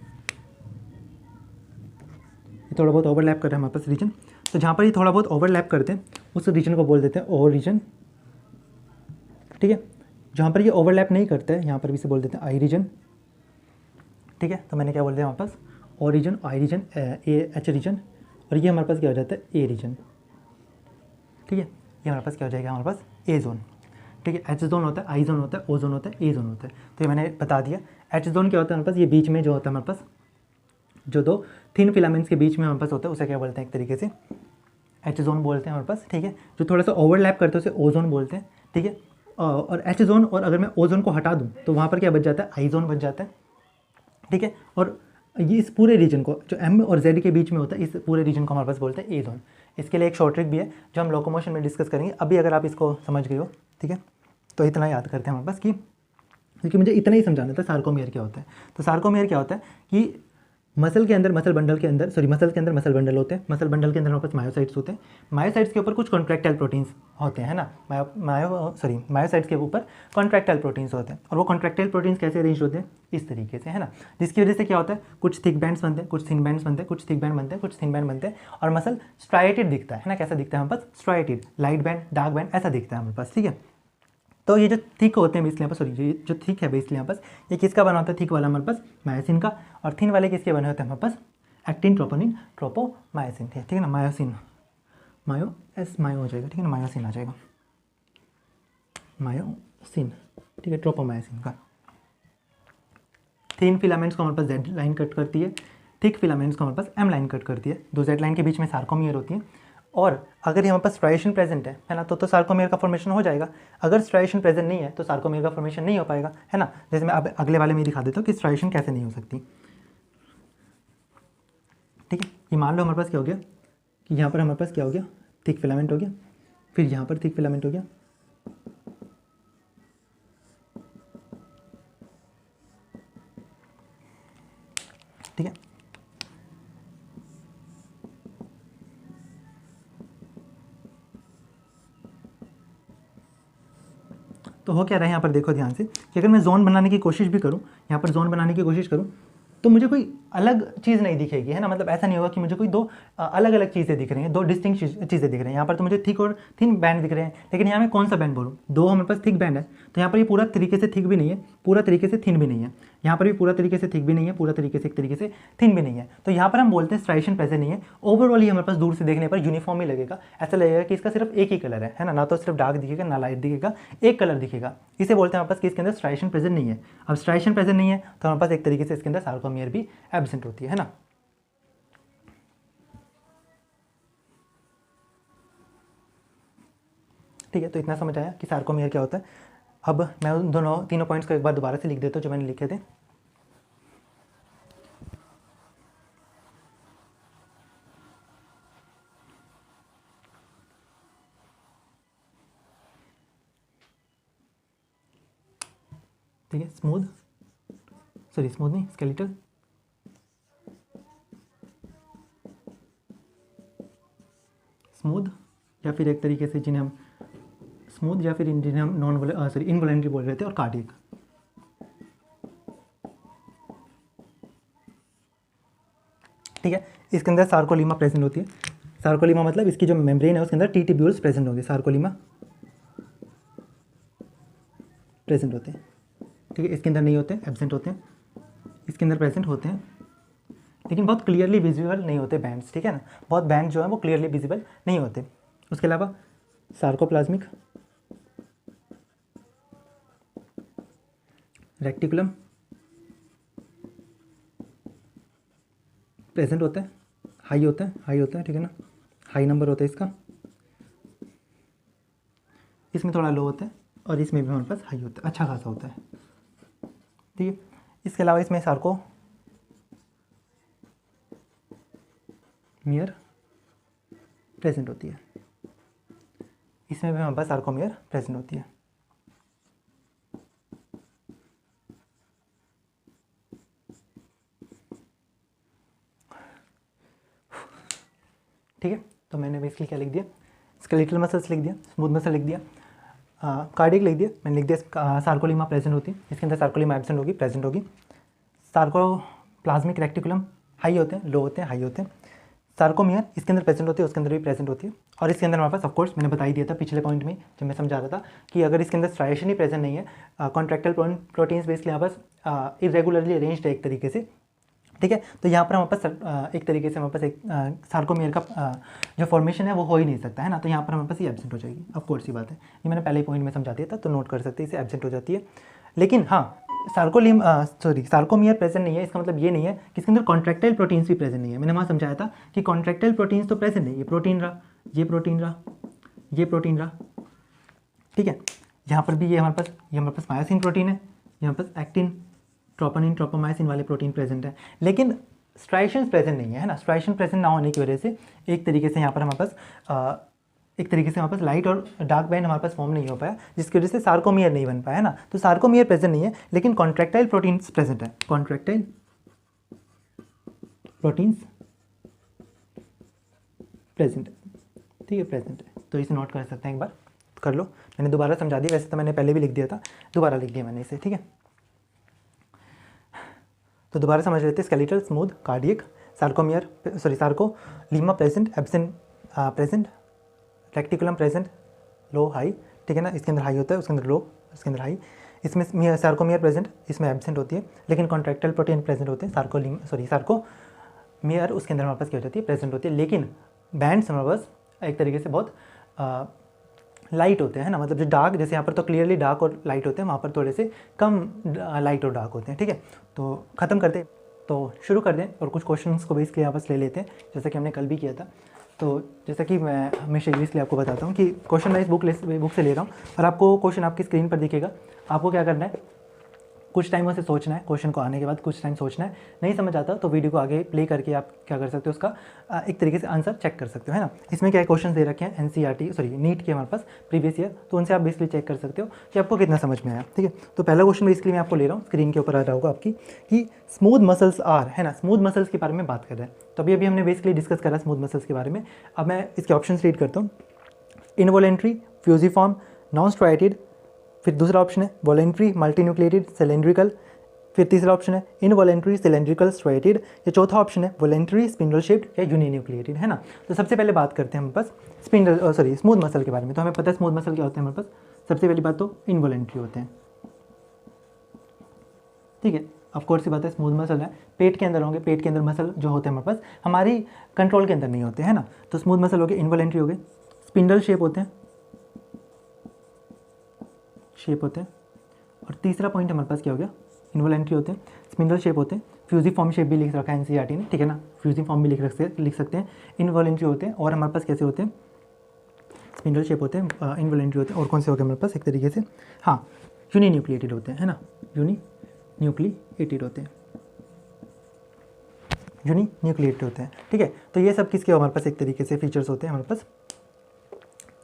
ये थोड़ा बहुत ओवरलैप कर रहा है हमारे पास रीजन। तो जहाँ पर ये थोड़ा बहुत ओवरलैप करते हैं, उस रीजन को बोल देते हैं ओ रीजन। ठीक है, जहाँ पर ये ओवरलैप नहीं करता है, यहाँ पर भी इसे बोल देते हैं आई रीजन। ठीक है, तो मैंने क्या बोल दिया हमारे पास, O region, I region, A H region, और ये हमारे पास क्या हो जाता है, ए रीजन। ठीक है, ये हमारे पास क्या हो जाएगा, हमारे पास ए जोन। ठीक है, एच जोन होता है, आई जोन होता है, ओ जोन होता है, ए जोन होता है। तो ये मैंने बता दिया। एच जोन क्या होता है हमारे पास, ये बीच में जो होता है हमारे पास, जो दो थिन फिलामेंट्स के बीच में हमारे पास होता है, उसे क्या बोलते हैं, एक तरीके से एच जोन बोलते हैं हमारे पास। ठीक है, जो थोड़ा सा ओवरलैप करते हैं उसे ओ जोन बोलते हैं। ठीक है, और एच जोन, और अगर मैं ओ जोन को हटा दूँ तो वहाँ पर क्या बच जाता है, आई जोन बच जाता है। ठीक है, और ये इस पूरे रीजन को, जो एम और जेड के बीच में होता है, इस पूरे रीजन को हमारे पास बोलते हैं ए जोन। इसके लिए एक शॉर्ट ट्रिक भी है, जो हम लोकोमोशन में डिस्कस करेंगे। अभी अगर आप इसको समझ गए हो, ठीक है, तो इतना याद करते हैं हमारे पास कि, क्योंकि मुझे इतना ही समझाना था सार्कोमियर क्या होता है। तो सार्कोमियर क्या होता है कि मसल के अंदर, मसल बंडल के अंदर, सॉरी मसल के अंदर मसल बंडल होते हैं, मसल बंडल के अंदर हमारे पास मायोसाइट्स होते हैं, मायोसाइट्स के ऊपर कुछ कॉन्ट्रैक्टाइल प्रोटीन्स होते हैं, है ना। मायोसाइट्स के ऊपर कॉन्ट्रैक्टाइल प्रोटीन्स होते हैं, और वो कॉन्ट्रैक्टाइल प्रोटीन्स कैसे अरेंज होते हैं, इस तरीके से, है ना। जिसकी वजह से क्या होता है, कुछ थिक बैंड्स बनते हैं, कुछ थिन बैंड्स बनते हैं, कुछ थिक बैंड बनते हैं, कुछ थिन बैंड बनते हैं, और मसल स्ट्राइटेड दिखता है ना। कैसा दिखता है हमारे पास, striated, light band, dark band, ऐसा दिखता है हमारे पास। ठीक है, तो ये जो थिक होते हैं बेसिकली यहाँ पर, सॉरी ये जो थिक है बेसिकली यहाँ पास, ये किसका बना होता है, थिक वाला हमारे पास मायोसिन का, और थिन वाले किसके बने होते हैं हमारे पास, एक्टिन, ट्रोपोनिन, ट्रोपोमायोसिन। ठीक है ना, मायोसिन, मायो एस मायो हो जाएगा, ठीक है ना, मायोसिन आ जाएगा, मायोसिन। ठीक है, ट्रोपोमायोसिन का। थिन फिलामेंट्स को हमारे पास जेड लाइन कट करती है, थिक फिलामेंट्स को हमारे पास एम लाइन कट करती है। दो जेड लाइन के बीच में सार्कोमियर होती है, और अगर हमारे पास स्ट्राइएशन प्रेजेंट है ना, तो सार्कोमियर का फॉर्मेशन हो जाएगा। अगर स्ट्राइएशन प्रेजेंट नहीं है तो सार्कोमियर का फॉर्मेशन नहीं हो पाएगा, है ना। जैसे मैं अब अगले वाले में दिखा देता हूँ कि स्ट्राइएशन कैसे नहीं हो सकती। ठीक है, ये मान लो हमारे पास क्या हो गया कि यहाँ पर हमारे पास क्या हो गया, थिक फिलामेंट हो गया, फिर यहाँ पर थिक फिलामेंट हो गया, ठीक है। तो हो क्या रहा है यहाँ पर, देखो ध्यान से कि अगर मैं जोन बनाने की कोशिश भी करूँ, यहाँ पर जोन बनाने की कोशिश करूँ तो मुझे कोई अलग चीज़ नहीं दिखेगी, है ना। मतलब ऐसा नहीं होगा कि मुझे कोई दो अलग अलग चीज़ें दिख रही हैं, दो डिस्टिंक्ट चीज़ें दिख रही हैं। यहाँ पर तो मुझे थिक और थिन बैंड दिख रहे हैं, लेकिन यहाँ मैं कौन सा बैंड बोलूँ, दो हमारे पास थिक बैंड है, तो यहाँ पर ये पूरा तरीके से थिक भी नहीं है, पूरा तरीके से थिन भी नहीं है, यहाँ पर भी पूरा तरीके से थिक भी नहीं है, पूरा तरीके से एक तरीके से थिन भी नहीं है। तो यहाँ पर हम बोलते हैं स्ट्राइएशन प्रेजेंट नहीं है। ओवरऑल ही हमारे पास दूर से देखने पर यूनिफॉर्म ही लगेगा, ऐसा लगेगा कि इसका सिर्फ एक ही कलर है ना, ना तो सिर्फ डार्क दिखेगा ना लाइट दिखेगा, एक कलर दिखेगा। इसे बोलते हैं हमारे पास कि इसके अंदर स्ट्राइएशन प्रेजेंट नहीं है। अब स्ट्राइएशन प्रेजेंट नहीं है तो हमारे पास एक तरीके से इसके अंदर सार्कोमियर भी एब्सेंट होती है ना। ठीक है, तो इतना समझ आया कि सार्कोमियर क्या होता है। अब मैं उन तीनों पॉइंट्स को एक बार दोबारा से लिख देता हूँ जो मैंने लिखे थे। ठीक है, स्मूथ नहीं, स्केलेटल, स्मूथ या फिर एक तरीके से जिन्हें हम स्मूथ या फिर जिन्हें हम इनवॉलेंट्री बोल रहे थे, और कार्डियक। ठीक है, इसके अंदर सार्कोलीमा प्रेजेंट होती है। सार्कोलीमा मतलब इसकी जो मेम्ब्रेन है उसके अंदर टी ट्यूब्यूल्स प्रेजेंट होंगे, सार्कोलीमा प्रेजेंट होते हैं। ठीक है, इसके अंदर नहीं होते, एब्सेंट होते हैं। इसके अंदर प्रेजेंट होते हैं लेकिन बहुत क्लियरली विजिबल नहीं होते बैंड्स, ठीक है ना, बहुत बैंड जो है वो क्लियरली विजिबल नहीं होते। उसके अलावा सार्कोप्लाज्मिक रेक्टिकुलम प्रेजेंट होता है, हाई होता है, ठीक है ना, हाई नंबर होता है इसका। इसमें थोड़ा लो होता है और इसमें भी हमारे पास हाई होता है, अच्छा खासा होता है। ठीक है, इसके अलावा इसमें सार्को मियर प्रेजेंट होती है, इसमें भी हमारे पास सार्कोमियर प्रेजेंट होती है। ठीक है, तो मैंने बेसिकली क्या लिख दिया, स्केलेटल मसल्स लिख दिया, स्मूथ मसल लिख दिया, कार्डियक लिख दिया, मैंने लिख दिया सार्कोलीमा प्रेजेंट होती है, इसके अंदर सार्कोलीमा एब्सेंट होगी, प्रेजेंट होगी। सार्कोप्लाज्मिक रेक्टिकुलम हाई होते हैं, लो होते हैं, हाई होते हैं। सार्कोमियर इसके अंदर प्रेजेंट होती है, उसके अंदर भी प्रेजेंट होती है। और इसके अंदर हमारे पास ऑफ कोर्स मैंने बता ही दिया था पिछले पॉइंट में जब मैं समझा रहा था कि अगर इसके अंदर स्ट्राइएशन ही प्रेजेंट नहीं है, कॉन्ट्रैक्टाइल प्रोटीन्स बेसिकली यहाँ पास इरेगुलरली अरेंज्ड है एक तरीके से, ठीक है, तो यहाँ पर हमारे पास एक तरीके से हमारे पास एक सार्कोमियर का जो फॉर्मेशन है वो हो ही नहीं सकता है ना, तो यहाँ पर हमारे पास ये एब्सेंट हो जाएगी। ऑफ कोर्स ये बात है, ये मैंने पहले ही पॉइंट में समझा दिया था, तो नोट कर सकते हैं, इसे एब्सेंट हो जाती है। लेकिन हाँ, सार्कोमियर प्रेजेंट नहीं है, इसका मतलब ये नहीं है कि इसके अंदर कॉन्ट्रैक्टाइल प्रोटीन्स भी प्रेजेंट नहीं है। मैंने वहाँ समझाया था कि कॉन्ट्रैक्टाइल प्रोटीन्स तो प्रेजेंट नहीं, ये प्रोटीन रहा, ये प्रोटीन रहा, ये प्रोटीन रहा, ठीक है। यहाँ पर भी ये हमारे पास मायोसिन प्रोटीन है, यहाँ पर एक्टिन, ट्रोपोनिन, ट्रोपोमायोसिन वाले प्रोटीन प्रेजेंट है, लेकिन स्ट्राइएशन प्रेजेंट नहीं है ना। स्ट्राइएशन प्रेजेंट ना होने की वजह से एक तरीके से यहाँ पर हमारे पास हमारे पास लाइट और डार्क बैंड हमारे पास फॉर्म नहीं हो पाया, जिसकी वजह से सार्कोमियर नहीं बन पाया, है ना। तो सार्कोमियर प्रेजेंट नहीं है, लेकिन कॉन्ट्रैक्टाइल प्रोटीन्स प्रेजेंट है, कॉन्ट्रैक्टाइल प्रोटीन्स प्रेजेंट है, ठीक है, प्रेजेंट है। तो इसे नोट कर सकते हैं, एक बार कर लो, मैंने दोबारा समझा दिया, वैसे तो मैंने पहले भी लिख दिया था, दोबारा लिख दिया मैंने इसे, ठीक है। तो दोबारा समझ लेते हैं, skeletal, smooth, cardiac, sarcolemma present, absent present, reticulum present, low high, ठीक है ना, इसके अंदर हाई होता है, उसके अंदर लो, इसके अंदर हाई। इसमें सार्कोमियर प्रेजेंट, इसमें एब्सेंट होती है, लेकिन कॉन्ट्रैक्टाइल प्रोटीन प्रेजेंट होते हैं, सार्कोमियर उसके अंदर हमारे पास क्या हो जाती है, प्रेजेंट होती है। लेकिन बैंड्स हमारे पास एक तरीके से बहुत लाइट होते हैं ना, मतलब जो डार्क, जैसे यहाँ पर तो क्लियरली डार्क और लाइट होते हैं, वहाँ पर थोड़े से कम लाइट और डार्क होते हैं, ठीक है। तो ख़त्म करते हैं, तो शुरू कर दें और कुछ क्वेश्चंस को बेसिकली यहाँ पर ले लेते हैं, जैसा कि हमने कल भी किया था। तो जैसा कि मैं हमेशा इसलिए आपको बताता हूँ कि क्वेश्चन मैं इस बुक से ले रहा हूँ और आपको क्वेश्चन आपकी स्क्रीन पर दिखेगा। आपको क्या करना है, कुछ टाइम उसे सोचना है, क्वेश्चन को आने के बाद कुछ टाइम सोचना है, नहीं समझ आता तो वीडियो को आगे प्ले करके आप क्या कर सकते हो, उसका एक तरीके से आंसर चेक कर सकते हो, है ना। इसमें क्या क्वेश्चन दे रखे हैं नीट के हमारे पास प्रीवियस ईयर, तो उनसे आप बेसिकली चेक कर सकते हो कि आपको कितना समझ में आया, ठीक है। तो पहला क्वेश्चन बेसिकली मैं आपको ले रहा हूँ, स्क्रीन के ऊपर आ रहा होगा आपकी, कि स्मूथ मसल्स आर, है ना, स्मूथ मसल्स के बारे में बात कर रहे हैं। तो अभी हमने बेसिकली डिस्कस करा स्मूथ मसल्स के बारे में। अब मैं इसके ऑप्शन रीड करता हूँ, इनवॉलेंट्री, फ्यूजिफॉर्म, नॉन स्ट्राइटेड, फिर दूसरा ऑप्शन है वॉलेंट्री मल्टीन्यूक्लिएटेड सिलेंड्रिकल, फिर तीसरा ऑप्शन है इनवॉलेंट्री सिलेंड्रिकल स्ट्राइटेड, या चौथा ऑप्शन है वॉलेंट्री स्पिंडल शेप्ड या यूनिन्यूक्लिएटेड, है ना। तो सबसे पहले बात करते हैं हम बस स्मूथ मसल के बारे में। तो हमें पता है स्मूथ मसल क्या होते हैं हमारे पास। सबसे पहली बात तो इनवॉलेंट्री होते हैं, ठीक है। ऑफ कोर्स ये बात है, स्मूथ मसल है, पेट के अंदर होंगे, पेट के अंदर मसल जो होते हैं हमारे पास हमारी कंट्रोल के अंदर नहीं होते, है ना। तो स्मूथ मसल हो गए, इनवॉलेंट्री हो गए, स्पिंडल शेप होते हैं, और तीसरा पॉइंट हमारे पास क्या हो गया, इनवॉलेंट्री होते हैं, स्पिंडल शेप होते हैं, फ्यूजिफॉर्म शेप भी लिख रखा है एनसीईआरटी ने, ठीक है ना, फ्यूजिफॉर्म भी लिख सकते हैं, इनवॉलेंट्री होते हैं, और हमारे पास कैसे होते हैं, स्पिंडल शेप होते हैं, इनवॉलेंट्री होते हैं, और कौन से हो गए हमारे पास एक तरीके से, हाँ, यूनिन्यूक्लिएटेड होते हैं, है ना, यूनिन्यूक्लिएटेड होते हैं, ठीक है। तो ये सब किसके हमारे पास एक तरीके से फीचर्स होते हैं, हमारे पास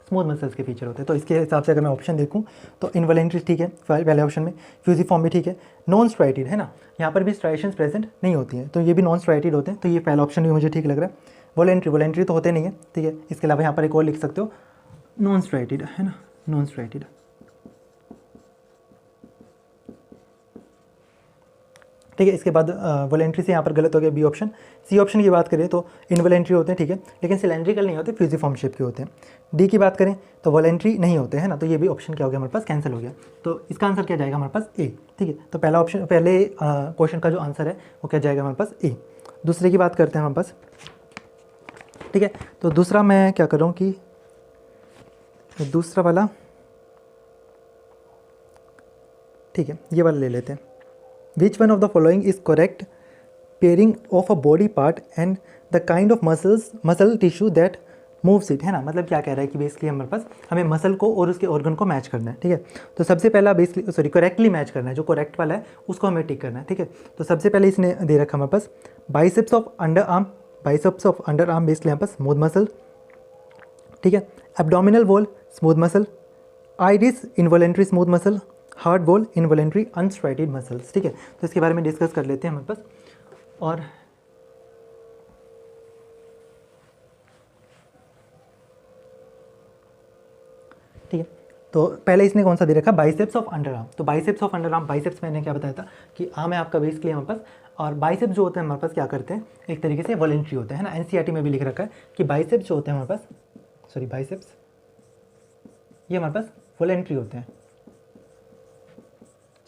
स्मूथ मसल्स के फीचर होते हैं। तो इसके हिसाब से अगर मैं ऑप्शन देखूँ तो इनवॉलेंट्री ठीक है पहले ऑप्शन में, फ्यूजिफॉर्म भी ठीक है, नॉन स्ट्राइटेड, है ना, यहाँ पर भी स्ट्राइशंस प्रेजेंट नहीं होती हैं, तो ये भी नॉन स्ट्राइटेड होते हैं, तो ये पहला ऑप्शन भी मुझे ठीक लग रहा है। वॉलेंट्री तो होते नहीं है, ठीक है। इसके अलावा यहाँ पर एक और लिख सकते हो नॉन स्ट्राइटेड, है ना, नॉन स्ट्राइटेड, ठीक है। इसके बाद वॉलेंट्री से यहाँ पर गलत हो गया बी ऑप्शन। सी ऑप्शन की बात करें तो इनवॉलेंट्री होते हैं, ठीक है, लेकिन सिलेंड्रिकल नहीं होते, फ्यूजिफॉर्म शेप के होते हैं। डी की बात करें तो वॉलेंट्री नहीं होते, है ना, तो ये भी ऑप्शन क्या हो गया हमारे पास, कैंसिल हो गया। तो इसका आंसर क्या जाएगा हमारे पास, ए, ठीक है। तो पहला ऑप्शन, पहले क्वेश्चन का जो आंसर है वो क्या जाएगा हमारे पास, ए। दूसरे की बात करते हैं हमारे पास, ठीक है। तो दूसरा मैं क्या कर रहा हूँ कि दूसरा वाला, ठीक है, ये वाला ले लेते हैं। Which one of the following is correct pairing of a body part and the kind of muscle tissue that moves it, है ना। मतलब क्या कह रहा है कि बेसिकली हमारे पास हमें मसल को और उसके ऑर्गन को मैच करना है, ठीक है। तो सबसे पहला बेसिकली करेक्टली मैच करना है, जो करेक्ट वाला है उसको हमें टिक करना है, ठीक है। तो सबसे पहले इसने दे रखा हमारे पास biceps of under arm basically यहाँ पर स्मूथ मसल, ठीक है। Abdominal wall smooth muscle, iris involuntary smooth muscle, heart wall involuntary unstriated muscles, ठीक है। तो इसके बारे में डिस्कस कर लेते हैं हमारे पास। और ठीक है, तो पहले इसने कौन सा दे रखा, बाइसेप्स ऑफ अंडर आर्म। तो biceps of under arm, biceps मैंने क्या बताया था कि आर्म है आपका बेसिकली हमारे पास, और बाइसेप्स जो होते हैं हमारे पास क्या करते हैं, एक तरीके से वॉलेंट्री होते हैं, है ना। एनसीईआरटी में भी लिख रखा है कि बाइसेप्स जो होते हैं हमारे पास, बाइसेप्स ये हमारे पास वॉलेंट्री होते हैं,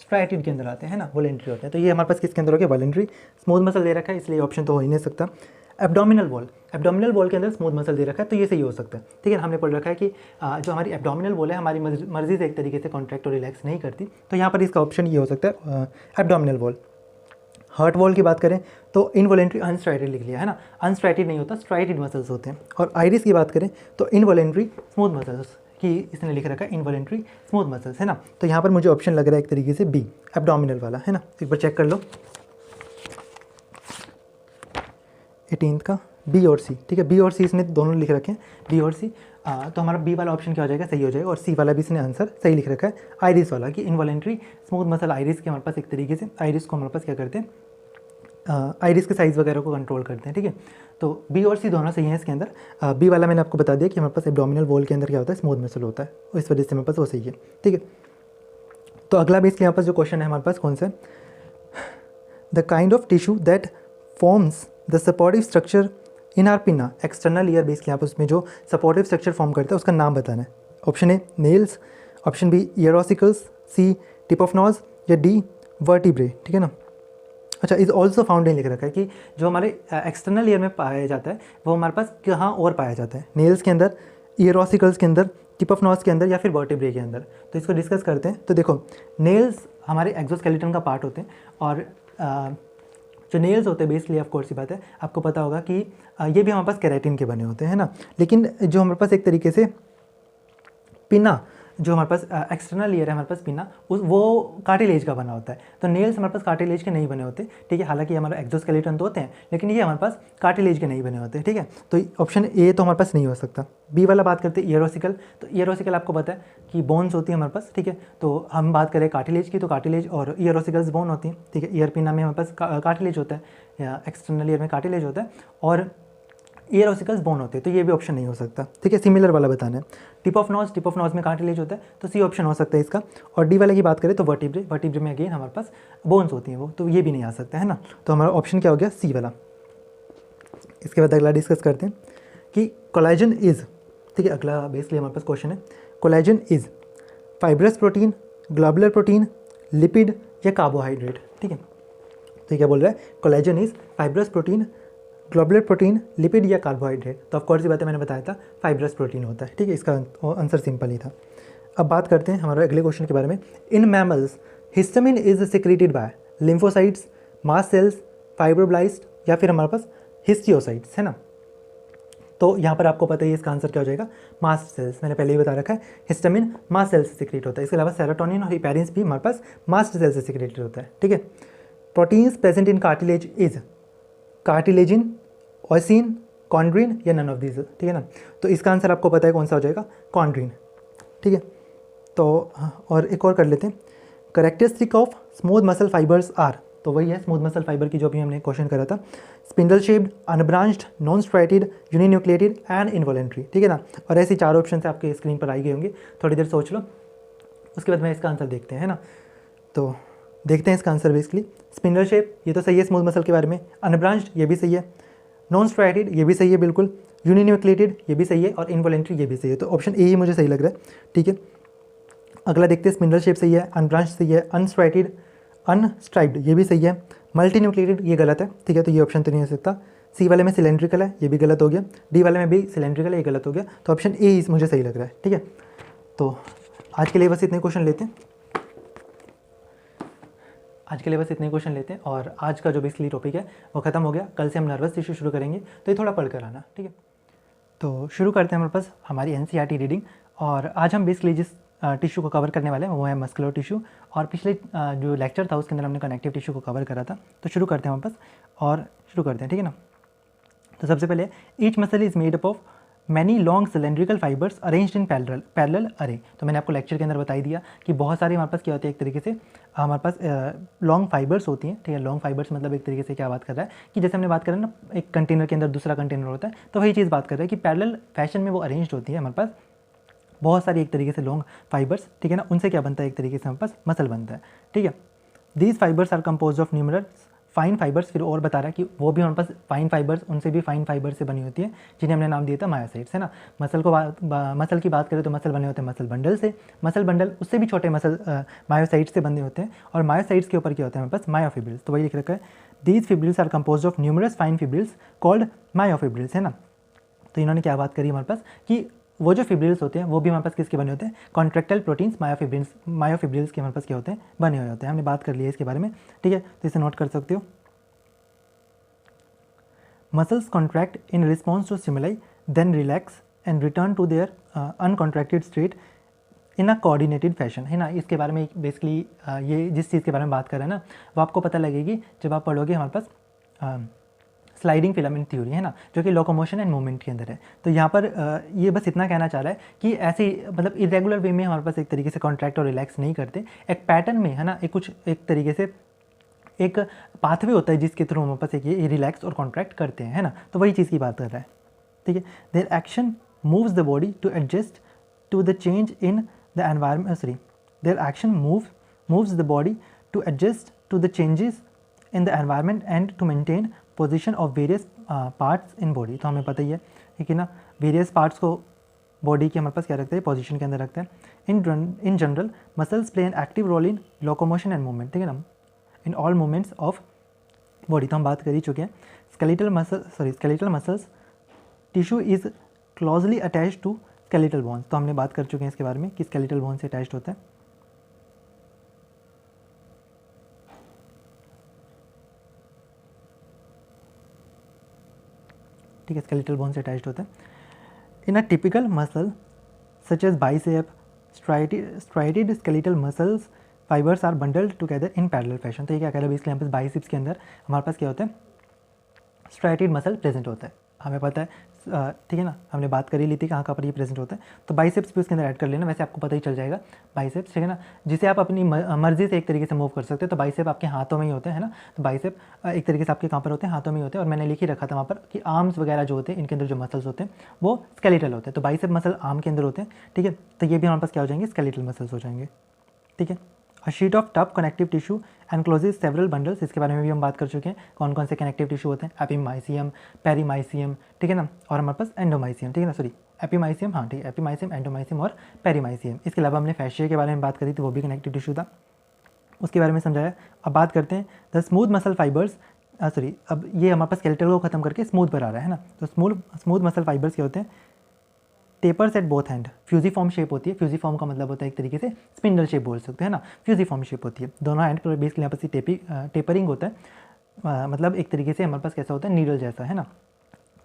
स्ट्राइटेड के अंदर आते हैं ना, वॉलेंट्री होते हैं। तो ये हमारे पास किसके अंदर हो गया, वॉलेंट्री। स्मूथ मसल दे रखा है इसलिए ऑप्शन तो हो ही नहीं सकता। एब्डोमिनल वॉल के अंदर स्मूथ मसल दे रखा है, तो ये सही हो सकता है, ठीक है। हमने पढ़ रखा है कि जो हमारी एब्डोमिनल वॉल है हमारी मर्जी से एक तरीके से कॉन्ट्रैक्ट और रिलैक्स नहीं करती, तो यहाँ पर इसका ऑप्शन ये हो सकता है एब्डोमिनल वॉल। हार्ट वॉल की बात करें तो इनवॉलेंट्री अनस्ट्राइटेड लिख लिया, है ना, अनस्ट्राइटेड नहीं होता, स्ट्राइटेड मसल्स होते हैं। और आइरिस की बात करें तो इनवॉलेंट्री स्मूथ मसल्स कि इसने लिख रखा है इनवॉलेंट्री स्मूथ मसल्स, है ना। तो यहाँ पर मुझे ऑप्शन लग रहा है एक तरीके से बी, एब्डोमिनल वाला, है ना। एक बार चेक कर लो 18 का बी और सी, ठीक है। बी और सी इसने दोनों लिख रखे हैं, बी और सी। तो हमारा बी वाला ऑप्शन क्या हो जाएगा, सही हो जाएगा। और सी वाला भी इसने आंसर सही लिख रखा है, आइरिस वाला, कि इनवॉलेंट्री स्मूथ मसल आइरिस के हमारे पास एक तरीके से आइरिस को हमारे पास क्या करते हैं, आइरिस के साइज़ वगैरह को कंट्रोल करते हैं, ठीक है। तो बी और सी दोनों सही हैं इसके अंदर। बी वाला मैंने आपको बता दिया कि हमारे पास एब्डोमिनल वॉल के अंदर क्या होता है, स्मूथ मसल होता है, इस वजह से हमारे पास वो सही है, ठीक है। तो अगला भी इसके यहाँ पास जो क्वेश्चन है हमारे पास कौन सा है, the kind of tissue that forms the supportive structure in are पिना एक्सटर्नल ईयर बेस के यहाँ पर उसमें जो सपोर्टिव स्ट्रक्चर फॉर्म करता है उसका नाम बताना है। Option A nails, option B ear ossicles, C tip of nose, या डी वर्टिब्रे, ठीक है ना। अच्छा, इज ऑल्सो फाउंड लिख रखा है कि जो हमारे एक्सटर्नल ईयर में पाया जाता है वो हमारे पास कहाँ और पाया जाता है, नेल्स के अंदर, ईयरोसिकल्स के अंदर, टिप ऑफ नॉज के अंदर, या फिर वर्टिब्रे के अंदर। तो इसको डिस्कस करते हैं। तो देखो, नेल्स हमारे एक्सोस्केलेटन का पार्ट होते हैं, और जो नेल्स होते हैं बेसिकली ऑफ कोर्स की बात है, आपको पता होगा कि ये भी हमारे पास केराटिन के बने होते हैं, है ना। लेकिन जो हमारे पास एक तरीके से पिना, जो हमारे पास एक्सटर्नल ईयर है हमारे पास पिना, वो कार्टिलेज का बना होता है। तो नेल्स हमारे पास कार्टिलेज के नहीं बने होते, ठीक है। हालांकि हमारा एक्सोस्केलेटन तो होते हैं, लेकिन ये हमारे पास कार्टिलेज के नहीं बने होते, ठीक है। तो ऑप्शन ए तो हमारे पास नहीं हो सकता। बी वाला बात करते हैं ईयरोसिकल। तो ईयरोसिकल आपको पता है कि बोन्स होती है हमारे पास, ठीक है। तो हम बात करें कार्टिलेज की, तो कार्टिलेज और ईयरोसिकल्स बोन होती हैं, ठीक है। ईयर पिना में हमारे पास कार्टिलेज होता है, या एक्सटर्नल ईयर में कार्टिलेज होता है। और ईयर ऑसिकल्स बोन होते हैं, तो ये भी ऑप्शन नहीं हो सकता। ठीक है, सिमिलर वाला बताना है। टिप ऑफ नॉज में कार्टिलेज होता है, तो सी ऑप्शन हो सकता है इसका। और डी वाले की बात करें तो वर्टिब्रे में अगेन हमारे पास बोन्स होती हैं वो, तो ये भी नहीं आ सकता है ना। तो हमारा ऑप्शन क्या हो गया, सी वाला। इसके बाद अगला डिस्कस करते हैं कि कोलेजन इज़, ठीक है, अगला बेसिकली हमारे पास क्वेश्चन है, collagen is fibrous protein, globular protein, lipid या कार्बोहाइड्रेट। ठीक है, तो क्या बोल रहा है, collagen is fibrous protein, globular protein, lipid या कार्बोहाइड्रेट। तो ऑफ कोर्स ये बातें मैंने बताया था, फाइब्रस प्रोटीन होता है। ठीक है, इसका आंसर सिंपल ही था। अब बात करते हैं हमारे अगले क्वेश्चन के बारे में। In mammals histamine is secreted by lymphocytes, mast cells, fibroblast या फिर हमारे पास हिस्टियोसाइट्स, है ना। तो यहाँ पर आपको पता है इसका आंसर क्या हो जाएगा, मास्ट सेल्स। मैंने पहले ही बता रखा है, हिस्टामिन मास्ट सेल्स से सिक्रेट होता है। इसके अलावा सेरोटोनिन और हिपेरिन भी हमारे पास मास्ट सेल्स से सिक्रेटेड होता है। ठीक है, proteins present in cartilage is cartilagin, ossein, chondrin या नन ऑफ दीज। ठीक है ना, तो इसका आंसर आपको पता है कौन सा हो जाएगा, कॉन्ड्रिन। ठीक है, तो और एक और कर लेते हैं, characteristic of smooth muscle fibres are, तो वही है स्मूथ मसल फाइबर की जो भी हमने क्वेश्चन करा था, spindle shaped, unbranched, non striated, uninucleated and involuntary. ठीक है ना, और ऐसी 4 ऑप्शन से आपके स्क्रीन पर आई गए होंगे, थोड़ी देर सोच लो, उसके बाद में इसका आंसर देखते हैं, है ना। तो देखते हैं इसका आंसर बेसिकली, स्पिंडल शेप ये तो सही है स्मूथ मसल के बारे में, अनब्रांच्ड ये भी सही है, नॉन स्ट्राइटेड ये भी सही है बिल्कुल, यूनिन्यूक्लिएटेड ये भी सही है और इनवॉलेंट्री ये भी सही है। तो ऑप्शन ए ही मुझे सही लग रहा है। ठीक है, अगला देखते हैं, स्पिंडल शेप सही है, अनब्रांच सही है, अनस्ट्राइटेड, अनस्ट्राइप्ड ये भी सही है, मल्टीन्यूक्लिएटेड ये गलत है। ठीक है, तो ये ऑप्शन तो नहीं हो सकता। सी वाले में सिलेंड्रिकल है, ये भी गलत हो गया। डी वाले में भी सिलेंड्रिकल है, ये गलत हो गया। तो ऑप्शन ए ही मुझे सही लग रहा है। ठीक है, तो आज के लिए बस इतने क्वेश्चन लेते हैं, और आज का जो बेसिकली टॉपिक है वो खत्म हो गया। कल से हम नर्वस टिश्यू शुरू करेंगे, तो ये थोड़ा पढ़ कर आना। ठीक है, तो शुरू करते हैं हमारे पास हमारी एनसीईआरटी रीडिंग। और आज हम बेसिकली जिस टिश्यू को कवर करने वाले हैं वो है मस्कुलर टिश्यू, और पिछले जो लेक्चर था उसके अंदर हमने कनेक्टिव टिश्यू को कवर करा था। तो शुरू करते हैं हमारे पास, और शुरू करते हैं। ठीक है ना, तो सबसे पहले each muscle is made up of many long cylindrical fibres arranged in parallel अरे। तो मैंने आपको लेक्चर के अंदर बताई दिया कि बहुत सारी हमारे पास क्या होती है, एक तरीके से हमारे पास लॉन्ग फाइबर्स होती हैं। ठीक है, लॉन्ग फाइबर्स मतलब एक तरीके से क्या बात कर रहा है कि जैसे हमने बात करें ना, एक कंटेनर के अंदर दूसरा कंटेनर होता है, तो वही चीज़ बात कर रहा है कि पैरेलल फैशन में वो अरेंज्ड होती है हमारे पास बहुत सारी एक तरीके से लॉन्ग फाइबर्स। ठीक है ना, उनसे क्या बनता है, एक तरीके से हमारे पास मसल बनता है। ठीक है, these fibres are compose of numerous fine fibres. फिर और बता रहा है कि वो भी हमारे पास फाइन फाइबर्स, उनसे भी फाइन फाइबर से बनी होती है, जिन्हें हमने नाम दिया था मायोसाइट्स, है ना। मसल की बात करें तो मसल बने होते हैं मसल बंडल से, मसल बंडल उससे भी छोटे मसल मायोसाइट्स से बने होते हैं, और मायोसाइट्स के ऊपर क्या होता है हमारे पास, मायोफिब्रिल्स। तो वही लिख रखा है, these fibrils are compose of numerous fine fibrils called myofibrils, है ना। तो इन्होंने क्या बात करी हमारे पास कि वो जो फिब्रिल्स होते हैं वो भी हमारे पास किसके बने होते हैं, कॉन्ट्रैक्टाइल प्रोटीन्स मायोफिब्रिल्स के हमारे पास क्या होते हैं, बने हुए होते हैं। हमने बात कर ली है इसके बारे में। ठीक है, तो इसे नोट कर सकते हो। Muscles contract in response to stimuli, then relax and return to their uncontracted state in a coordinated fashion, है ना। इसके बारे में बेसिकली ये जिस चीज़ के बारे में बात कर रहे हैं ना, वो आपको पता लगेगी जब आप पढ़ोगे हमारे पास स्लाइडिंग फिलामेंट थ्योरी, है ना, जो कि लोकोमोशन एंड मूवमेंट के अंदर है। तो यहाँ पर ये बस इतना कहना चाह रहा है कि ऐसे मतलब इरेगुलर वे में हमारे पास एक तरीके से कॉन्ट्रैक्ट और रिलैक्स नहीं करते, एक पैटर्न में, है ना, एक तरीके से एक पाथवे होता है जिसके थ्रू हमारे पास एक ये रिलैक्स और कॉन्ट्रैक्ट करते हैं, है ना। तो वही चीज़ की बात कर रहा है। ठीक है, their action moves the body to adjust to the change in the environment, their action moves the body to adjust to the changes in the environment and to maintain position of various parts in body. तो हमें पता ही है, ठीक है ना, various parts को body के हमारे पास क्या रखते हैं, पोजीशन के अंदर रखते हैं। In general muscles play an active role in locomotion and movement, ठीक है ना, in all movements of body. तो हम बात कर ही चुके हैं। Skeletal muscles tissue is closely attached to skeletal bones. तो हमने बात कर चुके हैं इसके बारे में कि स्केलेटल बोन से अटैच्ड होता है। ठीक है, स्केलेटल बोन से अटैच्ड होता है। In a typical muscle such as bicep, striated skeletal muscles fibres are bundled together in parallel fashion. तो ये क्या कह रहा है, इसलिए यहाँ पर बाइसेप्स के अंदर हमारे पास क्या होता है, स्ट्राइटेड मसल प्रेजेंट होता है। हमें पता है ठीक है ना, हमने बात कर ही ली थी कहाँ कहाँ पर ये प्रेजेंट होता है, तो बाइसेप्स भी उसके अंदर ऐड कर लेना, वैसे आपको पता ही चल जाएगा बाइसेप्स, ठीक है ना, जिसे आप अपनी मर्जी से एक तरीके से मूव कर सकते हो। तो बाइसेप आपके हाथों में ही होते हैं, है ना, तो बाइसेप एक तरीके से आपके कहाँ पर होते हैं, हाथों में ही होते हैं। और मैंने लिख ही रखा था वहाँ पर कि आर्म्स वगैरह जो होते हैं इनके अंदर जो मसल्स होते हैं वो स्केलेटल होते हैं, तो बाइसेप मसल आर्म के अंदर होते हैं, ठीक है, तो ये भी हमारे पास क्या हो जाएंगे, स्केलेटल मसल्स हो जाएंगे, ठीक है। A sheet of tough connective tissue encloses several bundles, इसके बारे में भी हम बात कर चुके हैं, कौन कौन से कनेक्टिव टिश्यू होते हैं, एपिमाइसियम, पेरीमाइसियम, ठीक है ना, और हमारे पास एंडोमाइसियम, ठीक है ना, सॉरी एपिमाइसियम, हाँ ठीक है, एपिमाइसियम, एंडोमाइसियम और पेरीमाइसियम। इसके अलावा हमने फैशिया के बारे में बात करी थी, वो भी कनेक्टिव टिश्यू था, उसके बारे में समझाया। अब बात करते हैं the smooth muscle fibres, sorry अब ये हमारे पास स्केलेटल को खत्म करके स्मूथ पर आ रहा है ना, तो स्मूथ मसल फाइबर्स क्या होते हैं, tapers at both hand, fusiform shape होती है, फ्यूजीफॉर्म का मतलब होता है एक तरीके से स्पिंडल शेप बोल सकते हैं ना, फ्यूजीफॉर्म शेप होती है, दोनों हैंड पर बेसिकली यहाँ पर टेपरिंग होता है, मतलब एक तरीके से हमारे पास कैसा होता है, नीडल जैसा, है ना,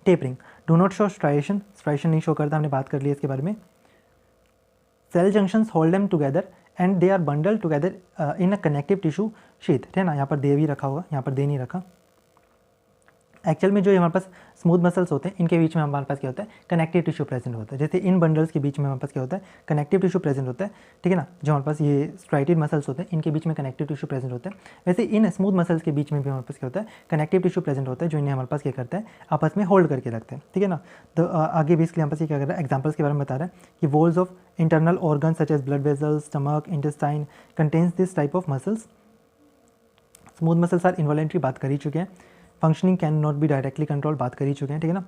tapering. Do not show striation, striation नहीं शो करता, हमने बात कर ली इसके बारे में। Cell junctions hold them together and they are bundle together in a connective tissue sheet, ठीक है ना, यहाँ पर दे भी रखा होगा, यहाँ पर दे नहीं रखा। एक्चुअल में जो हमारे पास स्मूथ मसल्स होते हैं इनके बीच में हमारे पास क्या होता है, कनेक्टिव टिश्यू प्रेजेंट होता है, जैसे इन बंडल्स के बीच में हमारे पास क्या होता है, कनेक्टिव टिश्यू प्रेजेंट होता है, ठीक है ना, जो हमारे पास ये स्ट्राइटेड मसल्स होते हैं इनके बीच में कनेक्टिव टिश्यू प्रेजेंट होता है। वैसे इन स्मूथ मसल्स के बीच में भी हमारे पास क्या होता है, कनेक्टिव टिश्यू प्रेजेंट होता है, जो इन्हें हमारे पास क्या करता है, आपस में होल्ड करके रखते हैं, ठीक है ना। तो आगे भी इसके यहाँ पर क्या कर रहा है, एग्जाम्पल्स के बारे में बता रहा है कि walls of internal organ such as blood vessels, stomach, intestine contains this type of muscles. Smooth muscles are involuntary, बात कर ही चुके हैं। Functioning can not be directly control, बात कर ही चुके हैं, ठीक है ना।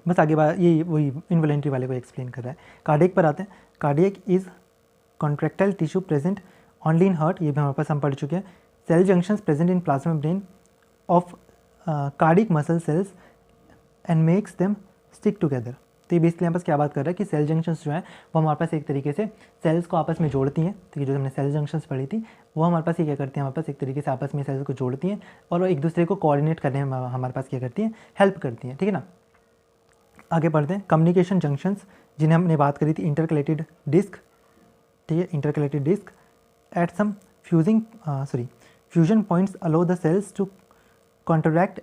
बस आगे बात ये वही इनवॉलेंट्री वाले को एक्सप्लेन कर रहा है। कार्डियक पर आते हैं। Cardiac is contractile tissue present only in heart, ये भी हमारे पास हम पढ़ चुके हैं। Cell junctions present in plasma membrane of cardiac muscle cells and makes them stick together. तो ये बेसिकली यहाँ पास क्या बात कर रहा है कि सेल जंक्शंस जो है वो हमारे पास एक तरीके से सेल्स को आपस में जोड़ती हैं, तो ये जो हमने सेल जंक्शंस पढ़ी थी वो हमारे पास ये क्या करती हैं, हमारे पास एक तरीके से आपस में सेल्स को जोड़ती हैं और वो एक दूसरे को कोऑर्डिनेट करने में हमारे पास क्या करती हैं, हेल्प करती हैं, ठीक है ना। आगे बढ़ते हैं। कम्युनिकेशन जंक्शंस, जिन्हें हमने बात करी थी इंटरकलेटेड डिस्क, ठीक है, intercalated disc at some fusion points allow the cells to contract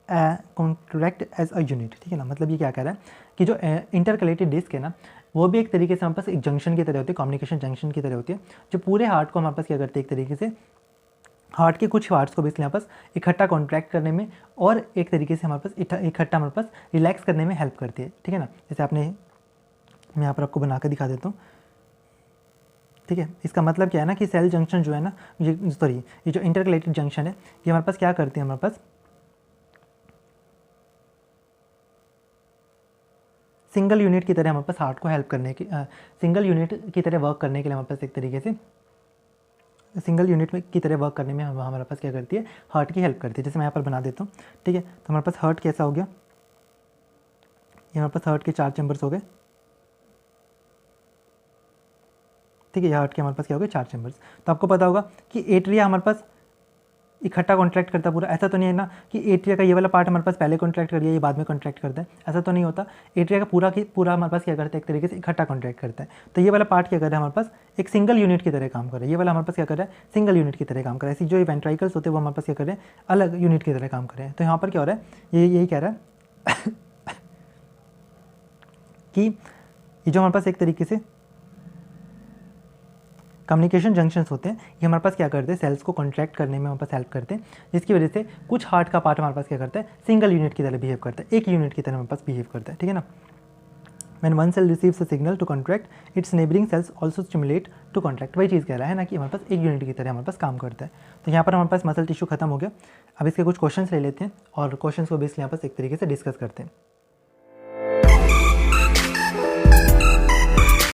as a unit, ठीक है ना। मतलब ये क्या कह रहा है कि जो इंटरकलेटेड डिस्क है ना वो भी एक तरीके से हमारे पास एक जंक्शन की तरह होती है, कम्युनिकेशन जंक्शन की तरह होती है, जो पूरे हार्ट को हमारे पास क्या करते हैं, एक तरीके से हार्ट के कुछ पार्ट्स को भी यहाँ पास इकट्ठा कॉन्ट्रैक्ट करने में और एक तरीके से हमारे पास इकट्ठा हमारे पास रिलैक्स करने में हेल्प करती है, ठीक है ना। जैसे आपने, मैं यहाँ पर आपको बना कर दिखा देता हूँ, ठीक है। इसका मतलब क्या है ना कि सेल जंक्शन जो है ना, ये जो इंटरकलेटेड जंक्शन है ये हमारे पास क्या करती है, हमारे पास सिंगल यूनिट की तरह हमारे पास हार्ट को हेल्प करने की, सिंगल यूनिट की तरह वर्क करने के लिए हमारे पास एक तरीके से सिंगल यूनिट में की तरह वर्क करने में हमारे पास क्या करती है, हार्ट की हेल्प करती है। जैसे मैं यहाँ पर बना देता हूँ, ठीक है, तो हमारे पास हार्ट कैसा हो गया, ये हमारे पास हार्ट के 4 चैम्बर्स हो गए, ठीक है, ये हार्ट के हमारे पास क्या हो गए, 4 चैम्बर्स। तो आपको पता होगा कि एट्रिया हमारे पास इकट्ठा कॉन्ट्रैक्ट करता है पूरा, ऐसा तो नहीं है ना कि एट्रिया का ये वाला पार्ट हमारे पास पहले कॉन्ट्रैक्ट कर लिया ये बाद में कॉन्ट्रैक्ट करता है, ऐसा तो नहीं होता। एट्रिया का पूरा हमारे पास क्या करता है, एक तरीके से इकट्ठा कॉन्ट्रैक्ट करता है। तो ये वाला पार्ट क्या कर रहा है, हमारे पास एक सिंगल यूनिट की तरह काम कर रहा है, ये वाला हमारे पास क्या कर रहा है, सिंगल यूनिट की तरह काम कर रहा है। ऐसी जो वेंट्राइकल्स होते हैं वो हमारे पास क्या कर रहे हैं, अलग यूनिट की तरह काम कर रहे हैं। तो यहाँ पर क्या हो रहा है, ये यही कह रहा है कि ये जो हमारे पास एक तरीके से कम्युनिकेशन जंक्शंस होते हैं ये हमारे पास क्या करते हैं, सेल्स को कॉन्ट्रैक्ट करने में हमारे पास हेल्प करते हैं, जिसकी वजह से कुछ हार्ट का पार्ट हमारे पास क्या करता है, सिंगल यूनिट की तरह बिहेव करता है, एक यूनिट की तरह हमारे पास बिहेव करता है, ठीक है ना। When one cell receives a signal to contract, its neighboring cells also stimulate to contract। वही चीज़ कह रहा है ना कि हमारे पास एक यूनिट की तरह हमारे पास काम करता है। तो यहाँ पर हमारे पास मसल टिश्यू खत्म हो गया। अब इसके कुछ क्वेश्चंस ले लेते हैं और क्वेश्चंस को बेसिकली यहाँ पर एक तरीके से डिस्कस करते हैं।